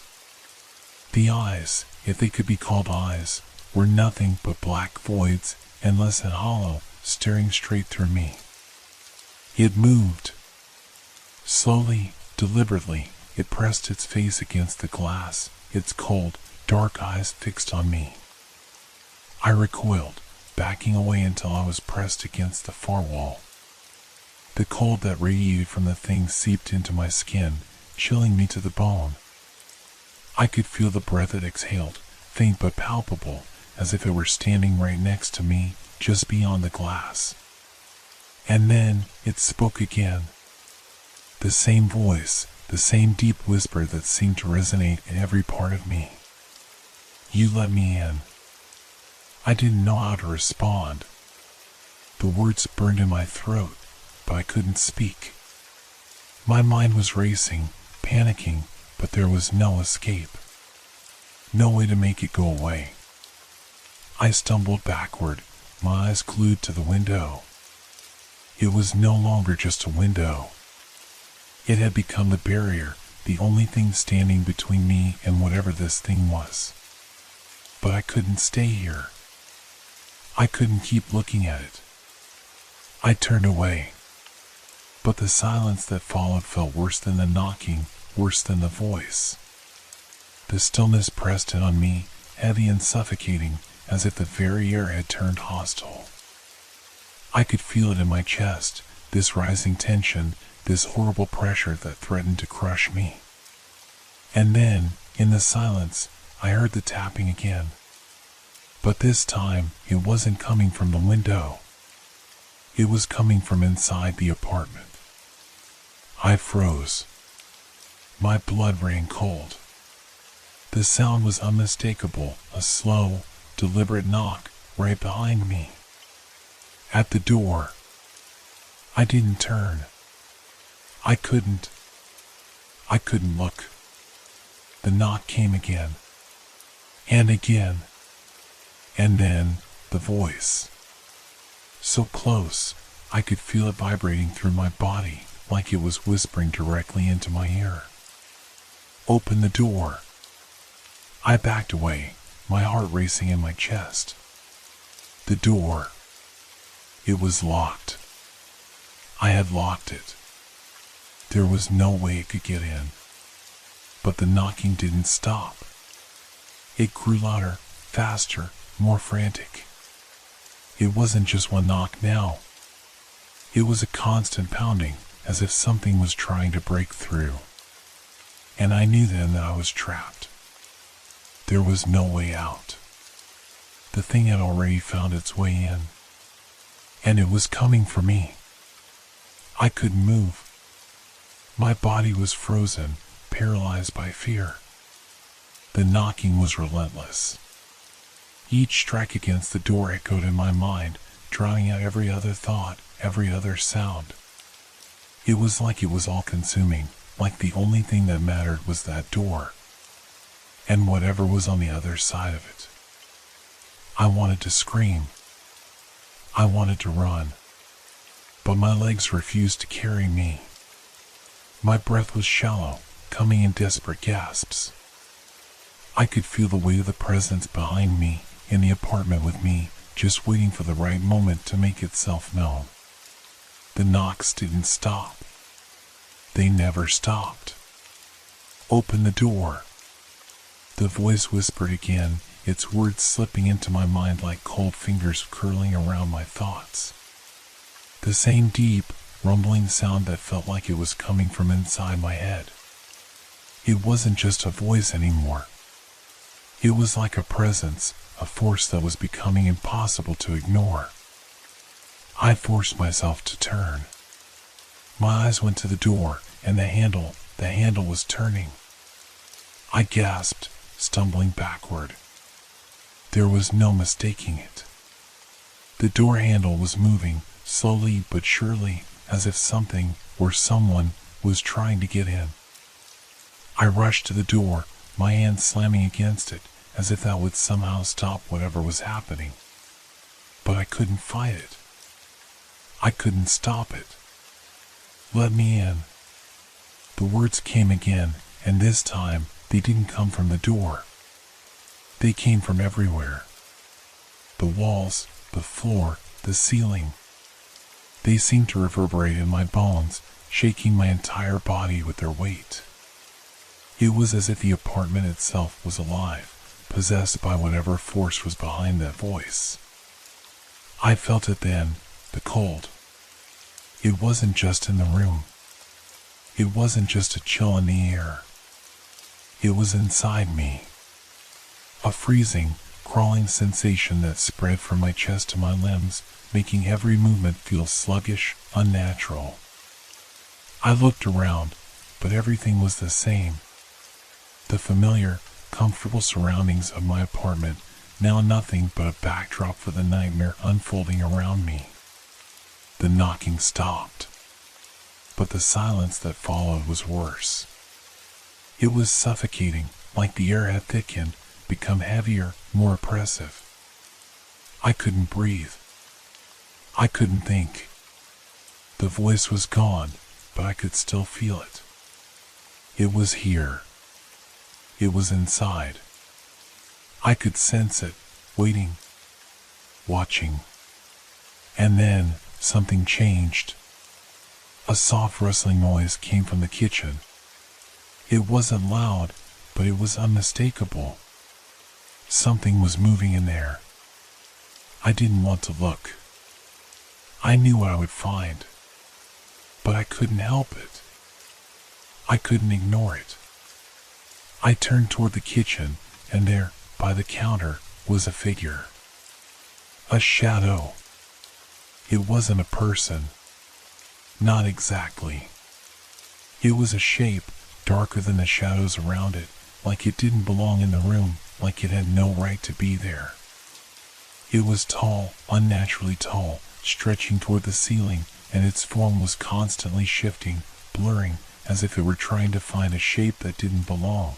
The eyes, if they could be called eyes, were nothing but black voids, endless and hollow, staring straight through me. It moved. Slowly, deliberately, it pressed its face against the glass, its cold, dark eyes fixed on me. I recoiled, backing away until I was pressed against the far wall. The cold that radiated from the thing seeped into my skin, chilling me to the bone. I could feel the breath it exhaled, faint but palpable, as if it were standing right next to me, just beyond the glass. And then it spoke again. The same voice, the same deep whisper that seemed to resonate in every part of me. You let me in. I didn't know how to respond. The words burned in my throat, but I couldn't speak. My mind was racing, panicking, but there was no escape. No way to make it go away. I stumbled backward, my eyes glued to the window. It was no longer just a window. It had become the barrier, the only thing standing between me and whatever this thing was. But I couldn't stay here. I couldn't keep looking at it. I turned away. But the silence that followed felt worse than the knocking, worse than the voice. The stillness pressed in on me, heavy and suffocating, as if the very air had turned hostile. I could feel it in my chest, this rising tension, this horrible pressure that threatened to crush me. And then, in the silence, I heard the tapping again. But this time, it wasn't coming from the window. It was coming from inside the apartment. I froze. My blood ran cold. The sound was unmistakable, a slow, deliberate knock right behind me. At the door. I didn't turn. I couldn't look. The knock came again. And again. And then, the voice. So close, I could feel it vibrating through my body, like it was whispering directly into my ear. Open the door. I backed away, my heart racing in my chest. The door. It was locked. I had locked it. There was no way it could get in. But the knocking didn't stop. It grew louder, faster, more frantic. It wasn't just one knock now. It was a constant pounding, as if something was trying to break through. And I knew then that I was trapped. There was no way out. The thing had already found its way in. And it was coming for me. I couldn't move. My body was frozen, paralyzed by fear. The knocking was relentless. Each strike against the door echoed in my mind, drowning out every other thought, every other sound. It was like it was all consuming, like the only thing that mattered was that door, and whatever was on the other side of it. I wanted to scream. I wanted to run, but my legs refused to carry me. My breath was shallow, coming in desperate gasps. I could feel the weight of the presence behind me, in the apartment with me, just waiting for the right moment to make itself known. The knocks didn't stop. They never stopped. "Open the door." The voice whispered again, its words slipping into my mind like cold fingers curling around my thoughts. The same deep, rumbling sound that felt like it was coming from inside my head. It wasn't just a voice anymore. It was like a presence, a force that was becoming impossible to ignore. I forced myself to turn. My eyes went to the door, and the handle was turning. I gasped, stumbling backward. There was no mistaking it. The door handle was moving, slowly but surely, as if something or someone was trying to get in. I rushed to the door, my hand slamming against it, as if that would somehow stop whatever was happening. But I couldn't fight it. I couldn't stop it. "Let me in." The words came again, and this time they didn't come from the door. They came from everywhere. The walls, the floor, the ceiling. They seemed to reverberate in my bones, shaking my entire body with their weight. It was as if the apartment itself was alive, possessed by whatever force was behind that voice. I felt it then, the cold. It wasn't just in the room. It wasn't just a chill in the air. It was inside me. A freezing, crawling sensation that spread from my chest to my limbs, making every movement feel sluggish, unnatural. I looked around, but everything was the same. The familiar, comfortable surroundings of my apartment, now nothing but a backdrop for the nightmare unfolding around me. The knocking stopped, but the silence that followed was worse. It was suffocating, like the air had thickened, become heavier, more oppressive. I couldn't breathe. I couldn't think. The voice was gone, but I could still feel it. It was here. It was inside. I could sense it, waiting, watching. And then something changed. A soft rustling noise came from the kitchen. It wasn't loud, but it was unmistakable. Something was moving in there. I didn't want to look. I knew what I would find, but I couldn't help it. I couldn't ignore it. I turned toward the kitchen, and there, by the counter, was a figure. A shadow. It wasn't a person. Not exactly. It was a shape, darker than the shadows around it, like it didn't belong in the room, like it had no right to be there. It was tall, unnaturally tall, stretching toward the ceiling, and its form was constantly shifting, blurring, as if it were trying to find a shape that didn't belong.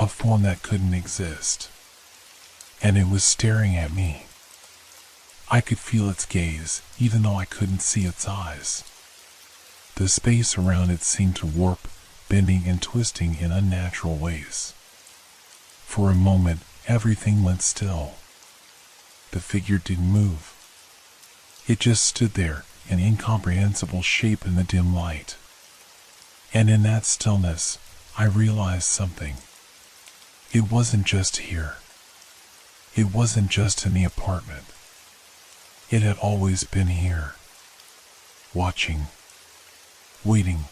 A form that couldn't exist. And it was staring at me. I could feel its gaze, even though I couldn't see its eyes. The space around it seemed to warp, bending and twisting in unnatural ways. For a moment, everything went still. The figure didn't move. It just stood there, an incomprehensible shape in the dim light. And in that stillness, I realized something. It wasn't just here. It wasn't just in the apartment. It had always been here. Watching. Waiting.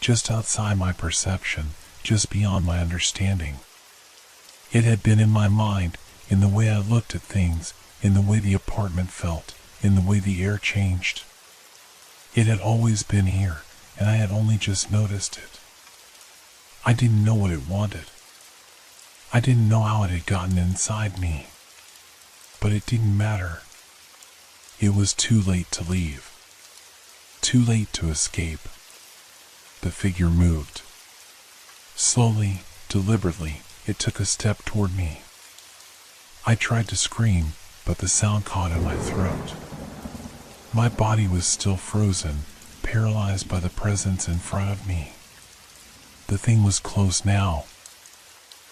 Just outside my perception, just beyond my understanding. It had been in my mind, in the way I looked at things, in the way the apartment felt, in the way the air changed. It had always been here, and I had only just noticed it. I didn't know what it wanted. I didn't know how it had gotten inside me, but it didn't matter. It was too late to leave, too late to escape. The figure moved. Slowly, deliberately, it took a step toward me. I tried to scream, but the sound caught in my throat. My body was still frozen, paralyzed by the presence in front of me. The thing was close now.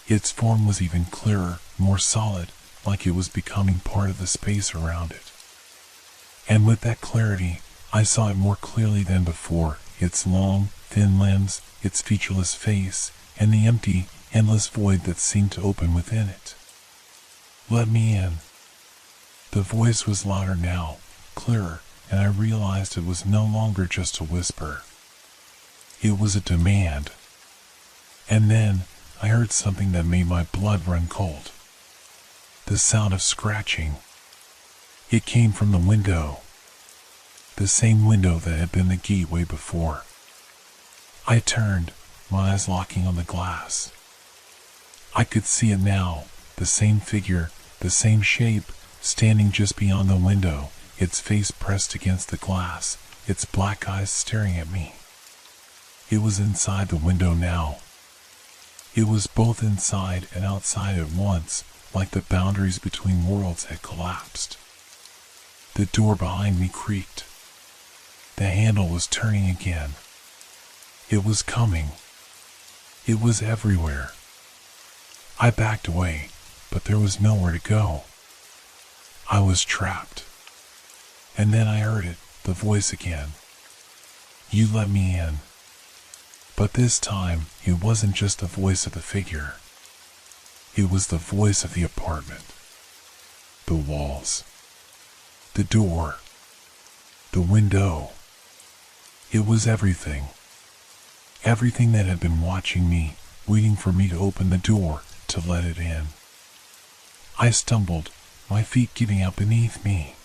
Its form was even clearer, more solid, like it was becoming part of the space around it. And with that clarity, I saw it more clearly than before, its long, thin limbs, its featureless face, and the empty, endless void that seemed to open within it. "Let me in." The voice was louder now, clearer, and I realized it was no longer just a whisper. It was a demand. And then, I heard something that made my blood run cold. The sound of scratching. It came from the window. The same window that had been the gateway before. I turned, my eyes locking on the glass. I could see it now, the same figure, the same shape, standing just beyond the window, its face pressed against the glass, its black eyes staring at me. It was inside the window now. It was both inside and outside at once, like the boundaries between worlds had collapsed. The door behind me creaked. The handle was turning again. It was coming. It was everywhere. I backed away, but there was nowhere to go. I was trapped. And then I heard it, the voice again. "You let me in." But this time, it wasn't just the voice of the figure. It was the voice of the apartment. The walls. The door. The window. It was everything. Everything that had been watching me, waiting for me to open the door, to let it in. I stumbled, my feet giving out beneath me.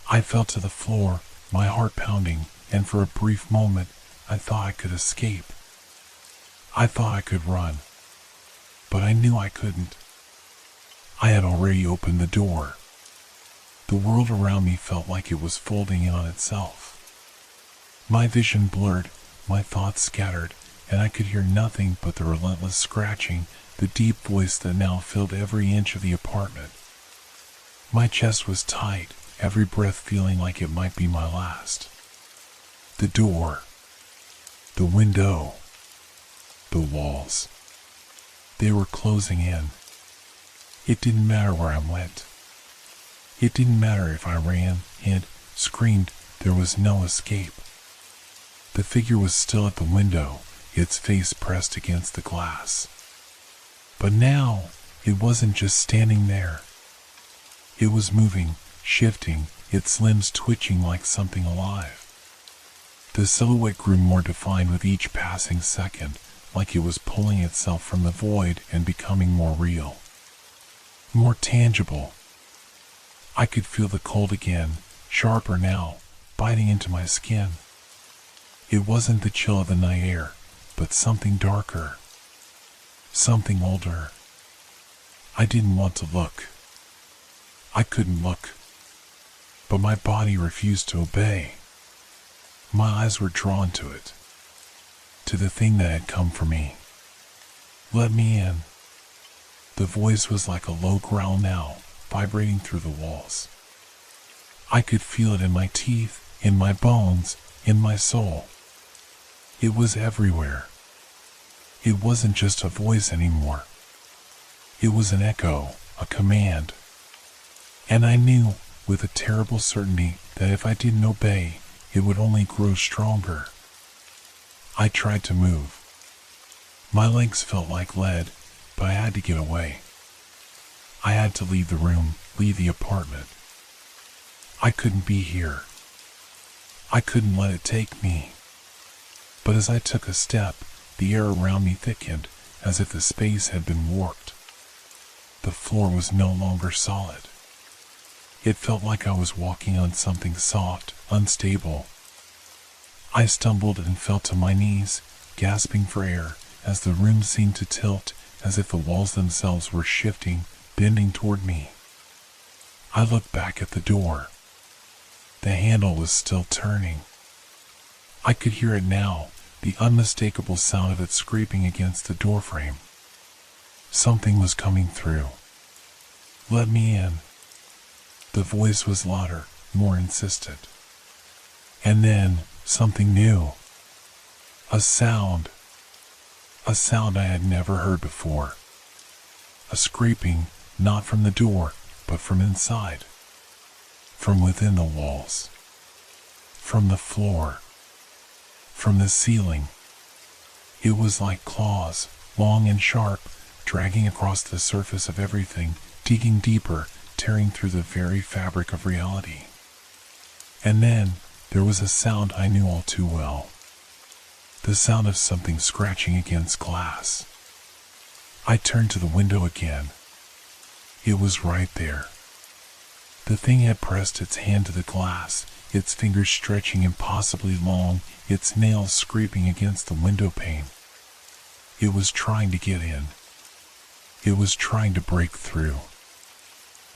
I fell to the floor, my heart pounding, and for a brief moment, I thought I could escape. I thought I could run. But I knew I couldn't. I had already opened the door. The world around me felt like it was folding in on itself. My vision blurred, my thoughts scattered, and I could hear nothing but the relentless scratching, the deep voice that now filled every inch of the apartment. My chest was tight, every breath feeling like it might be my last. The door. The window. The walls. They were closing in. It didn't matter where I went. It didn't matter if I ran, hid, screamed, there was no escape. The figure was still at the window, its face pressed against the glass. But now, it wasn't just standing there. It was moving, shifting, its limbs twitching like something alive. The silhouette grew more defined with each passing second, like it was pulling itself from the void and becoming more real. More tangible. I could feel the cold again, sharper now, biting into my skin. It wasn't the chill of the night air, but something darker. Something older. I didn't want to look. I couldn't look. But my body refused to obey. My eyes were drawn to it. To the thing that had come for me. "Let me in." The voice was like a low growl now, vibrating through the walls. I could feel it in my teeth, in my bones, in my soul. It was everywhere. It wasn't just a voice anymore. It was an echo, a command. And I knew, with a terrible certainty, that if I didn't obey, it would only grow stronger. I tried to move. My legs felt like lead, but I had to get away. I had to leave the room, leave the apartment. I couldn't be here. I couldn't let it take me. But as I took a step, the air around me thickened, as if the space had been warped. The floor was no longer solid. It felt like I was walking on something soft, unstable. I stumbled and fell to my knees, gasping for air, as the room seemed to tilt, as if the walls themselves were shifting, bending toward me. I looked back at the door. The handle was still turning. I could hear it now, the unmistakable sound of it scraping against the doorframe. Something was coming through. "Let me in." The voice was louder, more insistent. And then, something new. A sound. A sound I had never heard before. A scraping, not from the door, but from inside. From within the walls. From the floor. From the ceiling. It was like claws, long and sharp, dragging across the surface of everything, digging deeper, tearing through the very fabric of reality. And then, there was a sound I knew all too well. The sound of something scratching against glass. I turned to the window again. It was right there. The thing had pressed its hand to the glass, its fingers stretching impossibly long, its nails scraping against the window pane. It was trying to get in. It was trying to break through.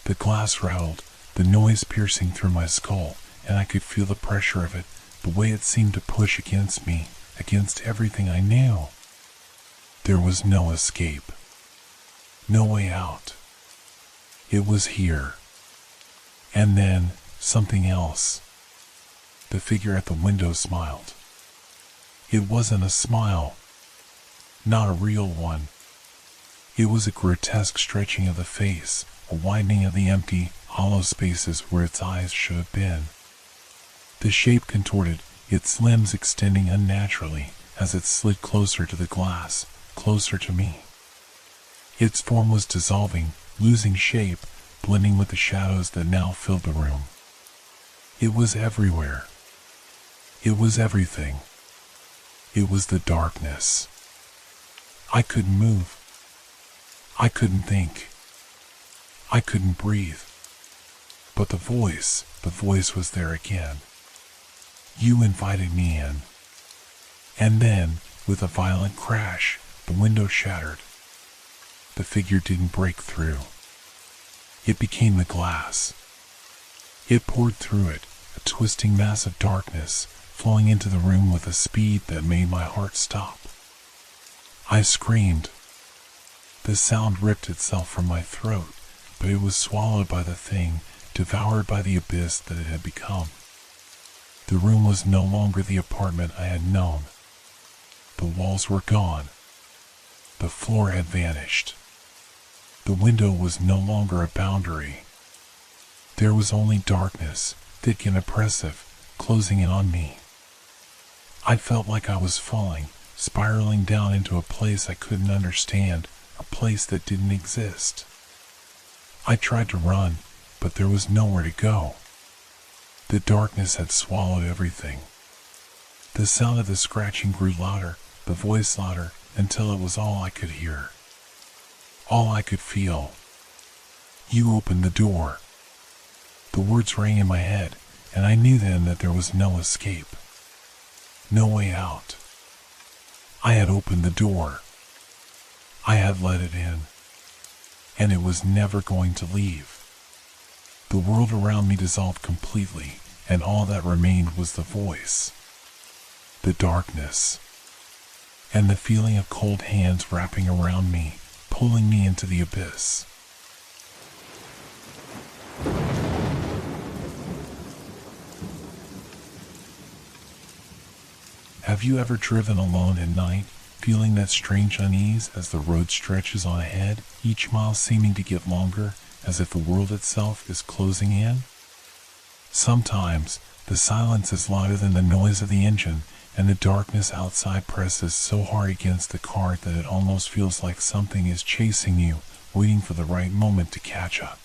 The glass rattled, the noise piercing through my skull, and I could feel the pressure of it, the way it seemed to push against me, against everything I knew. There was no escape. No way out. It was here. And then, something else. The figure at the window smiled. It wasn't a smile. Not a real one. It was a grotesque stretching of the face, a widening of the empty, hollow spaces where its eyes should have been. The shape contorted, its limbs extending unnaturally as it slid closer to the glass, closer to me. Its form was dissolving, losing shape, blending with the shadows that now filled the room. It was everywhere. It was everything. It was the darkness. I couldn't move. I couldn't think. I couldn't breathe. But the voice was there again. You invited me in. And then, with a violent crash, the window shattered. The figure didn't break through. It became the glass. It poured through it, a twisting mass of darkness, flowing into the room with a speed that made my heart stop. I screamed. The sound ripped itself from my throat, but it was swallowed by the thing, devoured by the abyss that it had become. The room was no longer the apartment I had known. The walls were gone. The floor had vanished. The window was no longer a boundary. There was only darkness, thick and oppressive, closing in on me. I felt like I was falling, spiraling down into a place I couldn't understand, a place that didn't exist. I tried to run, but there was nowhere to go. The darkness had swallowed everything. The sound of the scratching grew louder, the voice louder, until it was all I could hear. All I could feel. You opened the door. The words rang in my head, and I knew then that there was no escape. No way out. I had opened the door. I had let it in. And it was never going to leave. The world around me dissolved completely, and all that remained was the voice. The darkness. And the feeling of cold hands wrapping around me, pulling me into the abyss. Have you ever driven alone at night, feeling that strange unease as the road stretches on ahead, each mile seeming to get longer, as if the world itself is closing in? Sometimes, the silence is louder than the noise of the engine, and the darkness outside presses so hard against the car that it almost feels like something is chasing you, waiting for the right moment to catch up.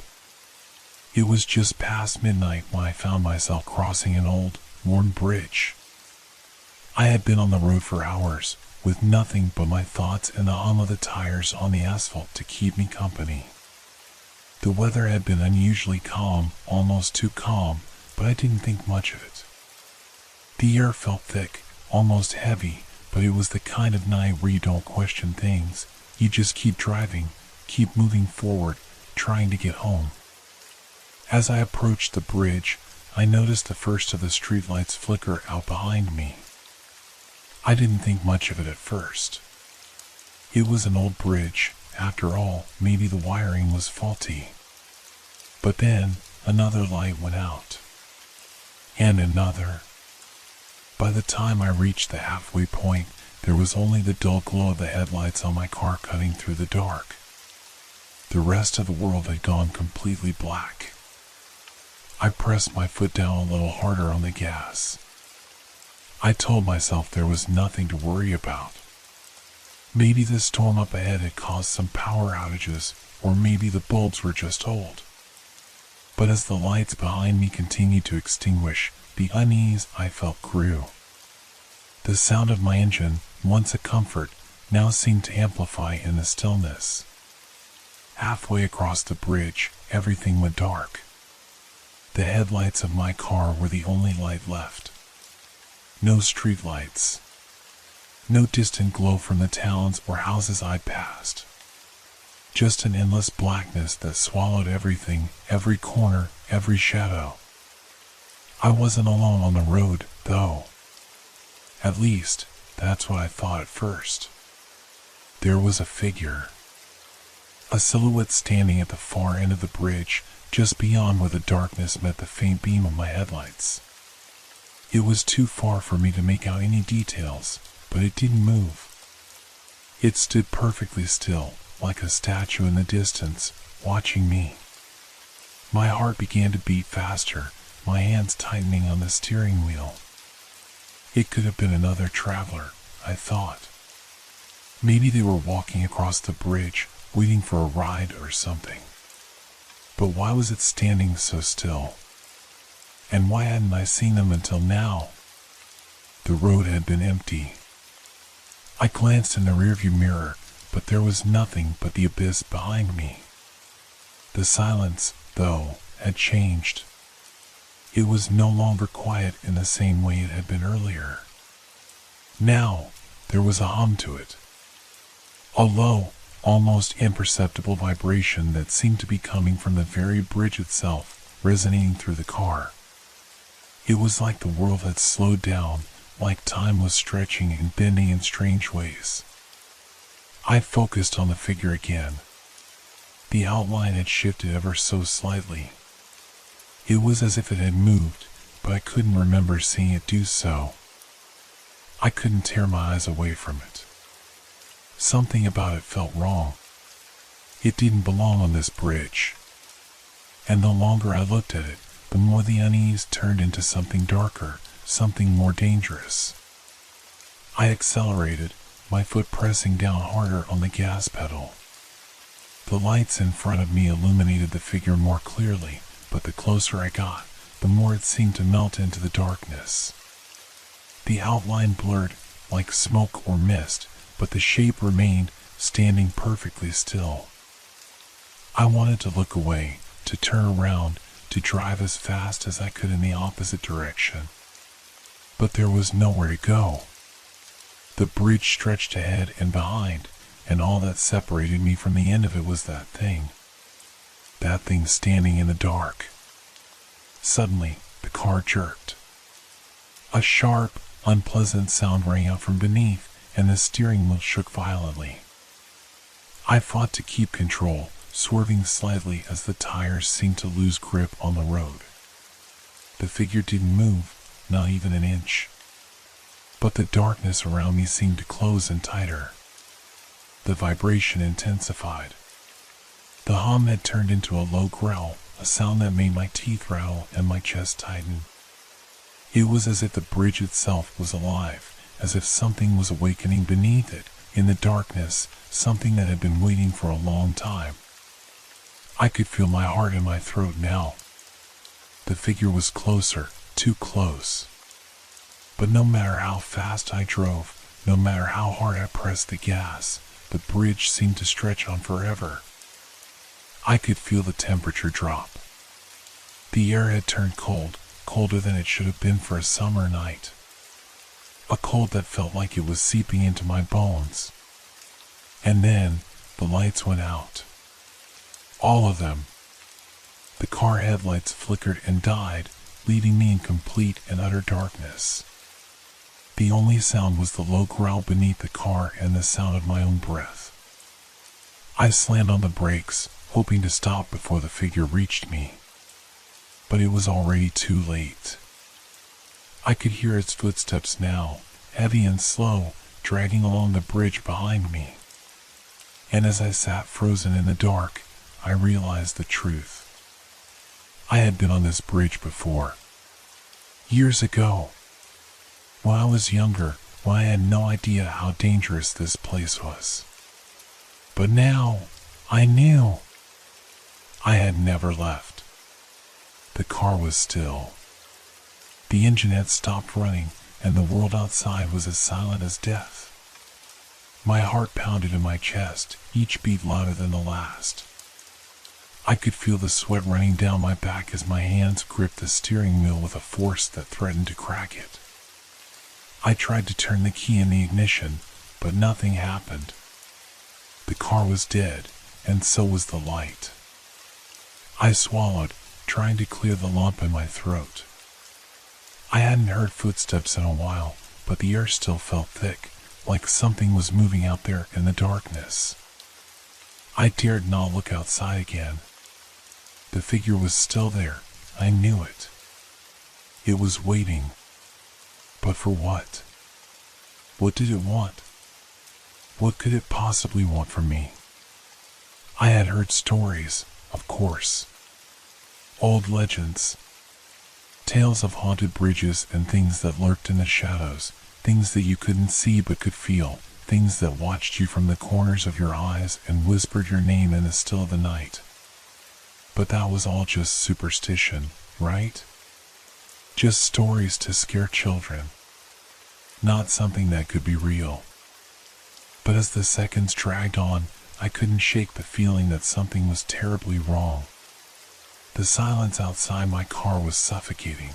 It was just past midnight when I found myself crossing an old, worn bridge. I had been on the road for hours, with nothing but my thoughts and the hum of the tires on the asphalt to keep me company. The weather had been unusually calm, almost too calm, but I didn't think much of it. The air felt thick, almost heavy, but it was the kind of night where you don't question things, You just keep driving, keep moving forward, trying to get home. As I approached the bridge, I noticed the first of the streetlights flicker out behind me. I didn't think much of it at first. It was an old bridge, after all, maybe the wiring was faulty. But then, another light went out. And another. By the time I reached the halfway point, there was only the dull glow of the headlights on my car cutting through the dark. The rest of the world had gone completely black. I pressed my foot down a little harder on the gas. I told myself there was nothing to worry about. Maybe the storm up ahead had caused some power outages, or maybe the bulbs were just old. But as the lights behind me continued to extinguish, the unease I felt grew. The sound of my engine, once a comfort, now seemed to amplify in the stillness. Halfway across the bridge, everything went dark. The headlights of my car were the only light left. No streetlights. No distant glow from the towns or houses I passed. Just an endless blackness that swallowed everything, every corner, every shadow. I wasn't alone on the road, though. At least, that's what I thought at first. There was a figure. A silhouette standing at the far end of the bridge, just beyond where the darkness met the faint beam of my headlights. It was too far for me to make out any details, but it didn't move. It stood perfectly still, like a statue in the distance, watching me. My heart began to beat faster, my hands tightening on the steering wheel. It could have been another traveler, I thought. Maybe they were walking across the bridge, waiting for a ride or something. But why was it standing so still? And why hadn't I seen them until now? The road had been empty. I glanced in the rearview mirror, but there was nothing but the abyss behind me. The silence, though, had changed. It was no longer quiet in the same way it had been earlier. Now, there was a hum to it. A low, almost imperceptible vibration that seemed to be coming from the very bridge itself, resonating through the car. It was like the world had slowed down, like time was stretching and bending in strange ways. I focused on the figure again. The outline had shifted ever so slightly. It was as if it had moved, but I couldn't remember seeing it do so. I couldn't tear my eyes away from it. Something about it felt wrong. It didn't belong on this bridge. And the longer I looked at it, the more the unease turned into something darker, something more dangerous. I accelerated, my foot pressing down harder on the gas pedal. The lights in front of me illuminated the figure more clearly, but the closer I got, the more it seemed to melt into the darkness. The outline blurred, like smoke or mist, but the shape remained, standing perfectly still. I wanted to look away, to turn around, to drive as fast as I could in the opposite direction. But there was nowhere to go. The bridge stretched ahead and behind, and all that separated me from the end of it was that thing. That thing standing in the dark. Suddenly, the car jerked. A sharp, unpleasant sound rang out from beneath, and the steering wheel shook violently. I fought to keep control, swerving slightly as the tires seemed to lose grip on the road. The figure didn't move, not even an inch. But the darkness around me seemed to close in tighter. The vibration intensified. The hum had turned into a low growl, a sound that made my teeth rattle and my chest tighten. It was as if the bridge itself was alive, as if something was awakening beneath it, in the darkness, something that had been waiting for a long time. I could feel my heart in my throat now. The figure was closer, too close. But no matter how fast I drove, no matter how hard I pressed the gas, the bridge seemed to stretch on forever. I could feel the temperature drop. The air had turned cold, colder than it should have been for a summer night. A cold that felt like it was seeping into my bones. And then the lights went out. All of them. The car headlights flickered and died, leaving me in complete and utter darkness. The only sound was the low growl beneath the car and the sound of my own breath. I slammed on the brakes, hoping to stop before the figure reached me. But it was already too late. I could hear its footsteps now, heavy and slow, dragging along the bridge behind me. And as I sat frozen in the dark, I realized the truth. I had been on this bridge before. Years ago. When I was younger, when I had no idea how dangerous this place was. But now, I knew. I had never left. The car was still. The engine had stopped running, and the world outside was as silent as death. My heart pounded in my chest, each beat louder than the last. I could feel the sweat running down my back as my hands gripped the steering wheel with a force that threatened to crack it. I tried to turn the key in the ignition, but nothing happened. The car was dead, and so was the light. I swallowed, trying to clear the lump in my throat. I hadn't heard footsteps in a while, but the air still felt thick, like something was moving out there in the darkness. I dared not look outside again. The figure was still there. I knew it. It was waiting. But for what? What did it want? What could it possibly want from me? I had heard stories, of course. Old legends. Tales of haunted bridges and things that lurked in the shadows, things that you couldn't see but could feel, things that watched you from the corners of your eyes and whispered your name in the still of the night. But that was all just superstition, right? Just stories to scare children. Not something that could be real. But as the seconds dragged on, I couldn't shake the feeling that something was terribly wrong. The silence outside my car was suffocating.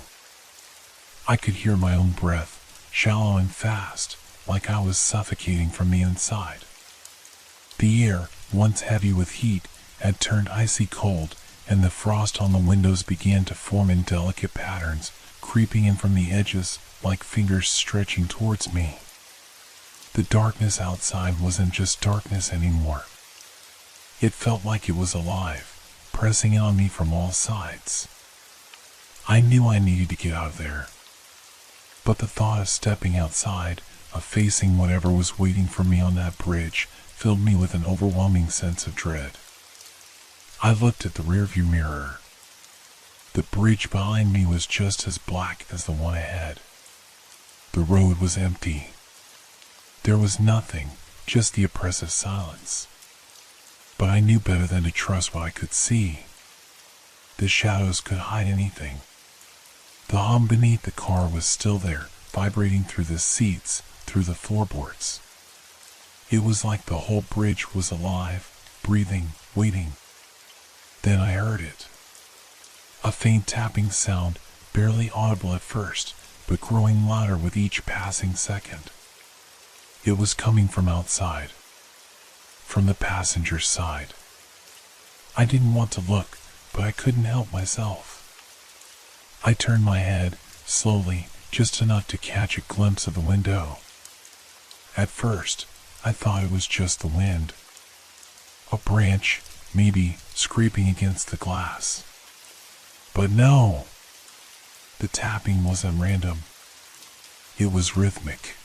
I could hear my own breath, shallow and fast, like I was suffocating from the inside. The air, once heavy with heat, had turned icy cold, and the frost on the windows began to form in delicate patterns, creeping in from the edges like fingers stretching towards me. The darkness outside wasn't just darkness anymore. It felt like it was alive, pressing in on me from all sides. I knew I needed to get out of there. But the thought of stepping outside, of facing whatever was waiting for me on that bridge, filled me with an overwhelming sense of dread. I looked at the rearview mirror. The bridge behind me was just as black as the one ahead. The road was empty. There was nothing, just the oppressive silence. But I knew better than to trust what I could see. The shadows could hide anything. The hum beneath the car was still there, vibrating through the seats, through the floorboards. It was like the whole bridge was alive, breathing, waiting. Then I heard it. A faint tapping sound, barely audible at first, but growing louder with each passing second. It was coming from outside. From the passenger side. I didn't want to look, but I couldn't help myself. I turned my head, slowly, just enough to catch a glimpse of the window. At first, I thought it was just the wind. A branch, maybe, scraping against the glass. But no! The tapping wasn't random. It was rhythmic.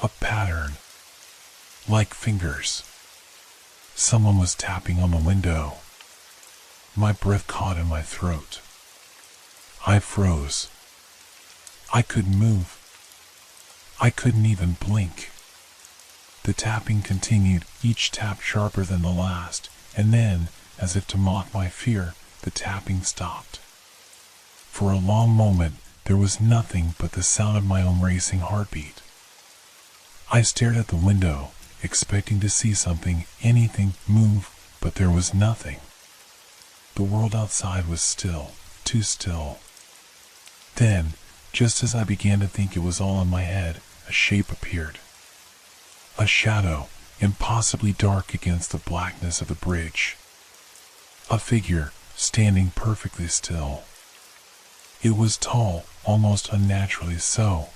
A pattern. Like fingers. Someone was tapping on the window. My breath caught in my throat. I froze. I couldn't move. I couldn't even blink. The tapping continued, each tap sharper than the last, and then, as if to mock my fear, the tapping stopped. For a long moment, there was nothing but the sound of my own racing heartbeat. I stared at the window, expecting to see something, anything, move, but there was nothing. The world outside was still, too still. Then, just as I began to think it was all in my head, a shape appeared. A shadow, impossibly dark against the blackness of the bridge. A figure, standing perfectly still. It was tall, almost unnaturally so.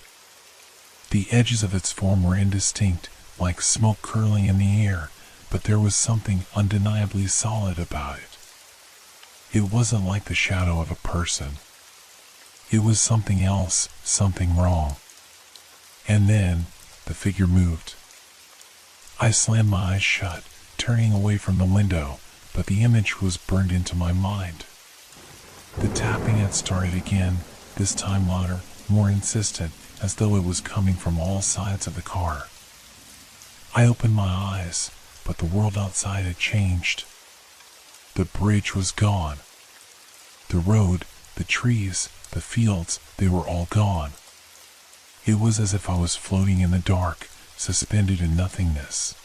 The edges of its form were indistinct, like smoke curling in the air, but there was something undeniably solid about it. It wasn't like the shadow of a person. It was something else, something wrong. And then, the figure moved. I slammed my eyes shut, turning away from the window, but the image was burned into my mind. The tapping had started again, this time louder, more insistent, as though it was coming from all sides of the car. I opened my eyes, but the world outside had changed. The bridge was gone. The road, the trees, the fields, they were all gone. It was as if I was floating in the dark, suspended in nothingness.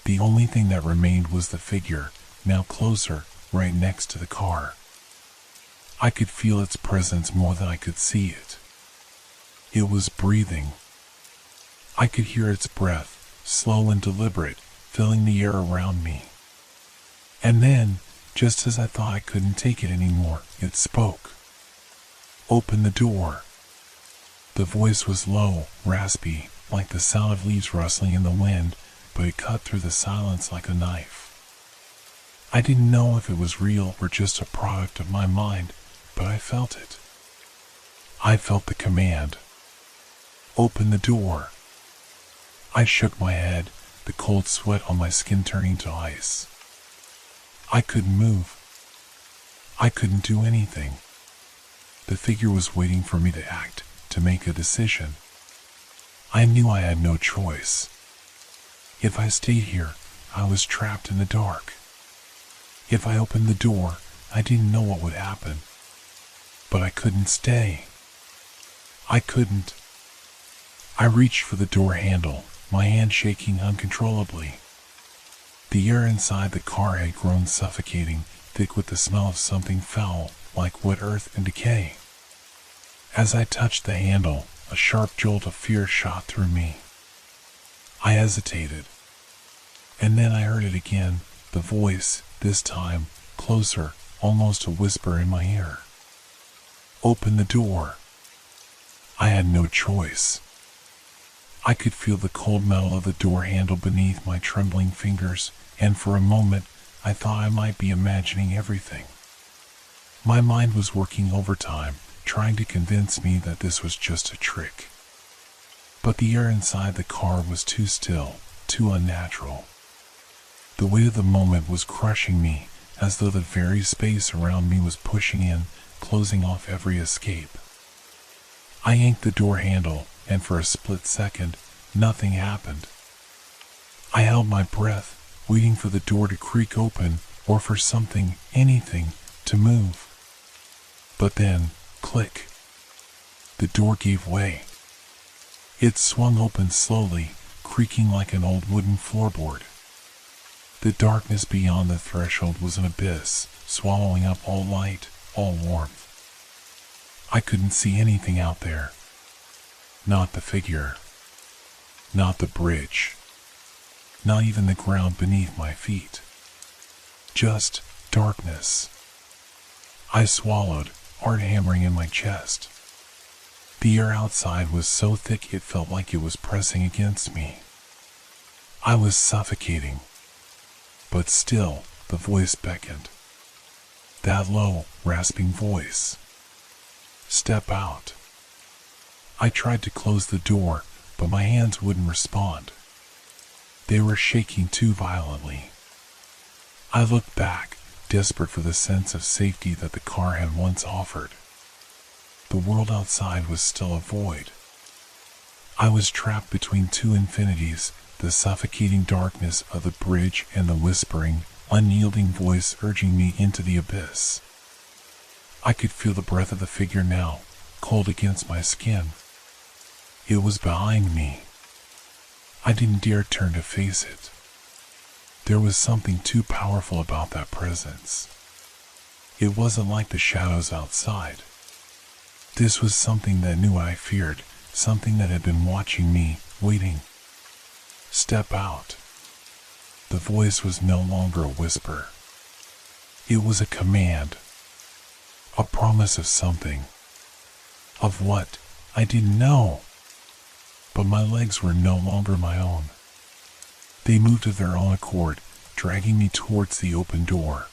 The only thing that remained was the figure, now closer, right next to the car. I could feel its presence more than I could see it. It was breathing. I could hear its breath, slow and deliberate, filling the air around me. And then, just as I thought I couldn't take it anymore, it spoke. "Open the door." The voice was low, raspy, like the sound of leaves rustling in the wind, but it cut through the silence like a knife. I didn't know if it was real or just a product of my mind, but I felt it. I felt the command. "Open the door." I shook my head, the cold sweat on my skin turning to ice. I couldn't move. I couldn't do anything. The figure was waiting for me to act, to make a decision. I knew I had no choice. If I stayed here, I was trapped in the dark. If I opened the door, I didn't know what would happen. But I couldn't stay. I couldn't. I reached for the door handle, my hand shaking uncontrollably. The air inside the car had grown suffocating, thick with the smell of something foul, like wet earth and decay. As I touched the handle, a sharp jolt of fear shot through me. I hesitated. And then I heard it again, the voice, this time, closer, almost a whisper in my ear. "Open the door." I had no choice. I could feel the cold metal of the door handle beneath my trembling fingers, and for a moment, I thought I might be imagining everything. My mind was working overtime, trying to convince me that this was just a trick. But the air inside the car was too still, too unnatural. The weight of the moment was crushing me, as though the very space around me was pushing in, closing off every escape. I yanked the door handle, and for a split second, nothing happened. I held my breath, waiting for the door to creak open, or for something, anything, to move. But then, click. The door gave way. It swung open slowly, creaking like an old wooden floorboard. The darkness beyond the threshold was an abyss, swallowing up all light, all warmth. I couldn't see anything out there. Not the figure. Not the bridge. Not even the ground beneath my feet. Just darkness. I swallowed, heart hammering in my chest. The air outside was so thick it felt like it was pressing against me. I was suffocating. But still, the voice beckoned. That low, rasping voice. "Step out." I tried to close the door, but my hands wouldn't respond. They were shaking too violently. I looked back, desperate for the sense of safety that the car had once offered. The world outside was still a void. I was trapped between two infinities, the suffocating darkness of the bridge and the whispering, unyielding voice urging me into the abyss. I could feel the breath of the figure now, cold against my skin. It was behind me. I didn't dare turn to face it. There was something too powerful about that presence. It wasn't like the shadows outside. This was something that knew what I feared, something that had been watching me, waiting. "Step out." The voice was no longer a whisper. It was a command, a promise of something. Of what? I didn't know. But my legs were no longer my own. They moved of their own accord, dragging me towards the open door.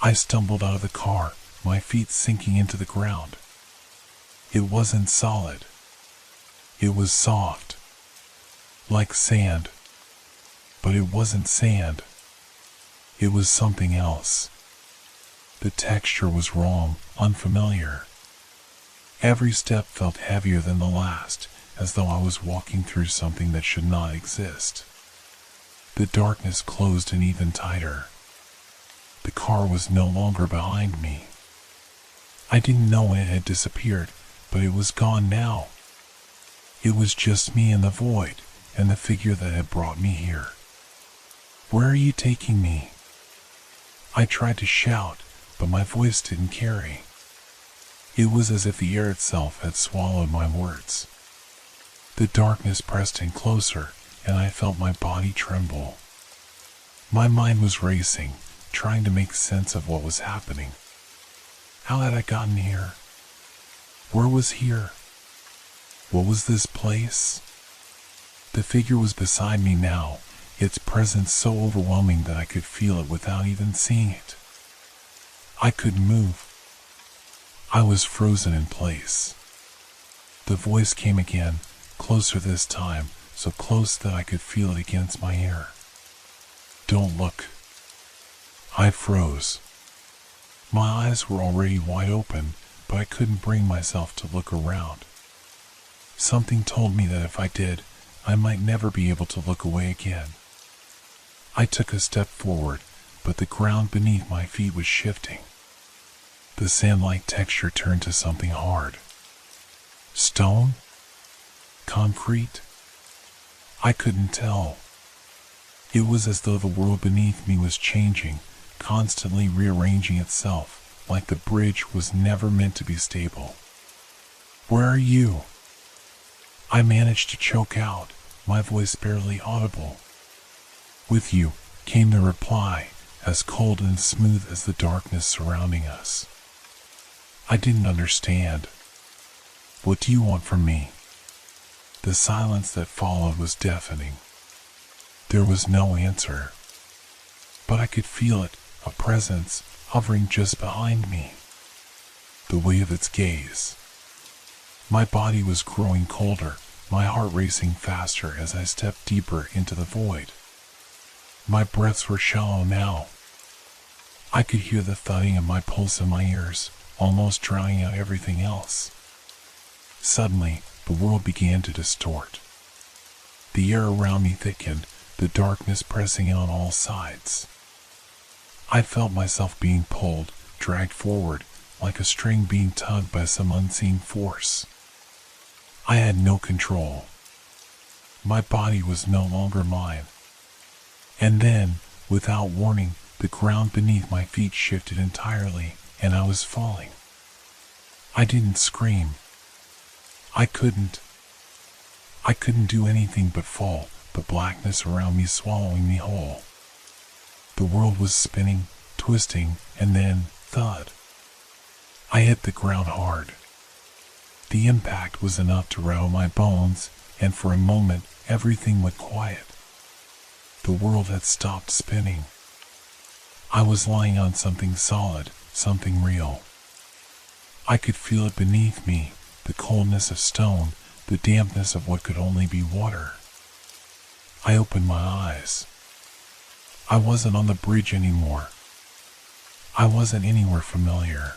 I stumbled out of the car, my feet sinking into the ground. It wasn't solid. It was soft, like sand. But it wasn't sand. It was something else. The texture was wrong, unfamiliar. Every step felt heavier than the last, as though I was walking through something that should not exist. The darkness closed in even tighter. The car was no longer behind me. I didn't know when it had disappeared, but it was gone now. It was just me and the void, and the figure that had brought me here. Where are you taking me? I tried to shout, but my voice didn't carry. It was as if the air itself had swallowed my words. The darkness pressed in closer, and I felt my body tremble. My mind was racing, trying to make sense of what was happening. How had I gotten here? Where was here? What was this place? The figure was beside me now, its presence so overwhelming that I could feel it without even seeing it. I couldn't move. I was frozen in place. The voice came again, closer this time, so close that I could feel it against my ear. Don't look. I froze. My eyes were already wide open, but I couldn't bring myself to look around. Something told me that if I did, I might never be able to look away again. I took a step forward, but the ground beneath my feet was shifting. The sand-like texture turned to something hard. Stone? Concrete? I couldn't tell. It was as though the world beneath me was changing, constantly rearranging itself, like the bridge was never meant to be stable. Where are you? I managed to choke out, my voice barely audible. With you, came the reply, as cold and smooth as the darkness surrounding us. I didn't understand. What do you want from me? The silence that followed was deafening. There was no answer. But I could feel it, a presence, hovering just behind me. The weight of its gaze. My body was growing colder, my heart racing faster as I stepped deeper into the void. My breaths were shallow now. I could hear the thudding of my pulse in my ears, almost drowning out everything else. Suddenly, the world began to distort. The air around me thickened, the darkness pressing in on all sides. I felt myself being pulled, dragged forward, like a string being tugged by some unseen force. I had no control. My body was no longer mine. And then, without warning, the ground beneath my feet shifted entirely, and I was falling. I didn't scream. I couldn't do anything but fall, the blackness around me swallowing me whole. The world was spinning, twisting, and then, thud. I hit the ground hard. The impact was enough to rattle my bones, and for a moment, everything went quiet. The world had stopped spinning. I was lying on something solid, something real. I could feel it beneath me, the coldness of stone, the dampness of what could only be water. I opened my eyes. I wasn't on the bridge anymore. I wasn't anywhere familiar.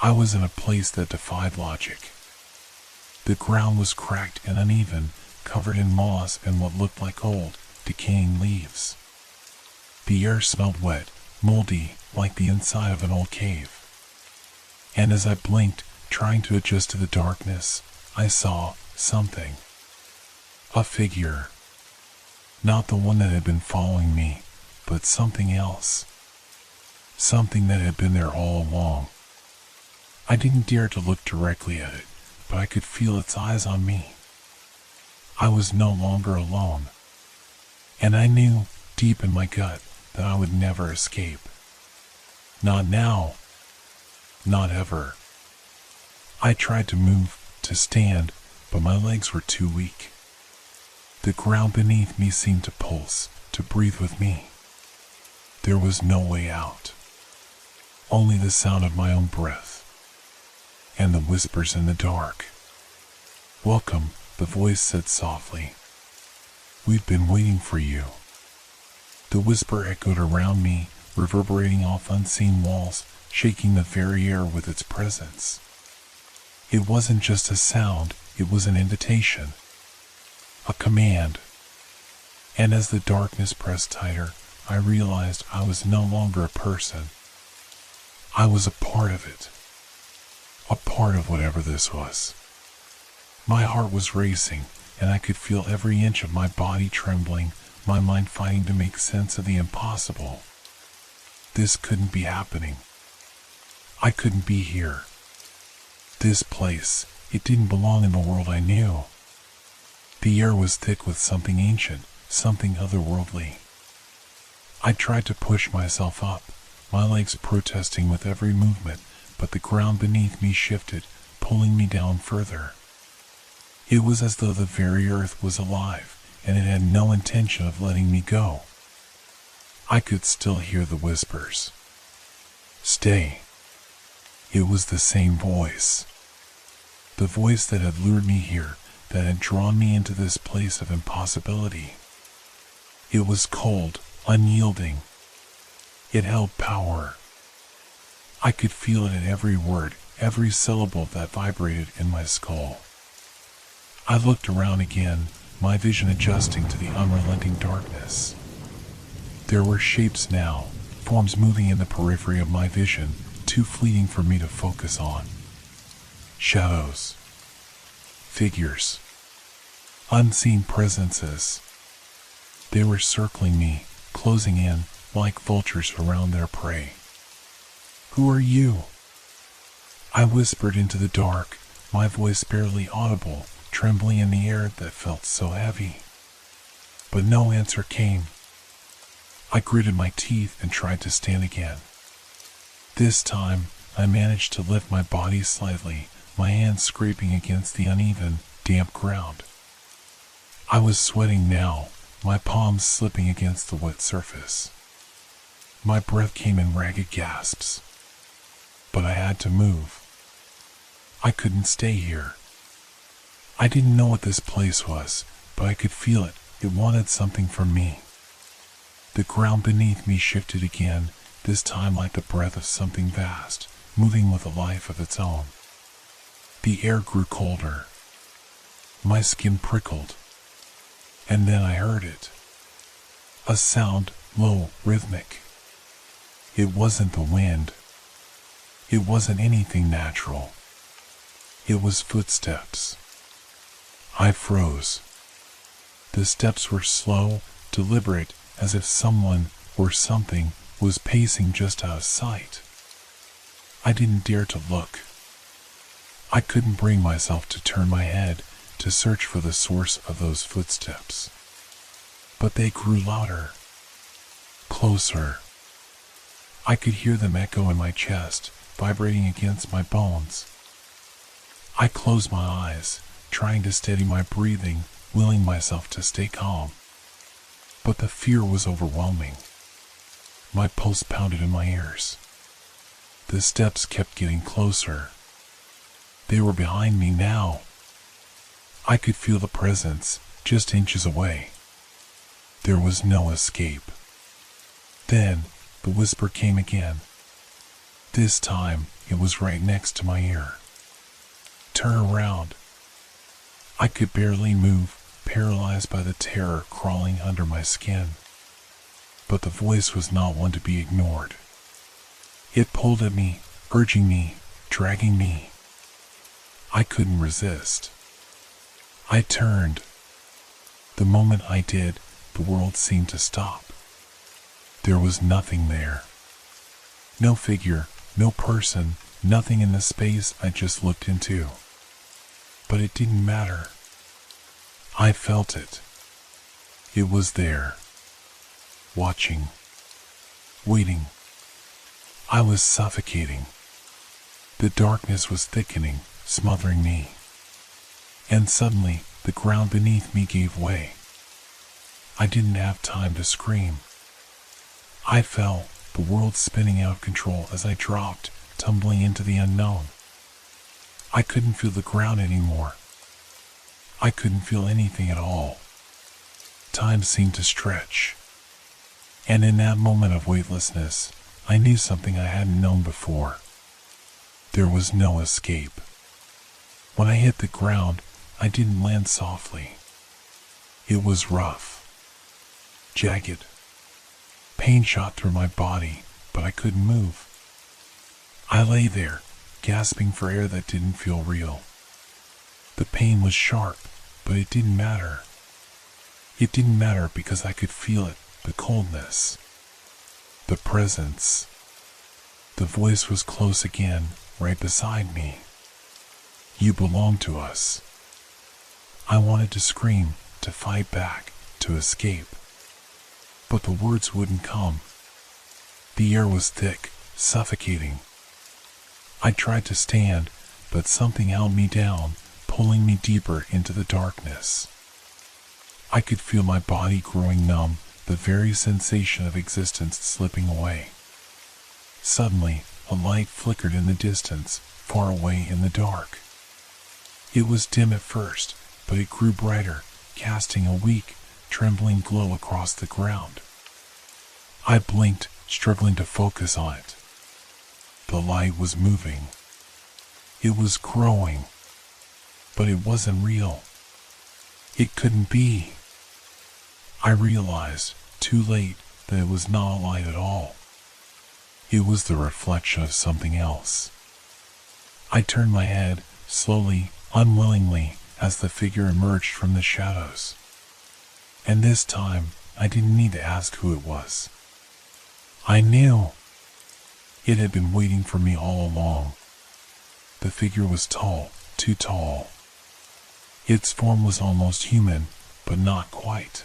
I was in a place that defied logic. The ground was cracked and uneven, covered in moss and what looked like old, decaying leaves. The air smelled wet, moldy, like the inside of an old cave. And as I blinked, trying to adjust to the darkness, I saw something. A figure. Not the one that had been following me, but something else. Something that had been there all along. I didn't dare to look directly at it, but I could feel its eyes on me. I was no longer alone. And I knew, deep in my gut, that I would never escape. Not now. Not ever. I tried to move, to stand, but my legs were too weak. The ground beneath me seemed to pulse, to breathe with me. There was no way out. Only the sound of my own breath. And the whispers in the dark. "Welcome," the voice said softly. "We've been waiting for you." The whisper echoed around me, reverberating off unseen walls, shaking the very air with its presence. It wasn't just a sound, it was an invitation. A command. And as the darkness pressed tighter, I realized I was no longer a person. I was a part of it. A part of whatever this was. My heart was racing, and I could feel every inch of my body trembling, my mind fighting to make sense of the impossible. This couldn't be happening. I couldn't be here. This place, it didn't belong in the world I knew. The air was thick with something ancient, something otherworldly. I tried to push myself up, my legs protesting with every movement, but the ground beneath me shifted, pulling me down further. It was as though the very earth was alive, and it had no intention of letting me go. I could still hear the whispers. "Stay." It was the same voice. The voice that had lured me here, that had drawn me into this place of impossibility. It was cold, unyielding. It held power. I could feel it in every word, every syllable that vibrated in my skull. I looked around again, my vision adjusting to the unrelenting darkness. There were shapes now, forms moving in the periphery of my vision, too fleeting for me to focus on. Shadows. Figures. Unseen presences. They were circling me, closing in, like vultures around their prey. "Who are you?" I whispered into the dark, my voice barely audible, trembling in the air that felt so heavy. But no answer came. I gritted my teeth and tried to stand again. This time, I managed to lift my body slightly, my hands scraping against the uneven, damp ground. I was sweating now, my palms slipping against the wet surface. My breath came in ragged gasps. But I had to move. I couldn't stay here. I didn't know what this place was, but I could feel it. It wanted something from me. The ground beneath me shifted again, this time like the breath of something vast, moving with a life of its own. The air grew colder. My skin prickled. And then I heard it. A sound, low, rhythmic. It wasn't the wind. It wasn't anything natural. It was footsteps. I froze. The steps were slow, deliberate, as if someone, or something, was pacing just out of sight. I didn't dare to look. I couldn't bring myself to turn my head, to search for the source of those footsteps. But they grew louder. Closer. I could hear them echo in my chest, vibrating against my bones. I closed my eyes, trying to steady my breathing, willing myself to stay calm. But the fear was overwhelming. My pulse pounded in my ears. The steps kept getting closer. They were behind me now. I could feel the presence, just inches away. There was no escape. Then, the whisper came again. This time, it was right next to my ear. "Turn around." I could barely move, paralyzed by the terror crawling under my skin. But the voice was not one to be ignored. It pulled at me, urging me, dragging me. I couldn't resist. I turned. The moment I did, the world seemed to stop. There was nothing there. No figure, no person, nothing in the space I just looked into. But it didn't matter. I felt it. It was there. watching, waiting. I was suffocating. The darkness was thickening, smothering me. And suddenly, the ground beneath me gave way. I didn't have time to scream. I fell, the world spinning out of control as I dropped, tumbling into the unknown. I couldn't feel the ground anymore. I couldn't feel anything at all. Time seemed to stretch. And in that moment of weightlessness, I knew something I hadn't known before. There was no escape. When I hit the ground, I didn't land softly. It was rough, jagged. Pain shot through my body, but I couldn't move. I lay there, gasping for air that didn't feel real. The pain was sharp, but it didn't matter. It didn't matter because I could feel it, the coldness, the presence. The voice was close again, right beside me. You belong to us. I wanted to scream, to fight back, to escape. But the words wouldn't come. The air was thick, suffocating. I tried to stand, but something held me down, pulling me deeper into the darkness. I could feel my body growing numb, the very sensation of existence slipping away. Suddenly, a light flickered in the distance, far away in the dark. It was dim at first, but it grew brighter, casting a weak, trembling glow across the ground. I blinked, struggling to focus on it. The light was moving. It was growing. But it wasn't real. It couldn't be. I realized, too late, that it was not a light at all. It was the reflection of something else. I turned my head, slowly, unwillingly, as the figure emerged from the shadows. And this time, I didn't need to ask who it was. I knew. It had been waiting for me all along. The figure was tall, too tall. Its form was almost human, but not quite.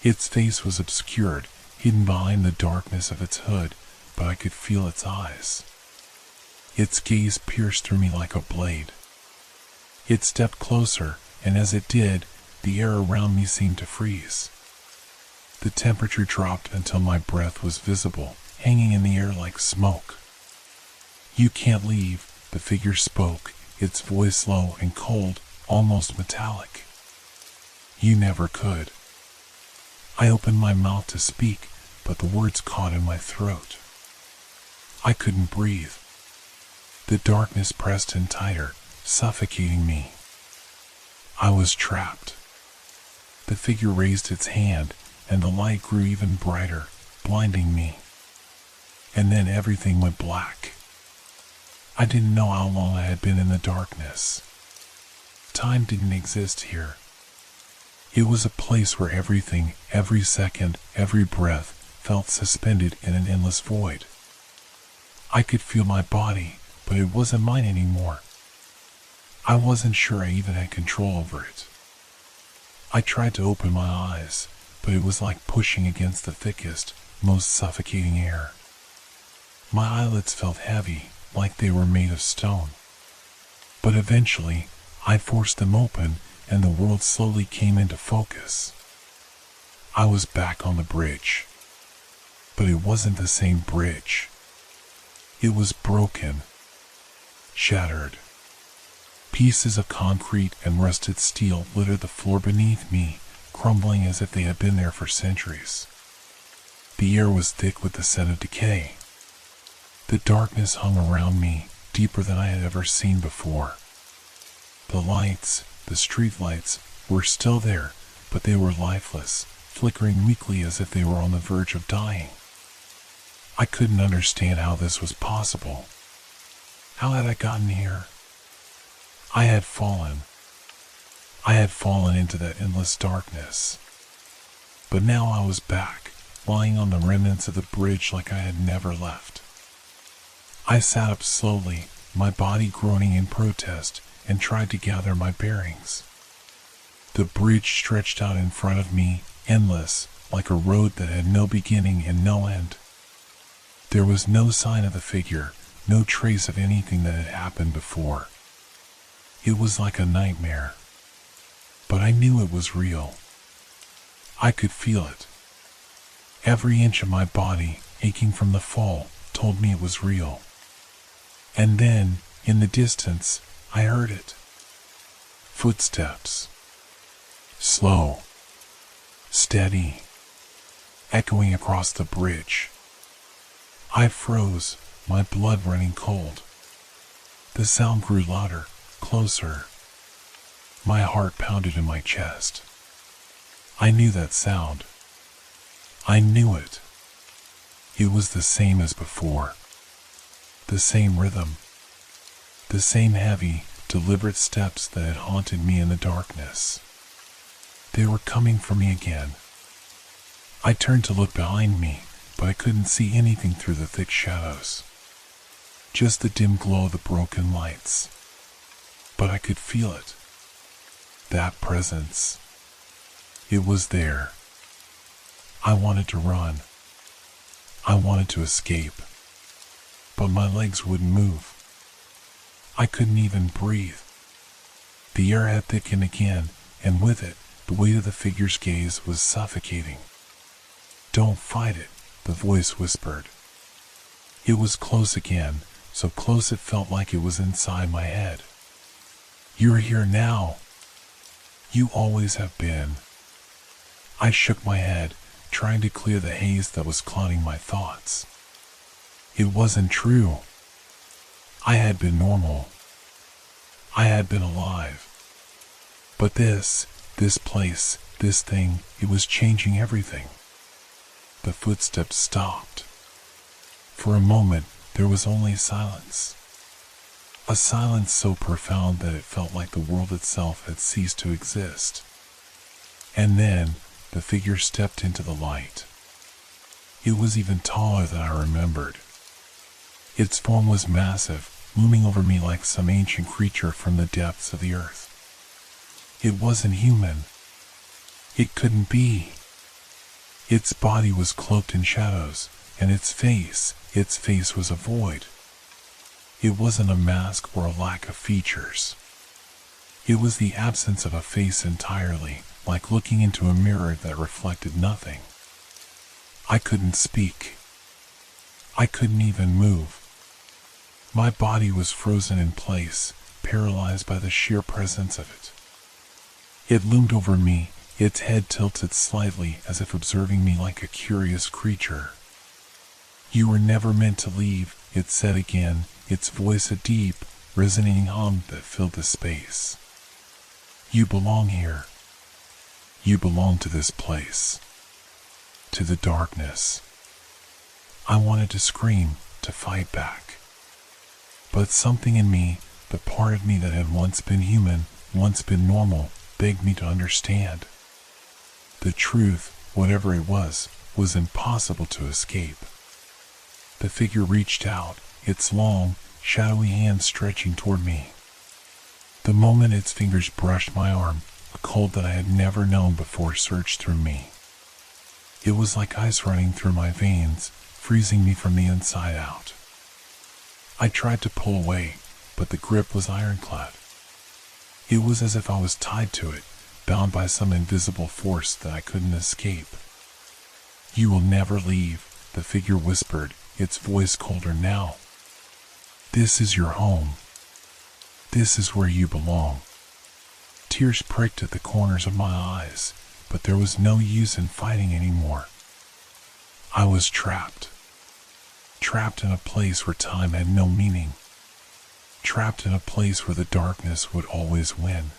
Its face was obscured, hidden behind the darkness of its hood, but I could feel its eyes. Its gaze pierced through me like a blade. It stepped closer, and as it did, the air around me seemed to freeze. The temperature dropped until my breath was visible, hanging in the air like smoke. You can't leave, the figure spoke, its voice low and cold, almost metallic. You never could. I opened my mouth to speak, but the words caught in my throat. I couldn't breathe. The darkness pressed in tighter, suffocating me. I was trapped. The figure raised its hand, and the light grew even brighter, blinding me. And then everything went black. I didn't know how long I had been in the darkness. Time didn't exist here. It was a place where everything, every second, every breath, felt suspended in an endless void. I could feel my body, but it wasn't mine anymore. I wasn't sure I even had control over it. I tried to open my eyes, but it was like pushing against the thickest, most suffocating air. My eyelids felt heavy, like they were made of stone. But eventually, I forced them open, and the world slowly came into focus. I was back on the bridge. But it wasn't the same bridge. It was broken, shattered. Pieces of concrete and rusted steel littered the floor beneath me, crumbling as if they had been there for centuries. The air was thick with the scent of decay. The darkness hung around me, deeper than I had ever seen before. The lights, the street lights, were still there, but they were lifeless, flickering weakly as if they were on the verge of dying. I couldn't understand how this was possible. How had I gotten here? I had fallen. I had fallen into that endless darkness. But now I was back, lying on the remnants of the bridge like I had never left. I sat up slowly, my body groaning in protest, and tried to gather my bearings. The bridge stretched out in front of me, endless, like a road that had no beginning and no end. There was no sign of the figure, no trace of anything that had happened before. It was like a nightmare. But I knew it was real. I could feel it. Every inch of my body, aching from the fall, told me it was real. And then, in the distance, I heard it. Footsteps. Slow. Steady. Echoing across the bridge. I froze, my blood running cold. The sound grew louder, closer. My heart pounded in my chest. I knew that sound. I knew it. It was the same as before. The same rhythm. The same heavy, deliberate steps that had haunted me in the darkness. They were coming for me again. I turned to look behind me, but I couldn't see anything through the thick shadows. Just the dim glow of the broken lights. But I could feel it. That presence. It was there. I wanted to run. I wanted to escape. But my legs wouldn't move. I couldn't even breathe. The air had thickened again, and with it, the weight of the figure's gaze was suffocating. "Don't fight it," the voice whispered. It was close again, so close it felt like it was inside my head. "You're here now. You always have been." I shook my head, trying to clear the haze that was clouding my thoughts. It wasn't true. I had been normal. I had been alive. But this place, this thing, it was changing everything. The footsteps stopped. For a moment, there was only silence. A silence so profound that it felt like the world itself had ceased to exist. And then, the figure stepped into the light. It was even taller than I remembered. Its form was massive, looming over me like some ancient creature from the depths of the earth. It wasn't human. It couldn't be. Its body was cloaked in shadows, and its face was a void. It wasn't a mask or a lack of features. It was the absence of a face entirely, like looking into a mirror that reflected nothing. I couldn't speak. I couldn't even move. My body was frozen in place, paralyzed by the sheer presence of it. It loomed over me, its head tilted slightly as if observing me like a curious creature. "You were never meant to leave," it said again, its voice a deep, resonating hum that filled the space. "You belong here. You belong to this place. To the darkness." I wanted to scream, to fight back. But something in me, the part of me that had once been human, once been normal, begged me to understand. The truth, whatever it was impossible to escape. The figure reached out, its long, shadowy hand stretching toward me. The moment its fingers brushed my arm, a cold that I had never known before surged through me. It was like ice running through my veins, freezing me from the inside out. I tried to pull away, but the grip was ironclad. It was as if I was tied to it, bound by some invisible force that I couldn't escape. "You will never leave," the figure whispered, its voice colder now. "This is your home. This is where you belong." Tears pricked at the corners of my eyes, but there was no use in fighting anymore. I was trapped. Trapped in a place where time had no meaning. Trapped in a place where the darkness would always win.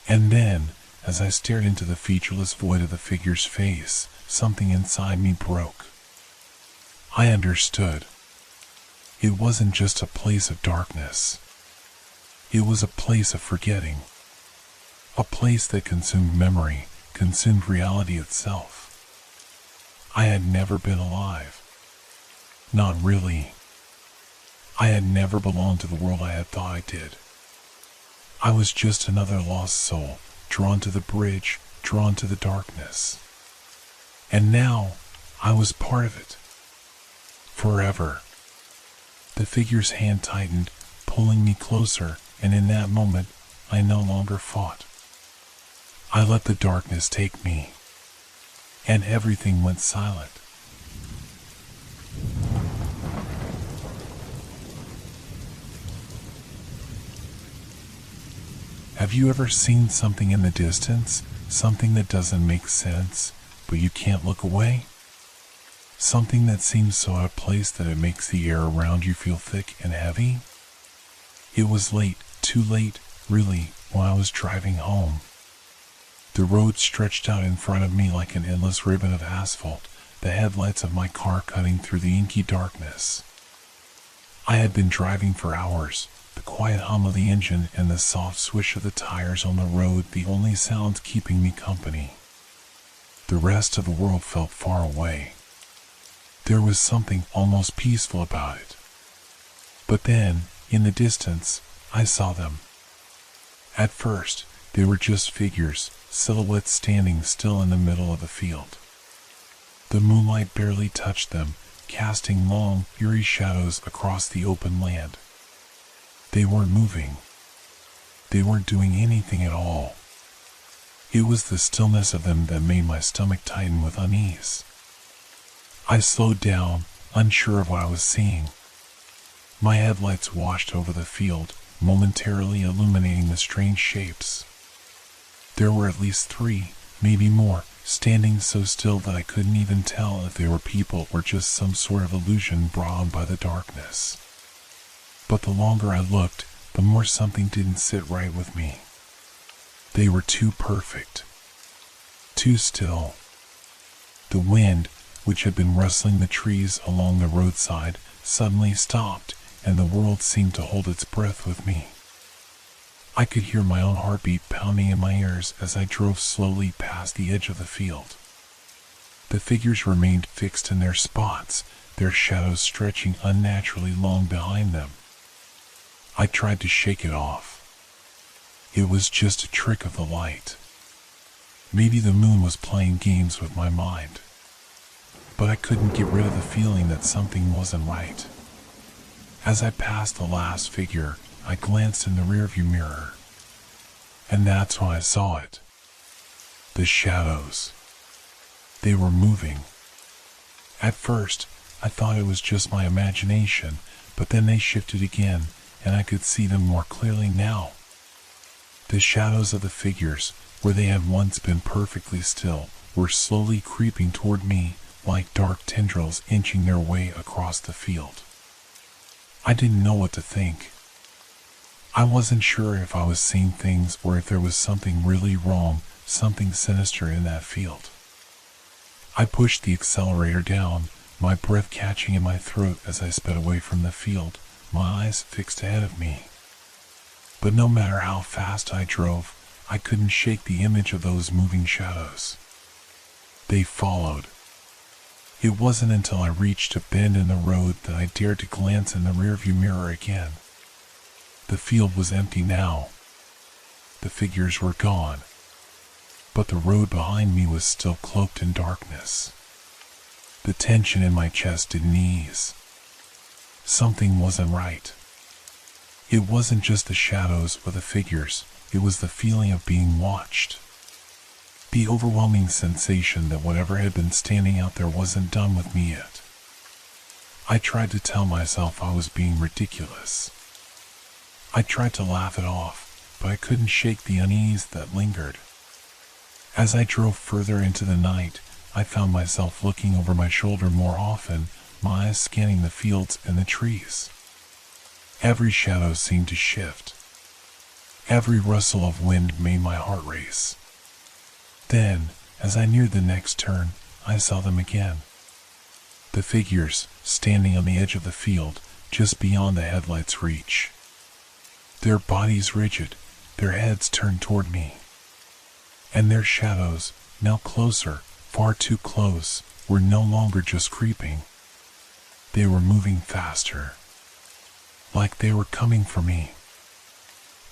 And then, as I stared into the featureless void of the figure's face, something inside me broke. I understood. It wasn't just a place of darkness. It was a place of forgetting. A place that consumed memory, consumed reality itself. I had never been alive. Not really. I had never belonged to the world I had thought I did. I was just another lost soul, drawn to the bridge, drawn to the darkness. And now, I was part of it. Forever. The figure's hand tightened, pulling me closer, and in that moment, I no longer fought. I let the darkness take me, and everything went silent. Have you ever seen something in the distance, something that doesn't make sense, but you can't look away? Something that seems so out of place that it makes the air around you feel thick and heavy? It was late, too late, really, when I was driving home. The road stretched out in front of me like an endless ribbon of asphalt, the headlights of my car cutting through the inky darkness. I had been driving for hours, the quiet hum of the engine and the soft swish of the tires on the road the only sounds keeping me company. The rest of the world felt far away. There was something almost peaceful about it. But then, in the distance, I saw them. At first, they were just figures, silhouettes standing still in the middle of the field. The moonlight barely touched them, casting long, eerie shadows across the open land. They weren't moving. They weren't doing anything at all. It was the stillness of them that made my stomach tighten with unease. I slowed down, unsure of what I was seeing. My headlights washed over the field, momentarily illuminating the strange shapes. There were at least 3, maybe more, standing so still that I couldn't even tell if they were people or just some sort of illusion brought on by the darkness. But the longer I looked, the more something didn't sit right with me. They were too perfect. Too still. The wind, which had been rustling the trees along the roadside, suddenly stopped, and the world seemed to hold its breath with me. I could hear my own heartbeat pounding in my ears as I drove slowly past the edge of the field. The figures remained fixed in their spots, their shadows stretching unnaturally long behind them. I tried to shake it off. It was just a trick of the light. Maybe the moon was playing games with my mind. But I couldn't get rid of the feeling that something wasn't right. As I passed the last figure, I glanced in the rearview mirror. And that's when I saw it. The shadows. They were moving. At first, I thought it was just my imagination, but then they shifted again, and I could see them more clearly now. The shadows of the figures, where they had once been perfectly still, were slowly creeping toward me, like dark tendrils inching their way across the field. I didn't know what to think. I wasn't sure if I was seeing things or if there was something really wrong, something sinister in that field. I pushed the accelerator down, my breath catching in my throat as I sped away from the field, my eyes fixed ahead of me. But no matter how fast I drove, I couldn't shake the image of those moving shadows. They followed. It wasn't until I reached a bend in the road that I dared to glance in the rearview mirror again. The field was empty now. The figures were gone. But the road behind me was still cloaked in darkness. The tension in my chest didn't ease. Something wasn't right. It wasn't just the shadows or the figures, it was the feeling of being watched. The overwhelming sensation that whatever had been standing out there wasn't done with me yet. I tried to tell myself I was being ridiculous. I tried to laugh it off, but I couldn't shake the unease that lingered. As I drove further into the night, I found myself looking over my shoulder more often, my eyes scanning the fields and the trees. Every shadow seemed to shift. Every rustle of wind made my heart race. Then, as I neared the next turn, I saw them again. The figures, standing on the edge of the field, just beyond the headlight's reach. Their bodies rigid, their heads turned toward me. And their shadows, now closer, far too close, were no longer just creeping. They were moving faster. Like they were coming for me.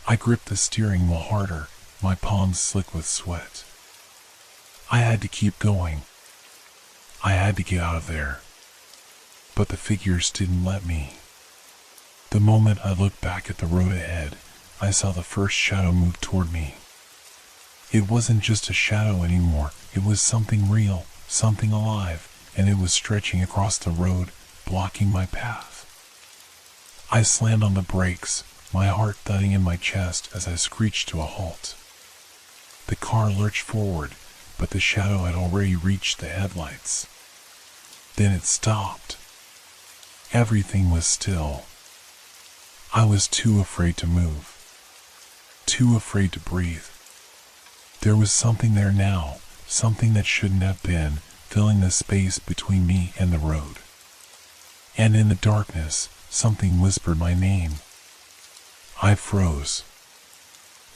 I gripped the steering wheel harder, my palms slick with sweat. I had to keep going. I had to get out of there. But the figures didn't let me. The moment I looked back at the road ahead, I saw the first shadow move toward me. It wasn't just a shadow anymore, it was something real, something alive, and it was stretching across the road, blocking my path. I slammed on the brakes, my heart thudding in my chest as I screeched to a halt. The car lurched forward, but the shadow had already reached the headlights. Then it stopped. Everything was still. I was too afraid to move. Too afraid to breathe. There was something there now, something that shouldn't have been, filling the space between me and the road. And in the darkness, something whispered my name. I froze.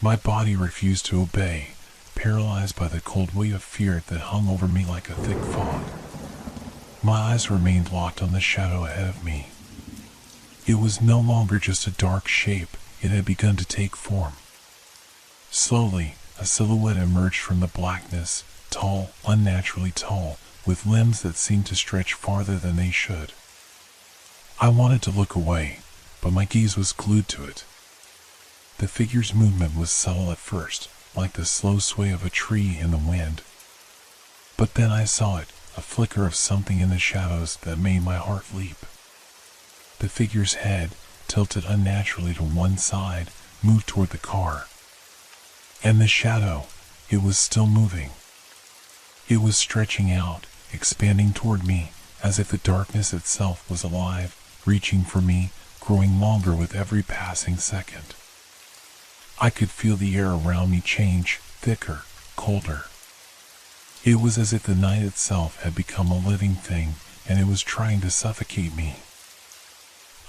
My body refused to obey, paralyzed by the cold weight of fear that hung over me like a thick fog. My eyes remained locked on the shadow ahead of me. It was no longer just a dark shape, it had begun to take form. Slowly, a silhouette emerged from the blackness, tall, unnaturally tall, with limbs that seemed to stretch farther than they should. I wanted to look away, but my gaze was glued to it. The figure's movement was subtle at first, like the slow sway of a tree in the wind. But then I saw it, a flicker of something in the shadows that made my heart leap. The figure's head, tilted unnaturally to one side, moved toward the car. And the shadow, it was still moving. It was stretching out, expanding toward me, as if the darkness itself was alive, reaching for me, growing longer with every passing second. I could feel the air around me change, thicker, colder. It was as if the night itself had become a living thing, and it was trying to suffocate me.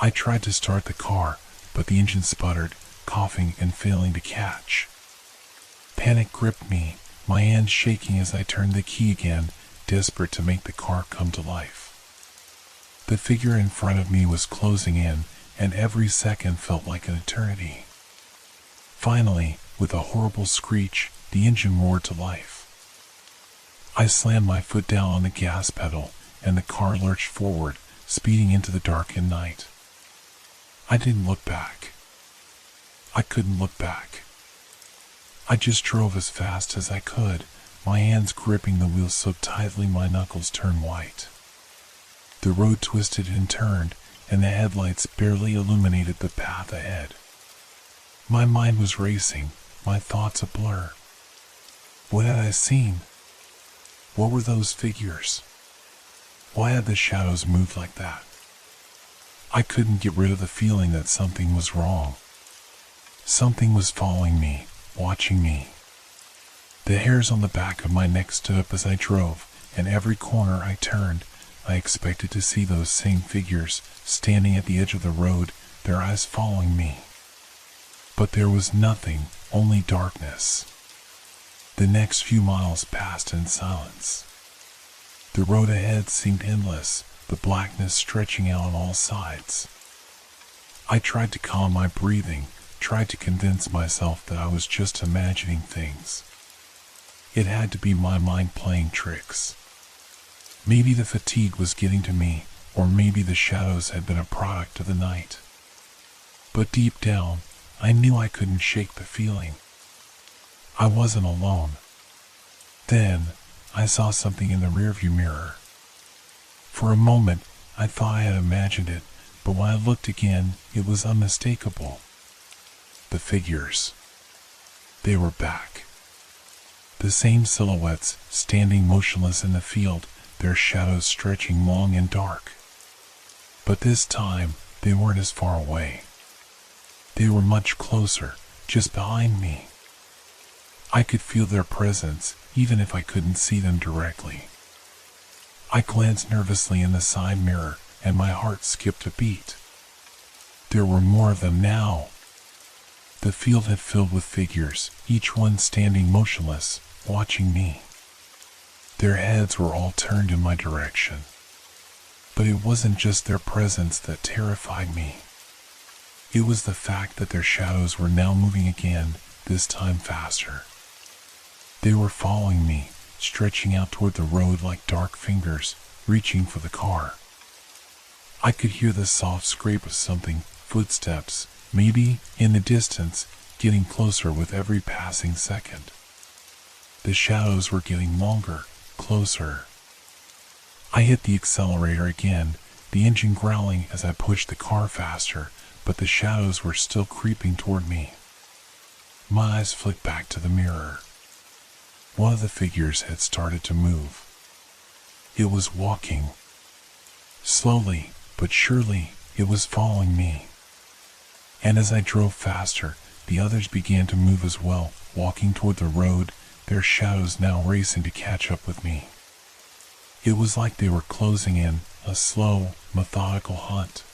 I tried to start the car, but the engine sputtered, coughing and failing to catch. Panic gripped me, my hands shaking as I turned the key again, desperate to make the car come to life. The figure in front of me was closing in, and every second felt like an eternity. Finally, with a horrible screech, the engine roared to life. I slammed my foot down on the gas pedal, and the car lurched forward, speeding into the darkened night. I didn't look back. I couldn't look back. I just drove as fast as I could, my hands gripping the wheel so tightly my knuckles turned white. The road twisted and turned, and the headlights barely illuminated the path ahead. My mind was racing, my thoughts a blur. What had I seen? What were those figures? Why had the shadows moved like that? I couldn't get rid of the feeling that something was wrong. Something was following me, watching me. The hairs on the back of my neck stood up as I drove, and every corner I turned, I expected to see those same figures, standing at the edge of the road, their eyes following me. But there was nothing, only darkness. The next few miles passed in silence. The road ahead seemed endless, the blackness stretching out on all sides. I tried to calm my breathing, tried to convince myself that I was just imagining things. It had to be my mind playing tricks. Maybe the fatigue was getting to me, or maybe the shadows had been a product of the night. But deep down, I knew I couldn't shake the feeling. I wasn't alone. Then, I saw something in the rearview mirror. For a moment, I thought I had imagined it, but when I looked again, it was unmistakable. The figures. They were back. The same silhouettes, standing motionless in the field, their shadows stretching long and dark. But this time, they weren't as far away. They were much closer, just behind me. I could feel their presence, even if I couldn't see them directly. I glanced nervously in the side mirror, and my heart skipped a beat. There were more of them now. The field had filled with figures, each one standing motionless, watching me. Their heads were all turned in my direction. But it wasn't just their presence that terrified me. It was the fact that their shadows were now moving again, this time faster. They were following me, stretching out toward the road like dark fingers, reaching for the car. I could hear the soft scrape of something, footsteps, maybe, in the distance, getting closer with every passing second. The shadows were getting longer, closer. I hit the accelerator again, the engine growling as I pushed the car faster, but the shadows were still creeping toward me. My eyes flicked back to the mirror. One of the figures had started to move. It was walking. Slowly, but surely, it was following me. And as I drove faster, the others began to move as well, walking toward the road, their shadows now racing to catch up with me. It was like they were closing in, a slow, methodical hunt.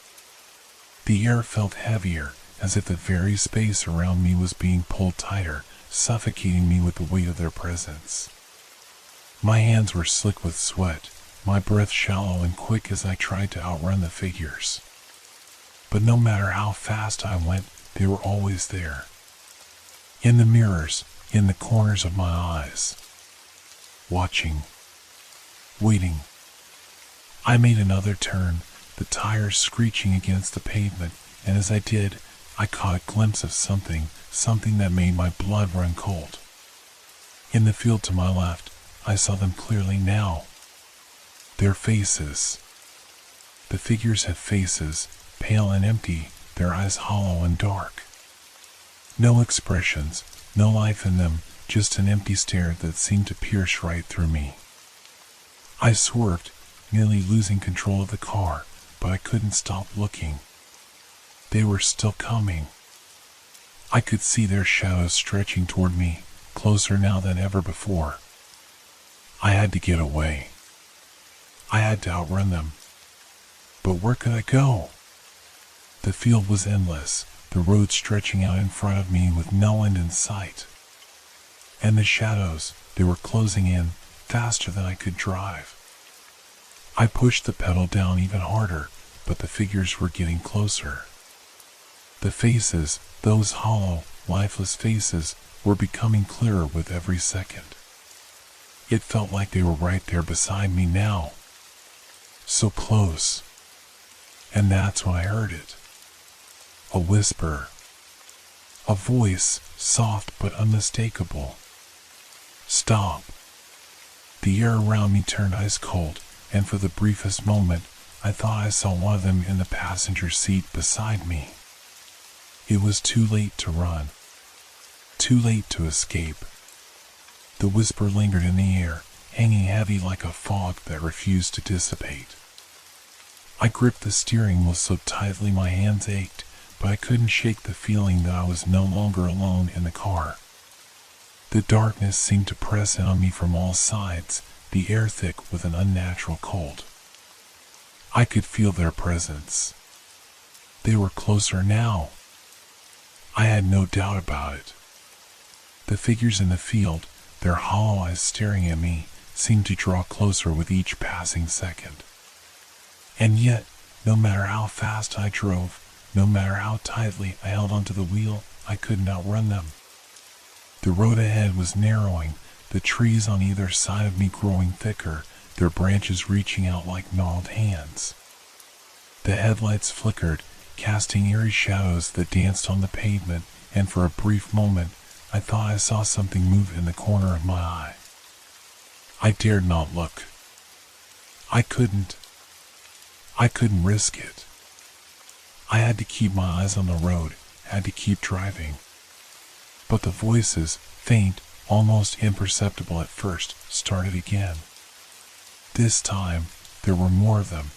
The air felt heavier, as if the very space around me was being pulled tighter, suffocating me with the weight of their presence. My hands were slick with sweat, my breath shallow and quick as I tried to outrun the figures. But no matter how fast I went, they were always there. In the mirrors, in the corners of my eyes. Watching. Waiting. I made another turn, the tires screeching against the pavement, and as I did, I caught a glimpse of something that made my blood run cold. In the field to my left, I saw them clearly now. Their faces. The figures had faces, pale and empty, their eyes hollow and dark. No expressions, no life in them, just an empty stare that seemed to pierce right through me. I swerved, nearly losing control of the car, but I couldn't stop looking. They were still coming. I could see their shadows stretching toward me, closer now than ever before. I had to get away. I had to outrun them. But where could I go? The field was endless, the road stretching out in front of me with no end in sight. And the shadows, they were closing in, faster than I could drive. I pushed the pedal down even harder, but the figures were getting closer. The faces, those hollow, lifeless faces, were becoming clearer with every second. It felt like they were right there beside me now. So close. And that's when I heard it. A whisper. A voice, soft but unmistakable. Stop. The air around me turned ice cold, and for the briefest moment, I thought I saw one of them in the passenger seat beside me. It was too late to run. Too late to escape. The whisper lingered in the air, hanging heavy like a fog that refused to dissipate. I gripped the steering wheel so tightly my hands ached, but I couldn't shake the feeling that I was no longer alone in the car. The darkness seemed to press in on me from all sides, the air thick with an unnatural cold. I could feel their presence. They were closer now. I had no doubt about it. The figures in the field, their hollow eyes staring at me, seemed to draw closer with each passing second. And yet, no matter how fast I drove, no matter how tightly I held onto the wheel, I couldn't outrun them. The road ahead was narrowing, the trees on either side of me growing thicker, their branches reaching out like gnarled hands. The headlights flickered, casting eerie shadows that danced on the pavement, and for a brief moment, I thought I saw something move in the corner of my eye. I dared not look. I couldn't risk it. I had to keep my eyes on the road, had to keep driving. But the voices, faint, almost imperceptible at first, started again. This time, there were more of them.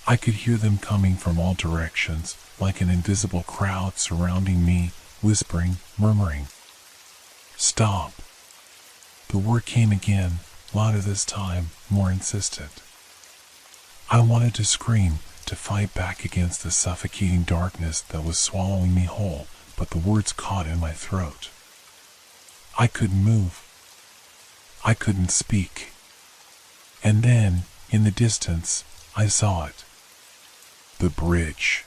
I could hear them coming from all directions, like an invisible crowd surrounding me, whispering, murmuring. Stop. The word came again, louder this time, more insistent. I wanted to scream, to fight back against the suffocating darkness that was swallowing me whole, but the words caught in my throat. I couldn't move. I couldn't speak. And then, in the distance, I saw it. The bridge.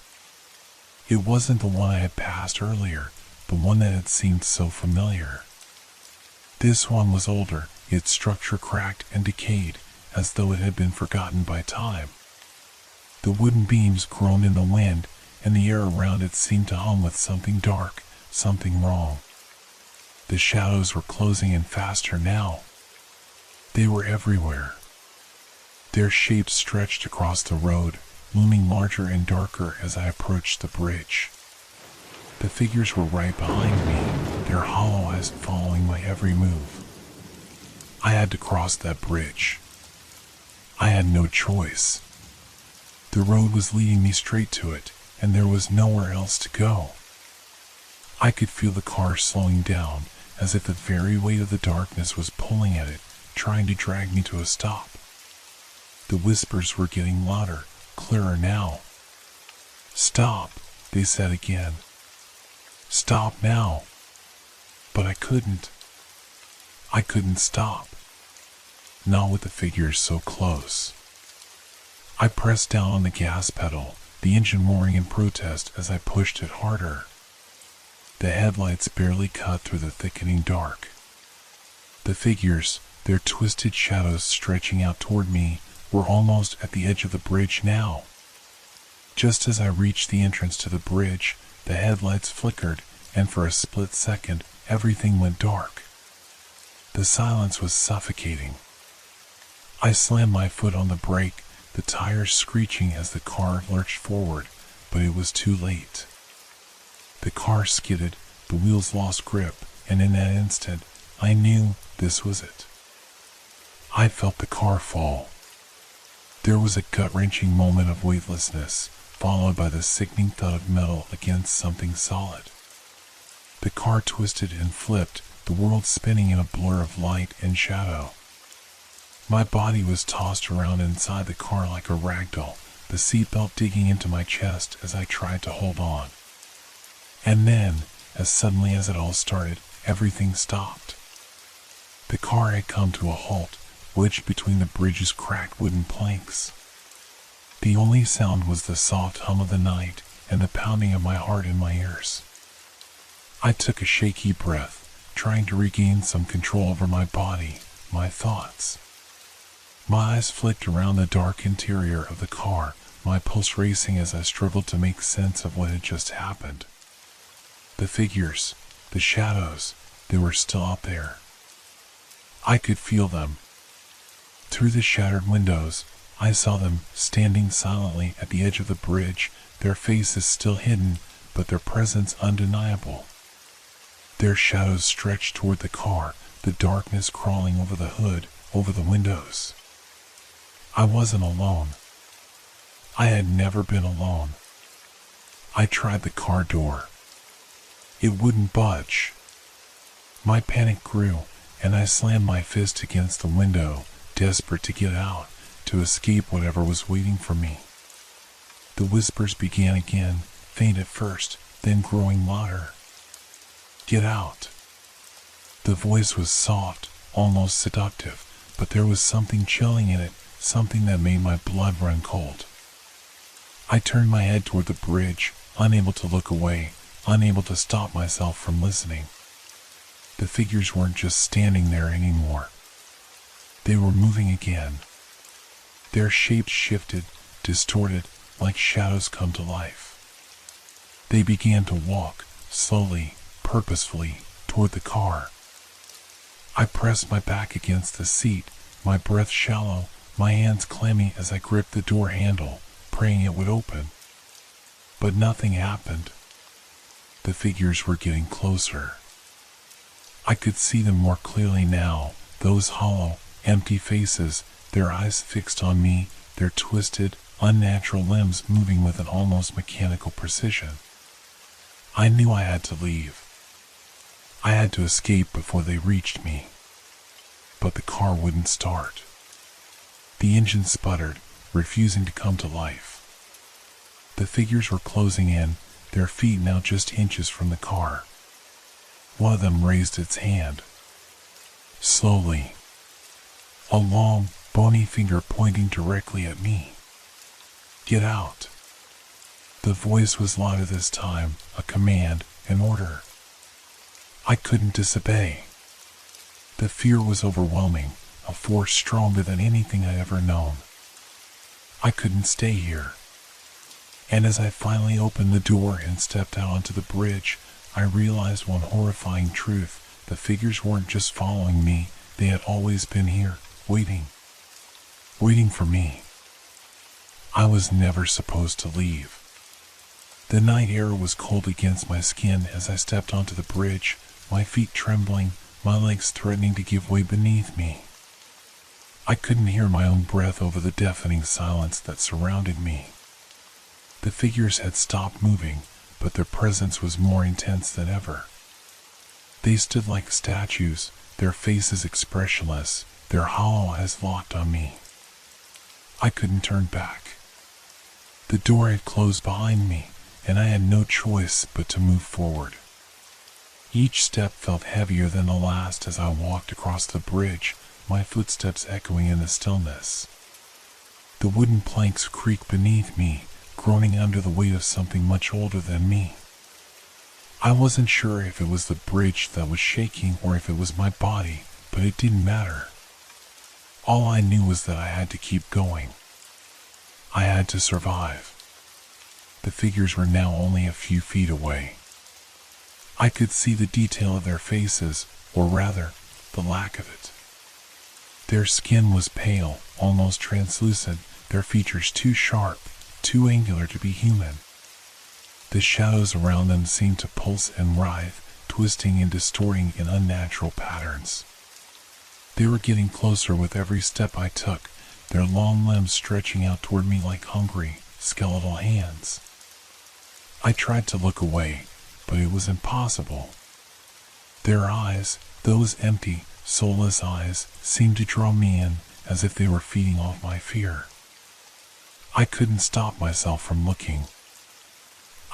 It wasn't the one I had passed earlier, the one that had seemed so familiar. This one was older, its structure cracked and decayed, as though it had been forgotten by time. The wooden beams groaned in the wind, and the air around it seemed to hum with something dark, something wrong. The shadows were closing in faster now. They were everywhere. Their shapes stretched across the road, looming larger and darker as I approached the bridge. The figures were right behind me, their hollow eyes following my every move. I had to cross that bridge. I had no choice. The road was leading me straight to it, and there was nowhere else to go. I could feel the car slowing down, as if the very weight of the darkness was pulling at it, trying to drag me to a stop. The whispers were getting louder, clearer now. "Stop," they said again. "Stop now." But I couldn't. I couldn't stop. Not with the figures so close. I pressed down on the gas pedal, the engine roaring in protest as I pushed it harder. The headlights barely cut through the thickening dark. The figures, their twisted shadows stretching out toward me, were almost at the edge of the bridge now. Just as I reached the entrance to the bridge, the headlights flickered, and for a split second, everything went dark. The silence was suffocating. I slammed my foot on the brake, the tires screeching as the car lurched forward, but it was too late. The car skidded, the wheels lost grip, and in that instant, I knew this was it. I felt the car fall. There was a gut-wrenching moment of weightlessness, followed by the sickening thud of metal against something solid. The car twisted and flipped, the world spinning in a blur of light and shadow. My body was tossed around inside the car like a ragdoll, the seatbelt digging into my chest as I tried to hold on. And then, as suddenly as it all started, everything stopped. The car had come to a halt, wedged between the bridge's cracked wooden planks. The only sound was the soft hum of the night and the pounding of my heart in my ears. I took a shaky breath, trying to regain some control over my body, my thoughts. My eyes flicked around the dark interior of the car, my pulse racing as I struggled to make sense of what had just happened. The figures, the shadows, they were still out there. I could feel them. Through the shattered windows, I saw them standing silently at the edge of the bridge, their faces still hidden, but their presence undeniable. Their shadows stretched toward the car, the darkness crawling over the hood, over the windows. I wasn't alone. I had never been alone. I tried the car door. It wouldn't budge. My panic grew, and I slammed my fist against the window, desperate to get out, to escape whatever was waiting for me. The whispers began again, faint at first, then growing louder. "Get out." The voice was soft, almost seductive, but there was something chilling in it, something that made my blood run cold. I turned my head toward the bridge, unable to look away, unable to stop myself from listening. The figures weren't just standing there anymore. They were moving again. Their shapes shifted, distorted, like shadows come to life. They began to walk, slowly, purposefully, toward the car. I pressed my back against the seat, my breath shallow, my hands clammy as I gripped the door handle, praying it would open. But nothing happened. The figures were getting closer. I could see them more clearly now, those hollow, empty faces, their eyes fixed on me, their twisted, unnatural limbs moving with an almost mechanical precision. I knew I had to leave. I had to escape before they reached me. But the car wouldn't start. The engine sputtered, refusing to come to life. The figures were closing in, their feet now just inches from the car. One of them raised its hand. Slowly. A long, bony finger pointing directly at me. "Get out." The voice was louder this time, a command, an order. I couldn't disobey. The fear was overwhelming, a force stronger than anything I'd ever known. I couldn't stay here. And as I finally opened the door and stepped out onto the bridge, I realized one horrifying truth. The figures weren't just following me, they had always been here, waiting for me. I was never supposed to leave. The night air was cold against my skin as I stepped onto the bridge, my feet trembling, my legs threatening to give way beneath me. I couldn't hear my own breath over the deafening silence that surrounded me. The figures had stopped moving, but their presence was more intense than ever. They stood like statues, their faces expressionless, their hollow eyes locked on me. I couldn't turn back. The door had closed behind me, and I had no choice but to move forward. Each step felt heavier than the last as I walked across the bridge, my footsteps echoing in the stillness. The wooden planks creaked beneath me, groaning under the weight of something much older than me. I wasn't sure if it was the bridge that was shaking or if it was my body, but it didn't matter. All I knew was that I had to keep going. I had to survive. The figures were now only a few feet away. I could see the detail of their faces, or rather, the lack of it. Their skin was pale, almost translucent, their features too sharp, too angular to be human. The shadows around them seemed to pulse and writhe, twisting and distorting in unnatural patterns. They were getting closer with every step I took, their long limbs stretching out toward me like hungry, skeletal hands. I tried to look away, but it was impossible. Their eyes, those empty, soulless eyes, seemed to draw me in as if they were feeding off my fear. I couldn't stop myself from looking.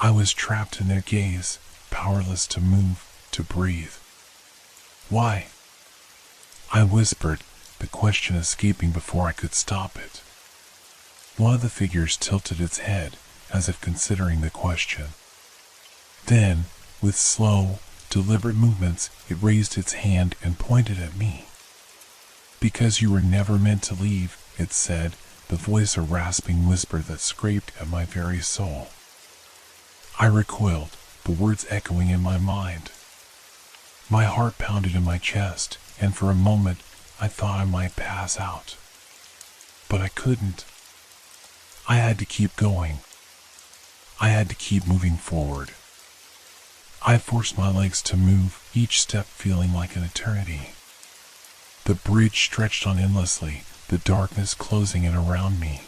I was trapped in their gaze, powerless to move, to breathe. Why? I whispered, the question escaping before I could stop it. One of the figures tilted its head, as if considering the question. Then, with slow, deliberate movements, it raised its hand and pointed at me. "Because you were never meant to leave," it said, the voice a rasping whisper that scraped at my very soul. I recoiled, the words echoing in my mind. My heart pounded in my chest, and for a moment I thought I might pass out. But I couldn't. I had to keep going. I had to keep moving forward. I forced my legs to move, each step feeling like an eternity. The bridge stretched on endlessly, the darkness closing in around me.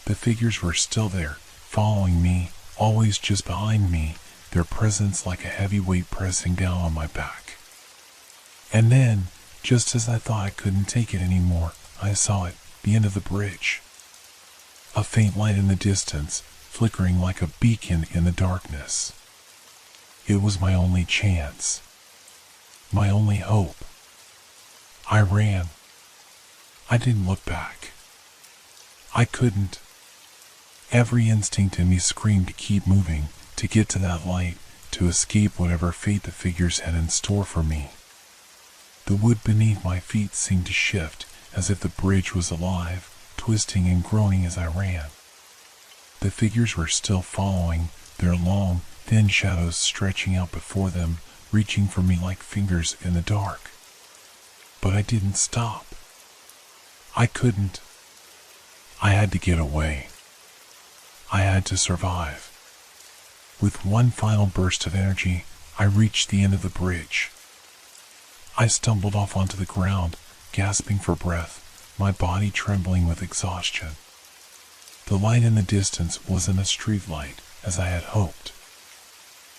The figures were still there, following me, always just behind me, their presence like a heavy weight pressing down on my back. And then, just as I thought I couldn't take it anymore, I saw it, the end of the bridge. A faint light in the distance, flickering like a beacon in the darkness. It was my only chance. My only hope. I ran. I didn't look back. I couldn't. Every instinct in me screamed to keep moving, to get to that light, to escape whatever fate the figures had in store for me. The wood beneath my feet seemed to shift, as if the bridge was alive, twisting and groaning as I ran. The figures were still following, their long, thin shadows stretching out before them, reaching for me like fingers in the dark. But I didn't stop. I couldn't. I had to get away. I had to survive. With one final burst of energy, I reached the end of the bridge. I stumbled off onto the ground, gasping for breath, my body trembling with exhaustion. The light in the distance wasn't a street light, as I had hoped.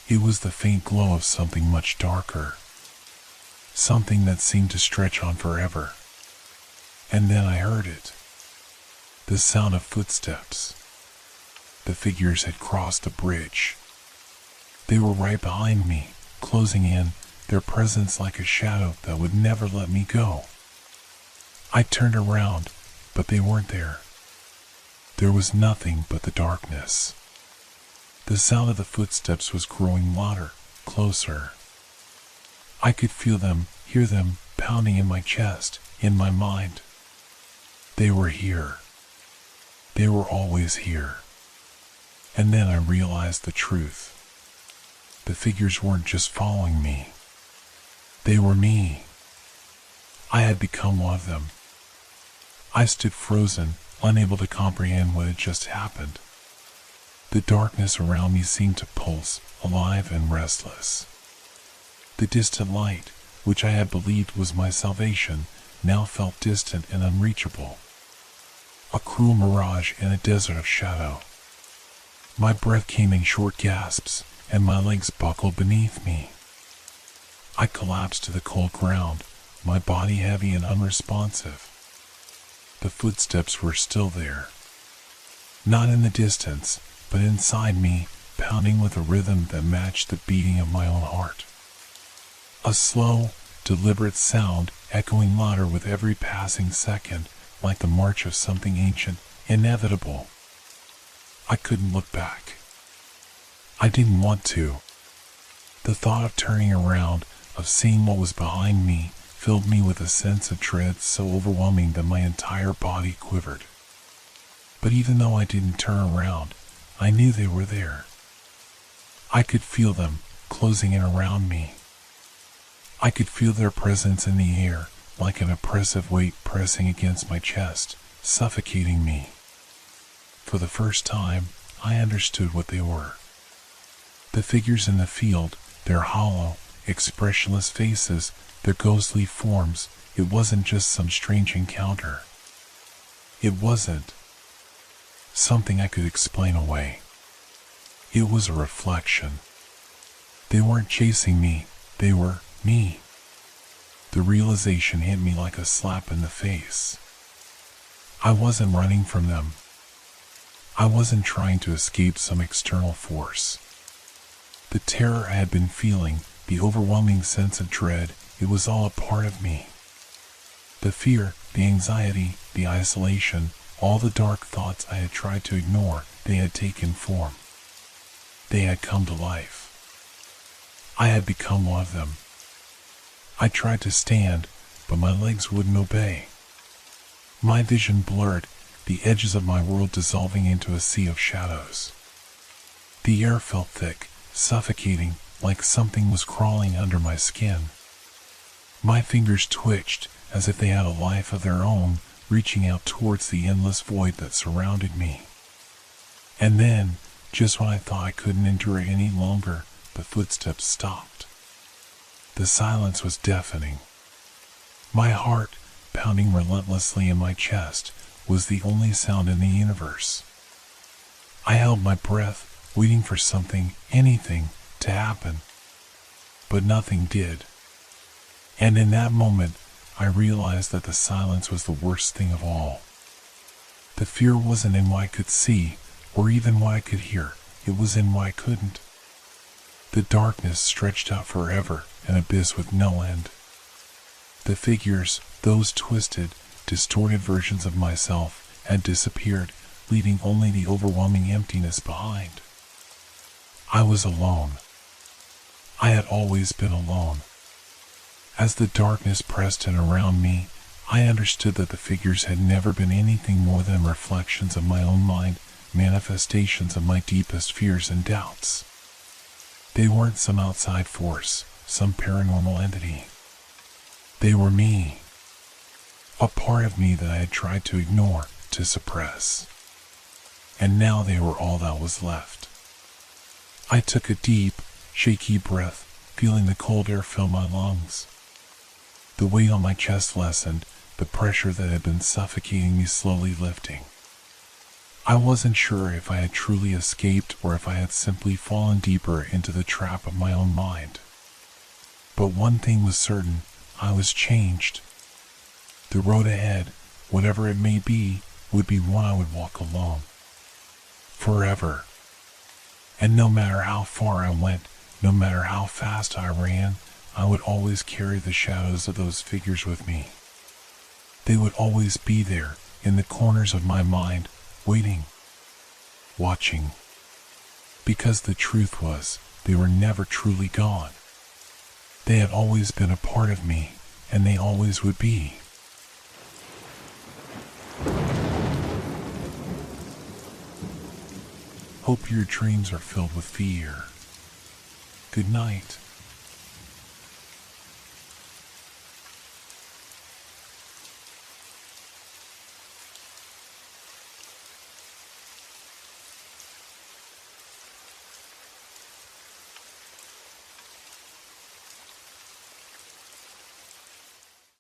It was the faint glow of something much darker. Something that seemed to stretch on forever. And then I heard it. The sound of footsteps. The figures had crossed the bridge. They were right behind me, closing in, their presence like a shadow that would never let me go. I turned around, but they weren't there. There was nothing but the darkness. The sound of the footsteps was growing louder, closer. I could feel them, hear them, pounding in my chest, in my mind. They were here. They were always here. And then I realized the truth. The figures weren't just following me. They were me. I had become one of them. I stood frozen, unable to comprehend what had just happened. The darkness around me seemed to pulse, alive and restless. The distant light, which I had believed was my salvation, now felt distant and unreachable. A cruel mirage in a desert of shadow. My breath came in short gasps, and my legs buckled beneath me. I collapsed to the cold ground, my body heavy and unresponsive. The footsteps were still there. Not in the distance, but inside me, pounding with a rhythm that matched the beating of my own heart. A slow, deliberate sound echoing louder with every passing second, like the march of something ancient, inevitable. I couldn't look back. I didn't want to. The thought of turning around, of seeing what was behind me, filled me with a sense of dread so overwhelming that my entire body quivered. But even though I didn't turn around, I knew they were there. I could feel them closing in around me. I could feel their presence in the air, like an oppressive weight pressing against my chest, suffocating me. For the first time, I understood what they were. The figures in the field, their hollow, expressionless faces, their ghostly forms, it wasn't just some strange encounter. It wasn't something I could explain away. It was a reflection. They weren't chasing me, they were me. The realization hit me like a slap in the face. I wasn't running from them. I wasn't trying to escape some external force. The terror I had been feeling, the overwhelming sense of dread, it was all a part of me. The fear, the anxiety, the isolation, all the dark thoughts I had tried to ignore, they had taken form. They had come to life. I had become one of them. I tried to stand, but my legs wouldn't obey. My vision blurred, the edges of my world dissolving into a sea of shadows. The air felt thick, suffocating, like something was crawling under my skin. My fingers twitched, as if they had a life of their own, reaching out towards the endless void that surrounded me. And then, just when I thought I couldn't endure it any longer, the footsteps stopped. The silence was deafening. My heart, pounding relentlessly in my chest, was the only sound in the universe. I held my breath, waiting for something, anything, to happen. But nothing did. And in that moment, I realized that the silence was the worst thing of all. The fear wasn't in what I could see, or even what I could hear. It was in what I couldn't. The darkness stretched out forever, an abyss with no end. The figures, those twisted, distorted versions of myself, had disappeared, leaving only the overwhelming emptiness behind. I was alone. I had always been alone. As the darkness pressed in around me, I understood that the figures had never been anything more than reflections of my own mind, manifestations of my deepest fears and doubts. They weren't some outside force, some paranormal entity. They were me. A part of me that I had tried to ignore, to suppress. And now they were all that was left. I took a deep, shaky breath, feeling the cold air fill my lungs. The weight on my chest lessened, the pressure that had been suffocating me slowly lifting. I wasn't sure if I had truly escaped or if I had simply fallen deeper into the trap of my own mind. But one thing was certain, I was changed. The road ahead, whatever it may be, would be one I would walk alone. Forever. And no matter how far I went, no matter how fast I ran, I would always carry the shadows of those figures with me. They would always be there, in the corners of my mind, waiting, watching. Because the truth was, they were never truly gone. They had always been a part of me, and they always would be. Hope your dreams are filled with fear. Good night.